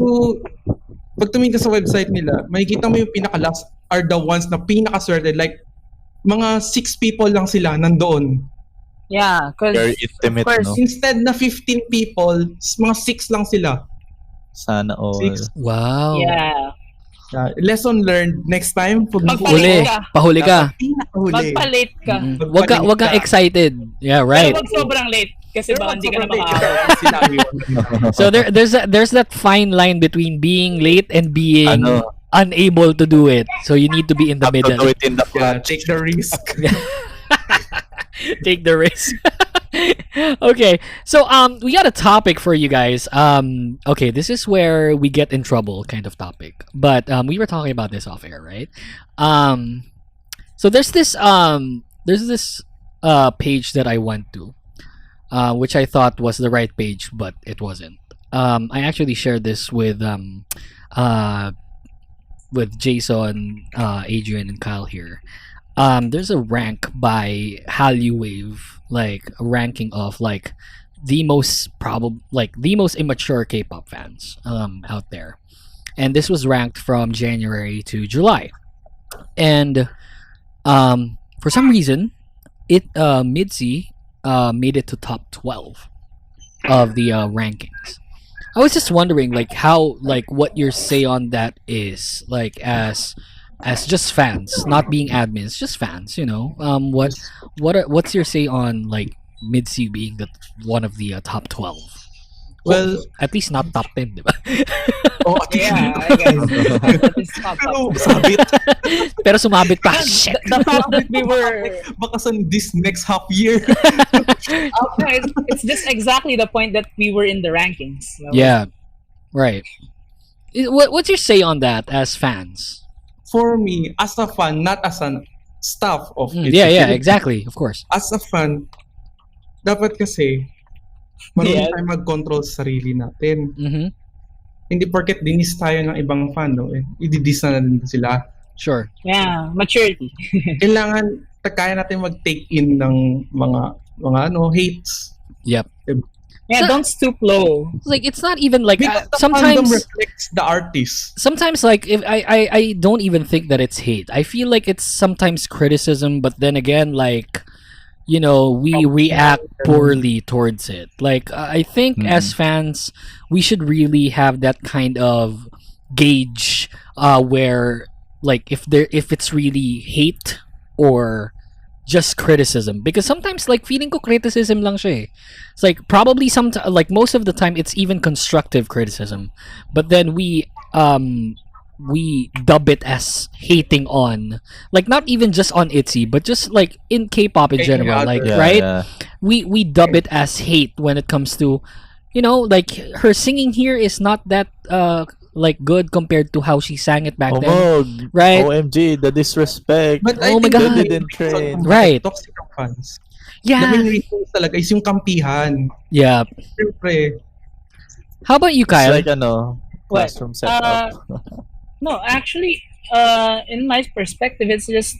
pag tumingin ka sa website nila, makikita mo yung pinaka-last are the ones na pinaka-swerte. Like, mga 6 people lang sila nandoon. Yeah, because Very intimate, no? Instead na 15 people, mga 6 lang sila. Sana all. 6. Wow. yeah. Lesson learned. Next time, Huli. Pahuli ka. Magpa-late ka. Wag kang excited. Yeah, right. Pero wag sobrang late kasi baka hindi ka na makakarating. So there's that fine line between being late and being unable to do it. So you need to be in the Have to middle. do it in the Take the risk. Take the risk. Okay, so we got a topic for you guys. Okay, this is where we get in trouble, kind of topic. But we were talking about this off air, right? So there's this page that I went to, which I thought was the right page, but it wasn't. I actually shared this with Jason, Adrian, and Kyle here. There's a rank by HallyuWave, like a ranking of like the most immature K-pop fans out there, and this was ranked from January to July, and for some reason, MIDZY made it to top 12 of the rankings. I was just wondering, like, how, like, what your say on that is, like, as just fans, not being admins, just fans, you know. What's your say on like MIDZY being one of the top 12? Well, At least not top 10, diba? oh, Yeah, I guess. That is top Pero top. sabit. Pero sumabit pa. Shit. The fact that we were Baka sa this next half year. it's just exactly the point that we were in the rankings. So, Yeah, right. What's your say on that as fans? For me, as a fan, not as a staff of Yeah, exactly. Of course. As a fan, dapat kasi marunong Yes. tayo mag-control sa sarili natin. Mm-hmm. Hindi porket dinis tayo ng ibang fan, no? Ididis na din sila. Sure. Yeah, maturity. Kailangan kaya natin mag-take in ng mga hates. Yep. Yeah, So- don't stoop low. Like, it's not even like Because the fandom sometimes. reflects the artist. Sometimes, like, if I don't even think that it's hate. I feel like it's sometimes criticism, but then again, like, you know, we react poorly towards it. Like, I think as fans, we should really have that kind of gauge, where, like, if it's really hate or just criticism, because sometimes, like, feeling ko criticism lang siya eh. It's like probably like most of the time it's even constructive criticism, but then we dub it as hating on, like, not even just on ITZY, but just like in K-pop in general, like, right? Yeah. We dub it as hate when it comes to, you know, like, her singing here is not that like good compared to how she sang it back then, Omog. right? OMG, the disrespect. But Oh I my think God. the Didn't train. Right. Toxic ng fans. Yeah, The main reason talaga is yung kampihan. yeah. Siyempre, How about you, It's Kyle? like What? classroom setup. No, actually, in my perspective, it's just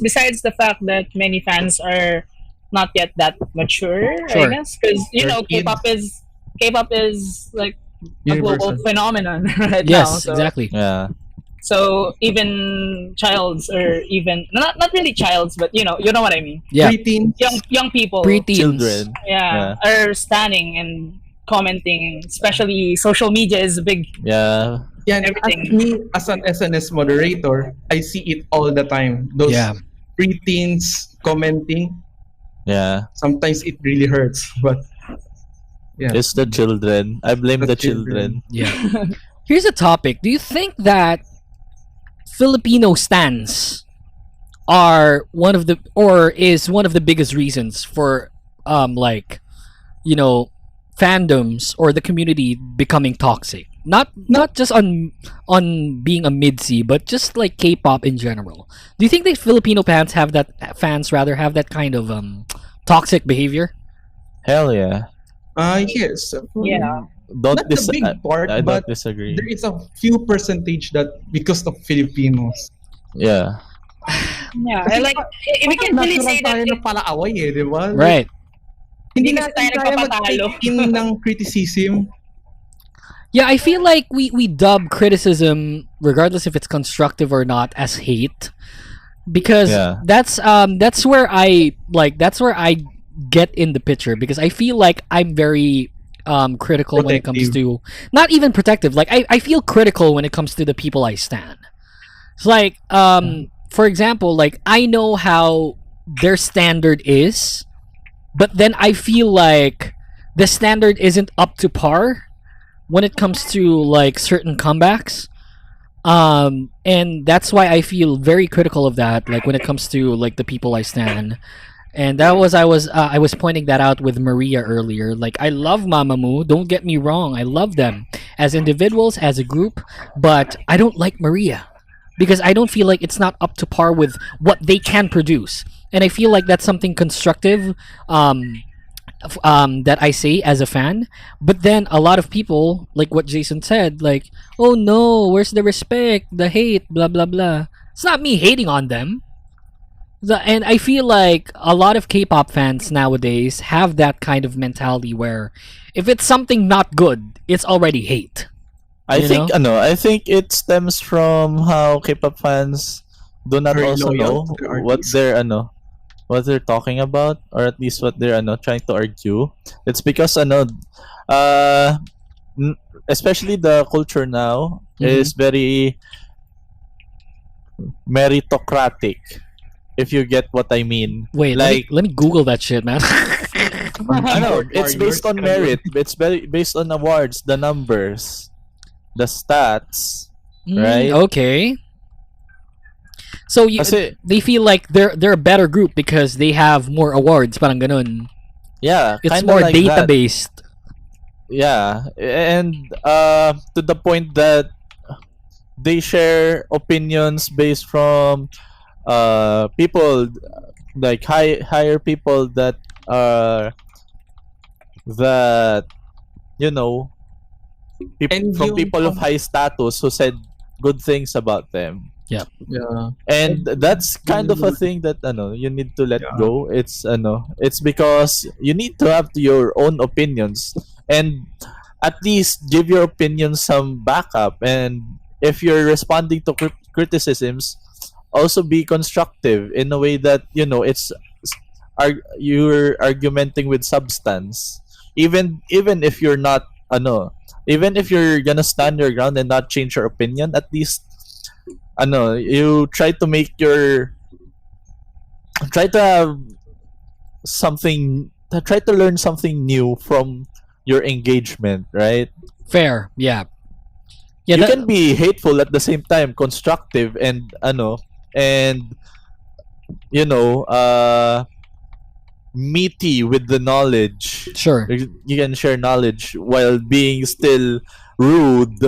besides the fact that many fans are not yet that mature, Sure. I guess, because you They're know, K-pop is like a global universal. phenomenon right now. Yes, So, exactly. Yeah. so even childs, or even not really childs, but you know what I mean. Yeah, Preteen. Young people, preteens. Children. yeah, are standing and commenting. Especially social media is a big. Yeah. Yan, Everything. as me, as an SNS moderator, I see it all the time. Those Yeah. preteens commenting, Yeah. sometimes it really hurts. But yeah, It's the children. I blame The the children. Yeah. Here's a topic. Do you think that Filipino stans are is one of the biggest reasons for like, you know, fandoms or the community becoming toxic? Not just on being a MIDZY, but just like K-pop in general. Do you think that Filipino fans have that kind of toxic behavior? Hell yeah. yes. Yeah. Don't Not the big part, I but don't disagree. there is a few percentage that because of Filipinos. Yeah. Yeah, I like. We can really Natural say that. tayo na pala away eh, di ba? Right. Hindi Hindi kasi natin tayo kaya nagpapatalo. mag-take in ng criticism. Yeah, I feel like we dub criticism, regardless if it's constructive or not, as hate, because Yeah. that's where I get in the picture, because I feel like I'm very critical when it comes to, not even protective. Like, I feel critical when it comes to the people I stan. It's like for example, like, I know how their standard is, but then I feel like the standard isn't up to par when it comes to like certain comebacks, and that's why I feel very critical of that, like when it comes to like the people I stan. And that was I was pointing that out with Maria earlier. Like, I love Mamamoo, don't get me wrong, I love them as individuals, as a group, but I don't like Maria because I don't feel like it's not up to par with what they can produce. And I feel like that's something constructive that I say as a fan. But then a lot of people, like what Jason said, like, oh no, where's the respect, the hate, blah blah blah. It's not me hating on them. And I feel like a lot of K-pop fans nowadays have that kind of mentality where if it's something not good, it's already hate. I You think it stems from how K-pop fans do not Very also loyal know to the what artist. what they're talking about, or at least what they're trying to argue. It's because especially the culture now Mhm. is very meritocratic. If you get what I mean. Wait, like let me Google that shit, man. I know it's based on merit. It's very based on awards, the numbers, the stats, right? Okay. So Kasi- they feel like they're a better group because they have more awards, parang ganun. Yeah, It's kinda more like data that. based. Yeah, and to the point that they share opinions based from people like higher people that are that you know And from yung- people of high status who said good things about them. Yeah. And that's kind of a thing that you need to let go. It's because you need to have your own opinions and at least give your opinion some backup. And if you're responding to criticisms, also be constructive in a way that you're argumenting with substance. Even if you're not even if you're gonna stand your ground and not change your opinion, at least you try to have something, try to learn something new from your engagement, right? Fair, yeah. Yeah, You can be hateful at the same time, constructive and meaty with the knowledge. Sure. You can share knowledge while being still rude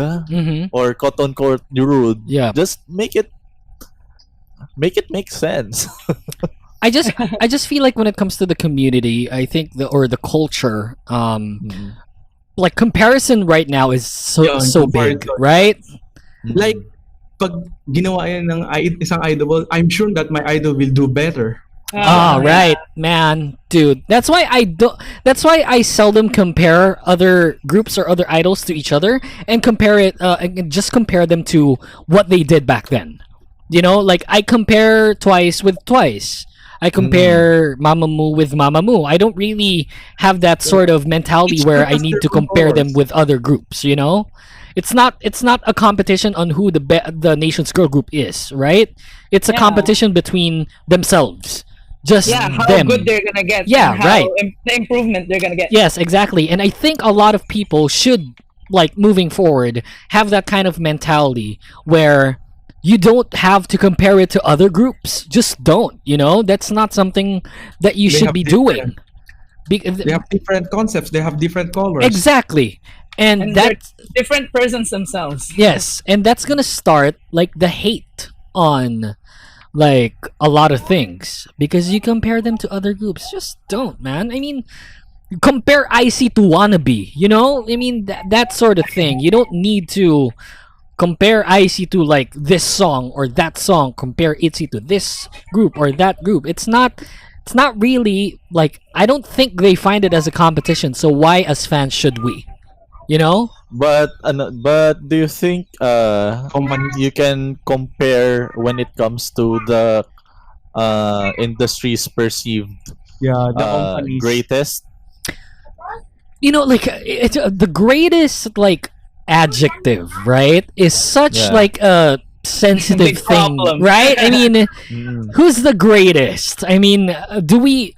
or quote unquote rude. Yeah. Just make it make sense. I just feel like when it comes to the community, I think the culture, like comparison right now is so big, right? Like, pag ginawa yan ng isang idol, I'm sure that my idol will do better. Right, man, dude. That's why I seldom compare other groups or other idols to each other and just compare them to what they did back then. Like I compare Twice with Twice. I compare Mamamoo with Mamamoo. I don't really have that sort of mentality where I need to compare them with other groups. It's not a competition on who the nation's girl group is, right? It's a competition between themselves. Just how them. good they're gonna get. Yeah, and how right. The improvement they're gonna get. Yes, exactly. And I think a lot of people should, like, moving forward, have that kind of mentality where you don't have to compare it to other groups. Just don't. That's not something that you They should have be different- doing. They have different concepts. They have different colors. Exactly. And And that's they're different persons themselves. yes, and that's gonna start like the hate on like a lot of things because you compare them to other groups. Just don't, man. I mean, compare ITZY to Wannabe. I mean that sort of thing. You don't need to compare ITZY to like this song or that song. Compare ITZY to this group or that group. It's not really like, I don't think they find it as a competition. So why as fans should we? But do you think you can compare when it comes to the industry's perceived the companies. greatest? Like it's the greatest like adjective, right? Is such Yeah. like a sensitive Big thing, problem. right? I mean, who's the greatest? I mean, do we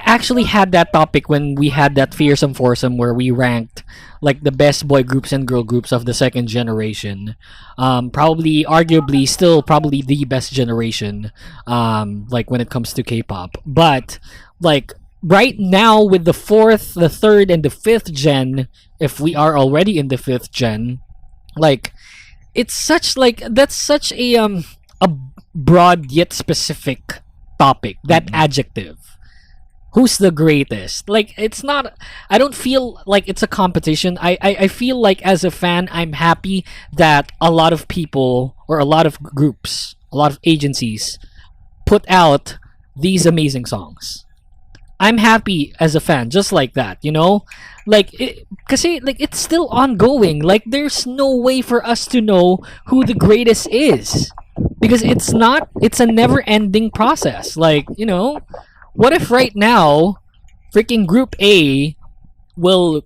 actually had that topic when we had that fearsome foursome where we ranked like the best boy groups and girl groups of the second generation. Probably, arguably, still probably the best generation. Like when it comes to K-pop, but like right now with the fourth, the third, and the fifth gen, if we are already in the fifth gen, like it's such like that's such a broad yet specific topic. That adjective. Who's the greatest? Like it's not, I don't feel like it's a competition. I feel like as a fan I'm happy that a lot of people or a lot of groups, a lot of agencies put out these amazing songs. I'm happy as a fan just like that, like kasi like it's still ongoing. Like there's no way for us to know who the greatest is because it's a never ending process. Like, what if right now freaking group A will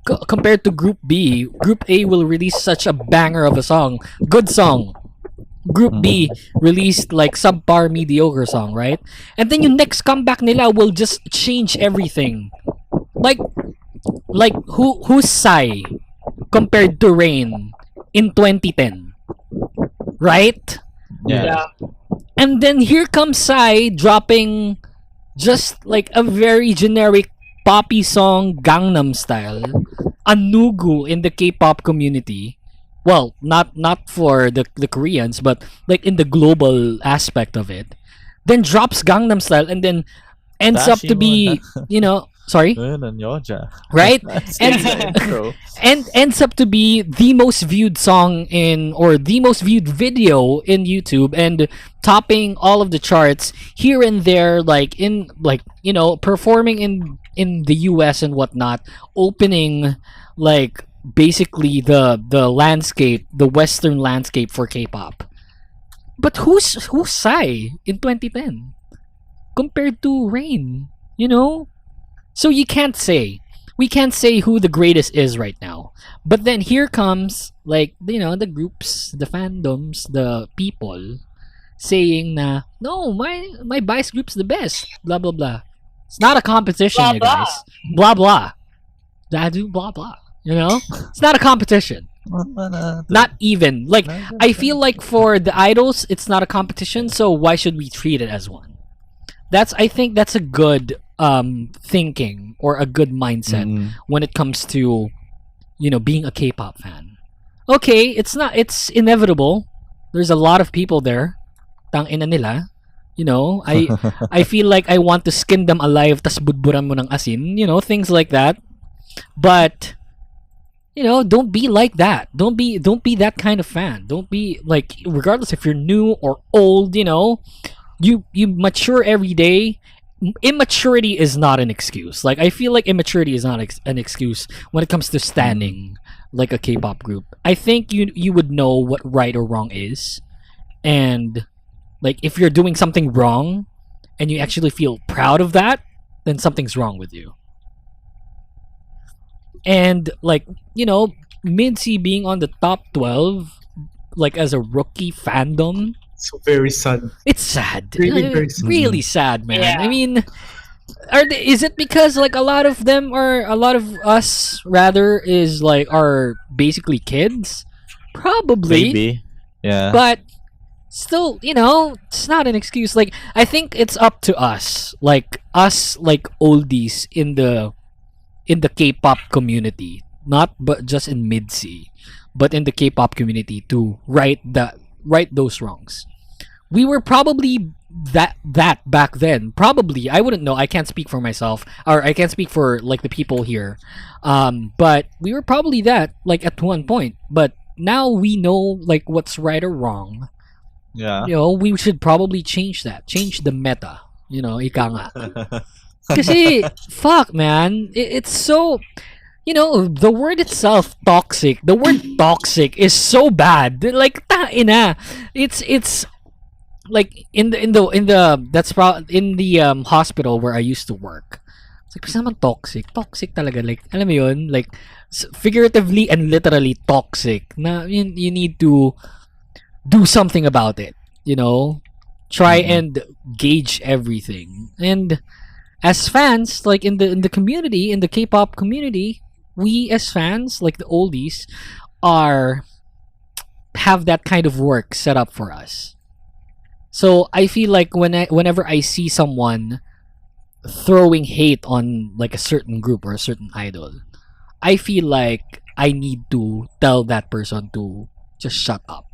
compared to Group B. Group A will release such a banger of a song, good song. Group B released like subpar mediocre song, right? And then yung next comeback nila will just change everything. Like who's Psy compared to Rain in 2010, right? Yeah. And then here comes Psy dropping just like a very generic poppy song, Gangnam Style, a nugu in the K-pop community. Well, not for the Koreans, but like in the global aspect of it. Then drops Gangnam Style and then ends up to be, sorry? Right? And ends up to be the most viewed song or the most viewed video in YouTube and topping all of the charts here and there, performing in the US and whatnot, opening like basically the landscape, the Western landscape for K-pop. But who's Psy in 2010 compared to Rain? So we can't say who the greatest is right now. But then here comes the groups, the fandoms, the people saying na no, my bias group's the best. Blah blah blah. It's not a competition, Blah, you guys. Blah blah. Dadu blah blah. It's not a competition. Not even. I feel like for the idols, it's not a competition. So why should we treat it as one? I think that's a good thinking or a good mindset when it comes to being a K-pop fan. Okay, it's inevitable. There's a lot of people there. Tangina nila. I feel like I want to skin them alive tas budburan mo ng asin, things like that. But don't be like that. Don't be that kind of fan. Don't be like, regardless if you're new or old, you mature every day. Immaturity is not an excuse. I feel like immaturity is not an excuse when it comes to standing like a K-pop group. I think you would know what right or wrong is, and if you're doing something wrong and you actually feel proud of that, then something's wrong with you. And MIDZY being on the top 12 as a rookie fandom, so very sad. It's sad. Really very sad. Really sad, man. Yeah. I mean, is it because a lot of us rather is are basically kids? Probably. Maybe. Yeah. But still, it's not an excuse. I think it's up to us, oldies in the K-pop community, not but just in MIDZY, but in the K-pop community to right those wrongs. We were probably that back then. Probably, I wouldn't know. I can't speak for myself, or I can't speak for the people here. But we were probably that at one point. But now we know what's right or wrong. Yeah. We should probably change that. Change the meta. Ika nga. Kasi, fuck, man. It's so... the word itself, toxic. The word toxic is so bad. Taina. It's in the hospital where I used to work. It's naman toxic. Toxic talaga. Alam mo yun? Figuratively and literally toxic. Na you need to do something about it. Try and gauge everything. And as fans, in the community, in the K-pop community, we as fans, the oldies, have that kind of work set up for us. So I feel like whenever I see someone throwing hate on a certain group or a certain idol, I feel like I need to tell that person to just shut up.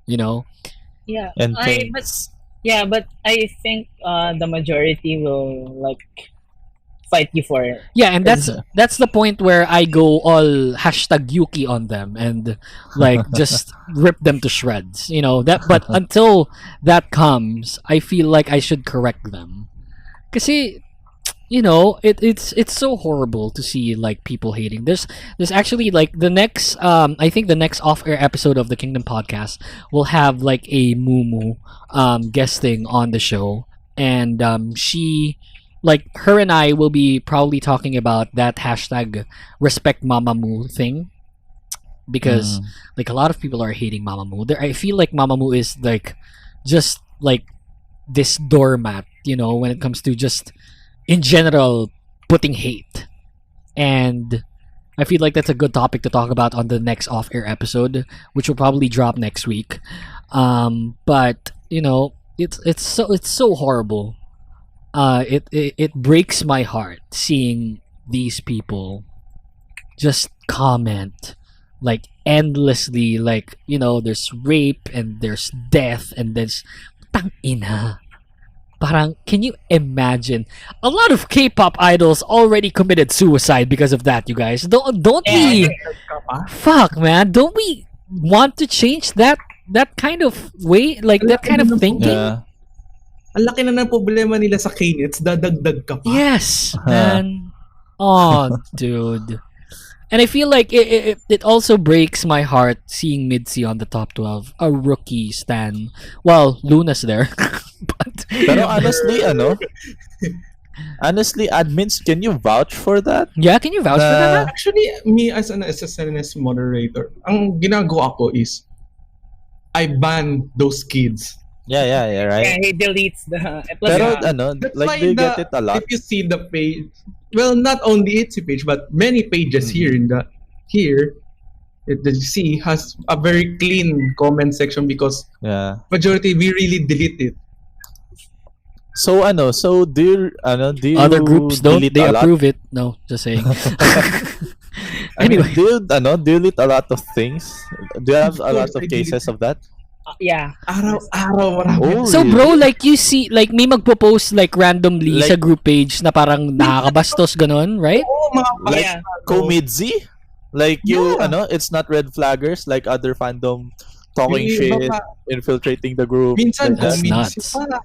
Yeah. And but I think the majority will fight you for it. Yeah, and that's the point where I go all #Yuuki on them and just rip them to shreds. But until that comes, I feel like I should correct them. Kasi it's so horrible to see people hating. There's actually the next I think the next off-air episode of the Kingdom podcast will have a Mumu guesting on the show, and she like her and I will be probably talking about that hashtag respect Mamamoo thing, because like a lot of people are hating Mamamoo. I feel like Mamamoo is like just like this doormat, you know, when it comes to just in general putting hate. And I feel like that's a good topic to talk about on the next off-air episode, which will probably drop next week. But you know, it's so horrible. It breaks my heart seeing these people just comment like endlessly, like, you know, there's rape and there's death and there's tangina. Parang, can you imagine? A lot of K-pop idols already committed suicide because of that, you guys. Don't we? Fuck, man. Don't we want to change that kind of way, like that kind of thinking? Yeah. Ang laki na ng problema nila sa K-nets, dadagdag ka pa. Yes, man. Oh, dude. And I feel like it also breaks my heart seeing MIDZY on the top 12, a rookie stan. Well, Luna's there. Pero honestly, honestly, admins, can you vouch for that? Yeah, can you vouch for that? Actually, me as an SNS moderator, ang ginagawa ko is, I ban those kids. Yeah, right. Yeah, he deletes the. Pero That's like why do you get it a lot? If you see the page, well, not only ITZY page, but many pages here that you see has a very clean comment section because majority we really delete it. So do you Other groups don't, they approve it. No, just saying. Anyway, do you delete a lot of things? Do you have a lot of cases of that? Yeah. Araw-araw marami. Oh, so bro, like you see, like may magpo-post like randomly Like- sa group page na parang nakakabastos ganon, right? Like Yeah. co-MIDZY? Like you, it's not red flaggers like other fandom talking Yung shit, iba pa, infiltrating the group. minsan like that. That's comments nuts. para.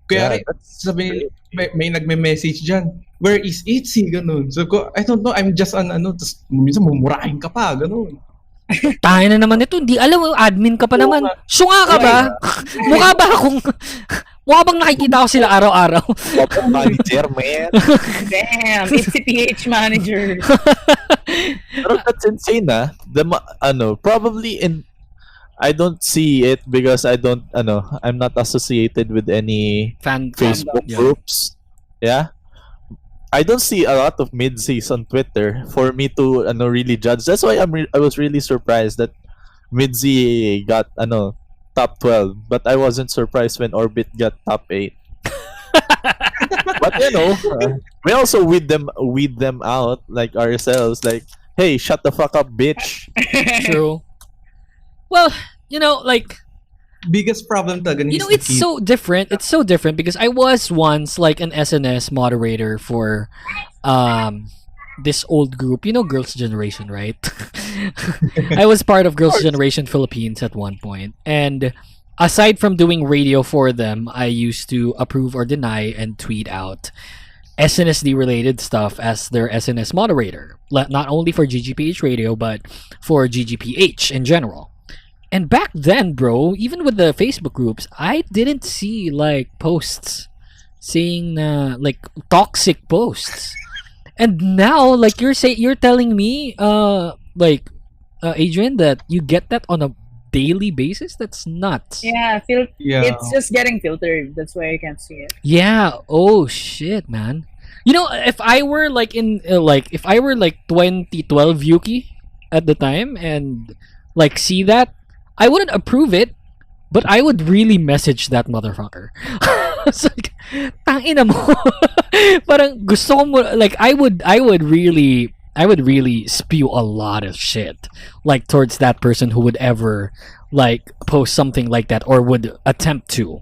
Kaya sabi may nagme-message diyan. Where is ITZY ganun? So ko, I don't know, I'm just tas minsan mumurahin ka pa ganun. Tayo na naman ito, hindi alam mo, admin ka pa naman. Sunga ka ba? Mukha bang nakikita ko sila araw-araw? Manager, man. Damn, it's the PH manager. Pero that's insane, ah. Probably I don't see it because I'm not associated with any Facebook groups. Yeah. I don't see a lot of MIDZYs on Twitter for me to really judge. That's why I was really surprised that MIDZY got top 12, but I wasn't surprised when Orbit got top 8. But we also weed them out like ourselves, like, hey, shut the fuck up, bitch. True. Well, like, Biggest problem talaga ni it's so different. It's so different because I was once like an SNS moderator for this old group, Girls' Generation, right? I was part of Girls' Generation Philippines at one point. And aside from doing radio for them, I used to approve or deny and tweet out SNSD related stuff as their SNS moderator. Not only for GGPH radio, but for GGPH in general. And back then, bro, even with the Facebook groups, I didn't see like posts saying like toxic posts. And now, like you're telling me, Adrian, that you get that on a daily basis. That's nuts. Yeah, it's just getting filtered. That's why I can't see it. Yeah. Oh shit, man. If I were like 2012 Yuuki at the time and like see that, I wouldn't approve it, but I would really message that motherfucker. It's like, tangina mo. Parang gusto ko mo, like I would really spew a lot of shit like towards that person who would ever like post something like that or would attempt to.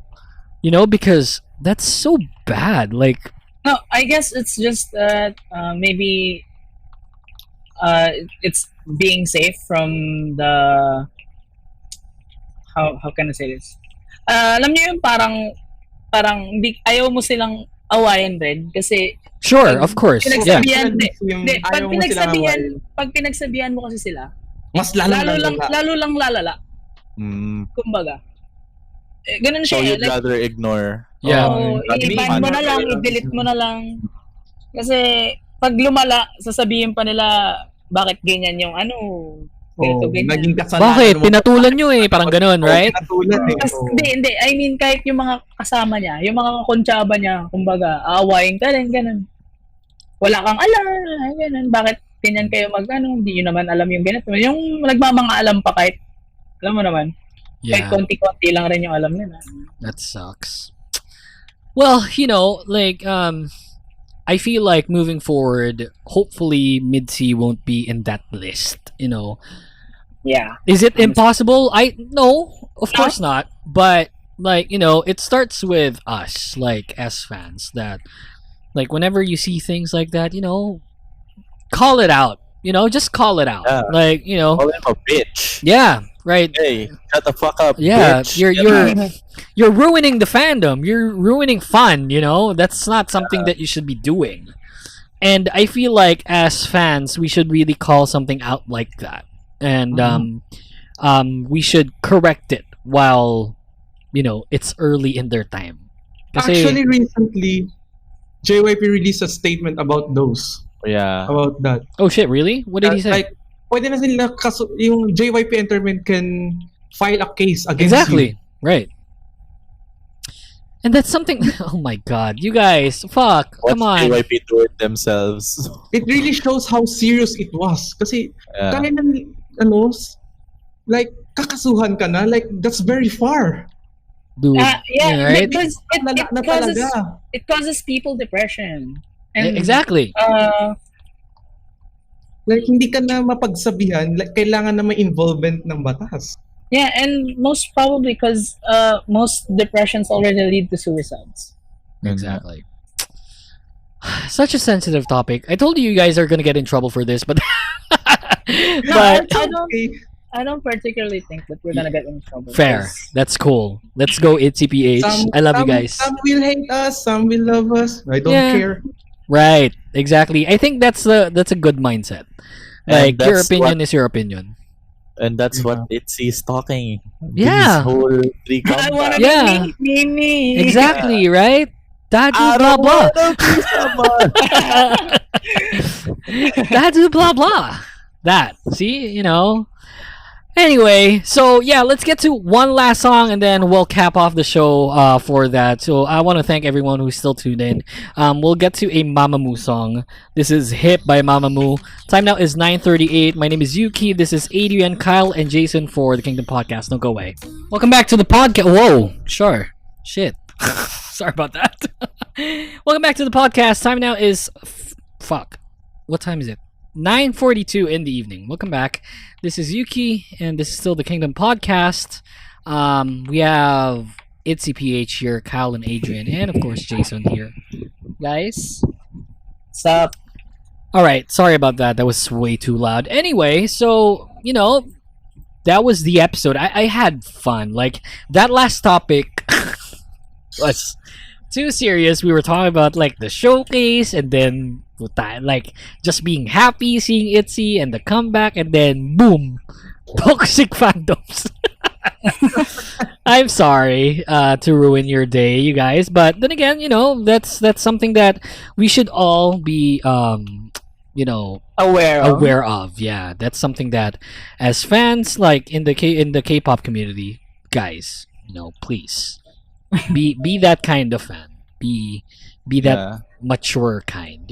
Because that's so bad. Like, no, I guess it's just that maybe it's being safe from the how can I say this? Alam niyo yung parang ayaw mo silang awayan rin kasi sure, of course. Yeah. Pag pinagsabihan mo kasi sila, mas lalo lang lalala. Kumbaga. Ganun siya. So you'd rather ignore. Yeah. So, i-ban mo na lang, i-delete mo na lang. Kasi, pag lumala, sasabihin pa nila, bakit ganyan yung Naging kasalanan Bakit? mo. Pinatulan nyo eh. Parang ganun, right? Pinatulan eh. Hindi. I mean, kahit yung mga kasama niya, yung mga kontsaba niya, kumbaga, aawayin ka rin, ganun. Wala kang alam, ganun. Bakit ganyan kayo hindi nyo naman alam yung ganito. Yung nagmamangaalam pa kahit, alam mo naman, kahit konti-konti lang rin yung alam nila. That sucks. Well, like, I feel like moving forward, hopefully MIDZY won't be in that list, Yeah. Is it impossible? No, of course not. But, like, it starts with us, like, as fans, that, like, whenever you see things like that, call it out. Just call it out. Yeah. Like, Call him a bitch. Yeah, right. Hey, shut the fuck up, Yeah, bitch. you're ruining the fandom. You're ruining fun, That's not something that you should be doing. And I feel like as fans, we should really call something out like that. And we should correct it while, it's early in their time. Actually, recently, JYP released a statement about those. Yeah. About that. Oh shit, really? What did he say? Like, pwede na sila yung JYP Entertainment can file a case against Exactly. you. Right. And that's something. Oh my god, you guys, fuck! Come on. JYP do it themselves. It really shows how serious it was. Kasi kaya na like kakasuhan ka na, like that's very far. Dude, right? Because it causes people depression. And, exactly. Like hindi ka na mapagsabihan, like kailangan na may involvement ng batas. Yeah, and most probably because most depressions already lead to suicides. Exactly. Such a sensitive topic. I told you guys are gonna get in trouble for this, but I don't particularly think that we're gonna get in trouble. Fair. That's cool. Let's go ITZY. I love you guys. Some will hate us, some will love us. I don't care. Right. Exactly. I think that's a good mindset. Like your opinion is your opinion. And that's what ITZY is talking. Yeah. These whole three I wanna Yeah. be me. Exactly, right? Dadu blah blah. Dadu blah blah. That. See, Anyway, so yeah, let's get to one last song and then we'll cap off the show for that. So I want to thank everyone who's still tuned in. We'll get to a Mamamoo song. This is Hip by Mamamoo. Time now is 9:38. My name is Yuuki. This is Adrian, Kyle, and Jason for the Kingdom Podcast. Don't go away. Welcome back to the podcast. Whoa, sure. Shit. Sorry about that. Welcome back to the podcast. Time now is... fuck. What time is it? 9:42 in the evening. Welcome back. This is Yuuki, and this is still the Kingdom Podcast. We have ITZY here, Kyle and Adrian, and of course Jason here. Guys, what's up? All right, sorry about that. That was way too loud. Anyway, so that was the episode. I had fun. Like that last topic was too serious. We were talking about like the showcase, and then like just being happy seeing ITZY and the comeback, and then boom, toxic fandoms. I'm sorry to ruin your day, you guys, but then again, that's something that we should all be aware of. Yeah, that's something that as fans, like in the K-pop community, guys, please be that kind of fan. Be that mature kind,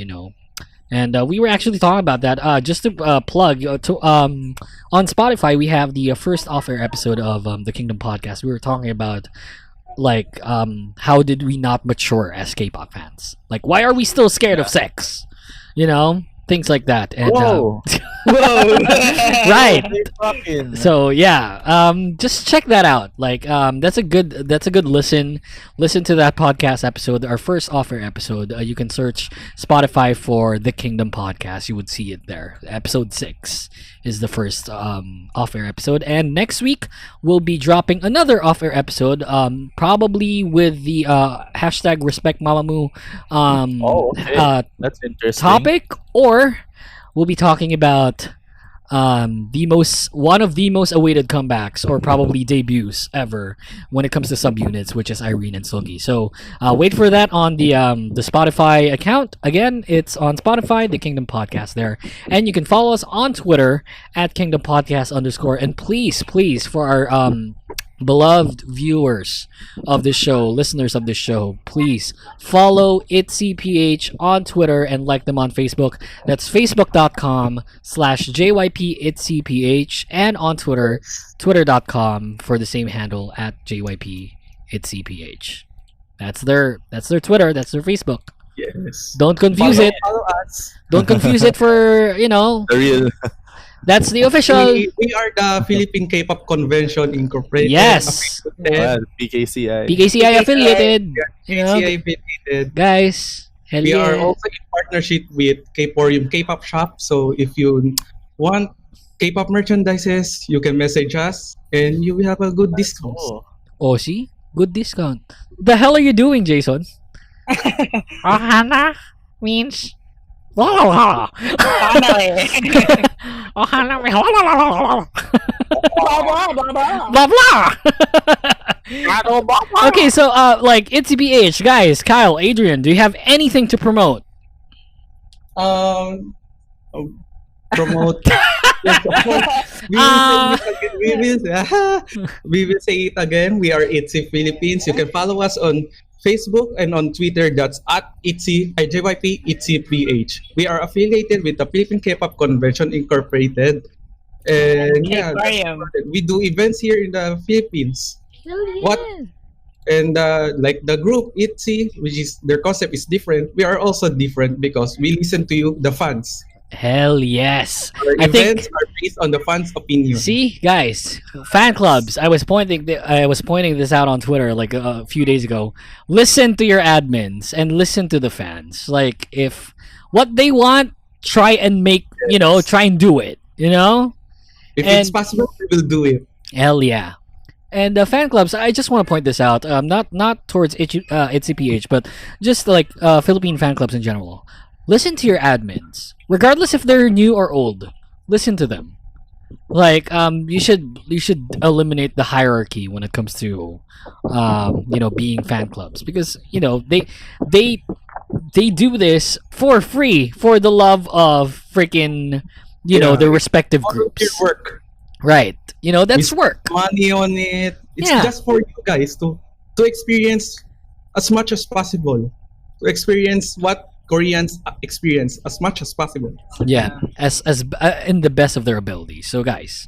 And we were actually talking about that. Just to plug, on Spotify, we have the first off-air episode of the Kingdom Podcast. We were talking about, like, how did we not mature as K-pop fans? Like, why are we still scared of sex? Things like that. And, Whoa. Whoa. Right. So yeah, just check that out. Like, that's a good listen. Listen to that podcast episode, our first offer episode. You can search Spotify for the Kingdom Podcast. You would see it there. Episode 6 is the first off-air episode, and next week we'll be dropping another off-air episode. Probably with the hashtag Respect Mamamoo okay. That's interesting. topic, or we'll be talking about one of the most awaited comebacks or probably debuts ever when it comes to subunits, which is Irene and Sugi. So wait for that on the Spotify account. Again, it's on Spotify, the Kingdom Podcast there, and you can follow us on Twitter at Kingdom Podcast _. And please, for our beloved viewers of this show, listeners of this show, please follow ITZYPH on Twitter and like them on Facebook. That's facebook.com/JYPITZYPH, and on Twitter, twitter.com for the same handle at JYPITZYPH. That's their Twitter, that's their Facebook. Yes. Don't confuse it. Follow us. Don't confuse it for, The real. that's the official. We are the Philippine K-pop Convention Incorporated. Yes. PKCI. PKCI affiliated. You know, PKCI affiliated. guys. Hell We are yeah. also in partnership with K-Porium K-Pop Shop. So if you want K-pop merchandises, you can message us and you will have a good discount. Oh, see? Good discount. The hell are you doing, Jason? Ohana means... Ohana means... Blah, blah. Okay, so, like, ITZYPH, guys, Kyle, Adrian, do you have anything to promote? Promote. We will say it again. We are ITZY Philippines. You can follow us on Facebook and on Twitter. That's at JYP ITZYPH. We are affiliated with the Philippine K-pop Convention Incorporated. And yeah, we do events here in the Philippines. What? And like the group ITZY, which is their concept is different. We are also different because we listen to you, the fans. Hell yes. Our events are based on the fans' opinion. See, guys, fan clubs. I was pointing this out on Twitter like a few days ago. Listen to your admins and listen to the fans. Like, if what they want, try and make, try and do it. If it's possible, we will do it. Hell yeah. And the fan clubs, I just want to point this out. Not towards ITZYPH, but just like Philippine fan clubs in general. Listen to your admins, regardless if they're new or old. Listen to them. Like, you should eliminate the hierarchy when it comes to being fan clubs, because they do this for free for the love of freaking their respective groups. Work. Right. That's work. Money on it. It's just for you guys to experience as much as possible. To experience what Koreans experience as much as possible. Yeah, as in the best of their ability. So guys,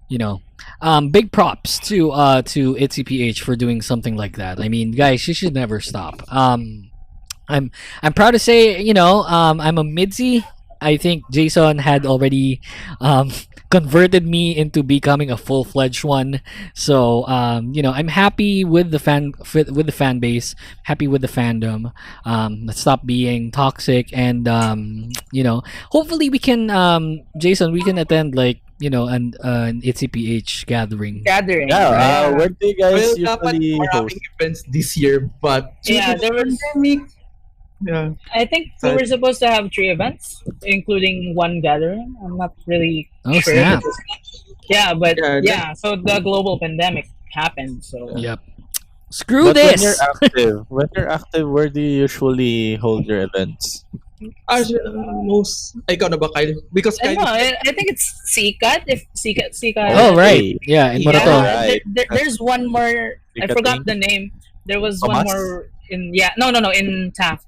big props to ITZYPH for doing something like that. I mean, guys, you should never stop. I'm proud to say, I'm a MIDZY. I think Jason had already converted me into becoming a full-fledged one. So I'm happy with the fan base, happy with the fandom. Let's stop being toxic, and hopefully we can Jason, we can attend like an ITZYPH gathering. Yeah, where do you guys usually host events this year? But there was pandemic. Yeah, I think we were supposed to have 3 events, including one gathering. I'm not really sure. Snap. Yeah, but so the global pandemic happened. So yep. Screw this. When you're active, where do you usually hold your events? Most ikaw na ba, Kyle? Because Kyle, I think it's Sikat. If Sikat. Oh right, yeah. In Morato. There's one more. I forgot the name. There was one more in in Taft.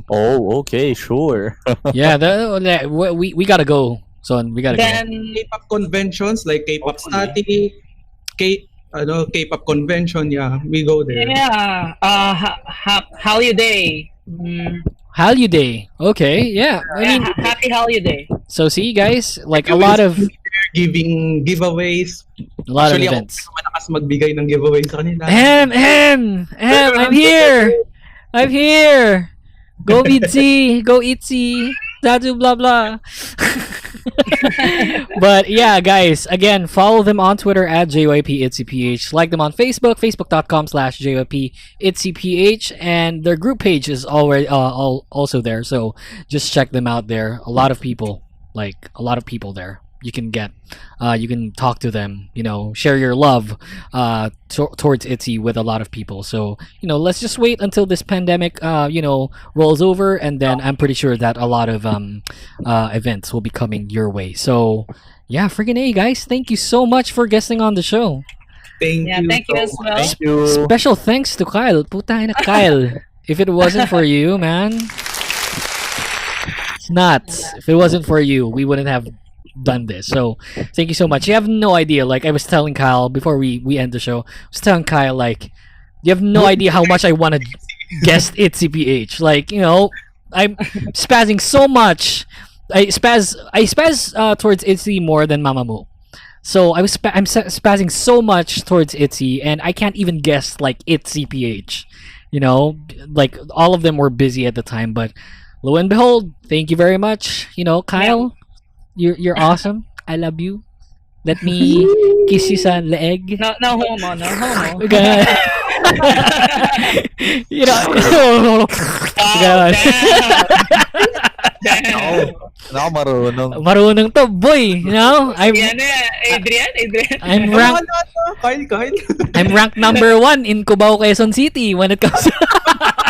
Oh, okay, sure. Yeah, we gotta go, son. We gotta go. K-pop conventions like K-pop Static, K-pop convention. Yeah, we go there. Yeah, HallyuWave. HallyuWave. Okay, yeah. I mean, happy HallyuWave. So see, guys, like a lot of giving giveaways. A lot of events. Ako magbigay ng giveaways sa kanila. I'm here. Go MIDZY, go ITZY, Dadu blah blah. But yeah, guys, again, follow them on Twitter at JYPITZYPH. Like them on Facebook, facebook.com/JYPITZYPH, and their group page is already also there. So just check them out there. A lot of people there. you can get. You can talk to them, share your love towards ITZY with a lot of people. So, let's just wait until this pandemic, rolls over, and then I'm pretty sure that a lot of events will be coming your way. So, yeah, freaking A, guys. Thank you so much for guesting on the show. Thank you. Thank you as well. Thank you. Special thanks to Kyle. Putay na Kyle. If it wasn't for you, man. It's nuts. If it wasn't for you, we wouldn't have done this. So, thank you so much. You have no idea. Like, I was telling Kyle before we end the show, I was telling Kyle, like, you have no idea how much I want to guest ITZY. Like, I'm spazzing so much. I spaz towards ITZY more than Mamamoo. So I'm spazzing so much towards ITZY, and I can't even guess like ITZY. Like all of them were busy at the time. But lo and behold, thank you very much. Kyle, you're awesome. I love you. Let me kiss you sa leeg. No homo, no homo. Damn. No, marunong to, boy. Adrian. I'm ranked. Kyle. I'm ranked number 1 in Cubao, Quezon City when it comes.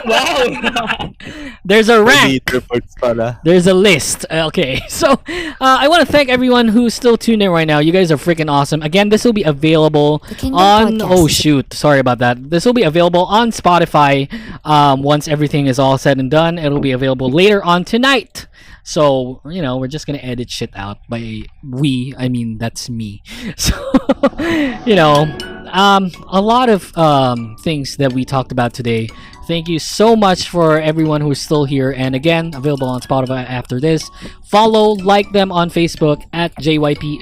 Wow. There's a rank. There's a list. Okay, so I want to thank everyone who's still tuned in right now. You guys are freaking awesome. Again, this will be available on. Oh shoot, sorry about that. This will be available on Spotify. Once everything is all said and done, it'll be available later on tonight. So, we're just gonna edit shit out. By we, I mean that's me. So, a lot of things that we talked about today. Thank you so much for everyone who's still here, and again, available on Spotify after this. Follow, like them on Facebook at JYP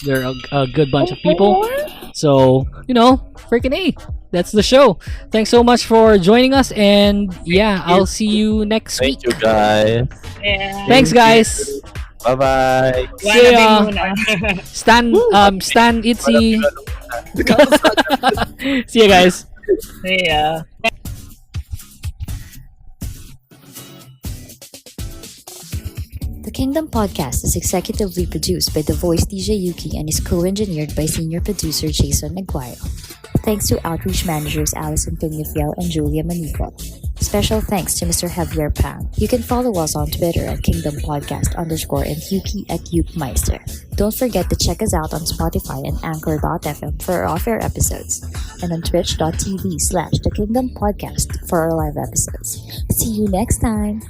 They're a good bunch of people. So, freaking A. That's the show. Thanks so much for joining us, and yeah, I'll see you next week. Thank you, guys. Yeah. Thanks, guys. Bye-bye. See ya. Stan ITZY. See ya, guys. See ya. The Kingdom Podcast is executively produced by the voice DJ Yuuki and is co-engineered by senior producer Jason Aguayo. Thanks to outreach managers Alison Pignafiel and Julia Manico. Special thanks to Mr. Javier Pang. You can follow us on Twitter at Kingdom Podcast _ and Yuuki at YukeMeister. Don't forget to check us out on Spotify and Anchor.fm for our off-air episodes, and on Twitch.tv/The Kingdom Podcast for our live episodes. See you next time!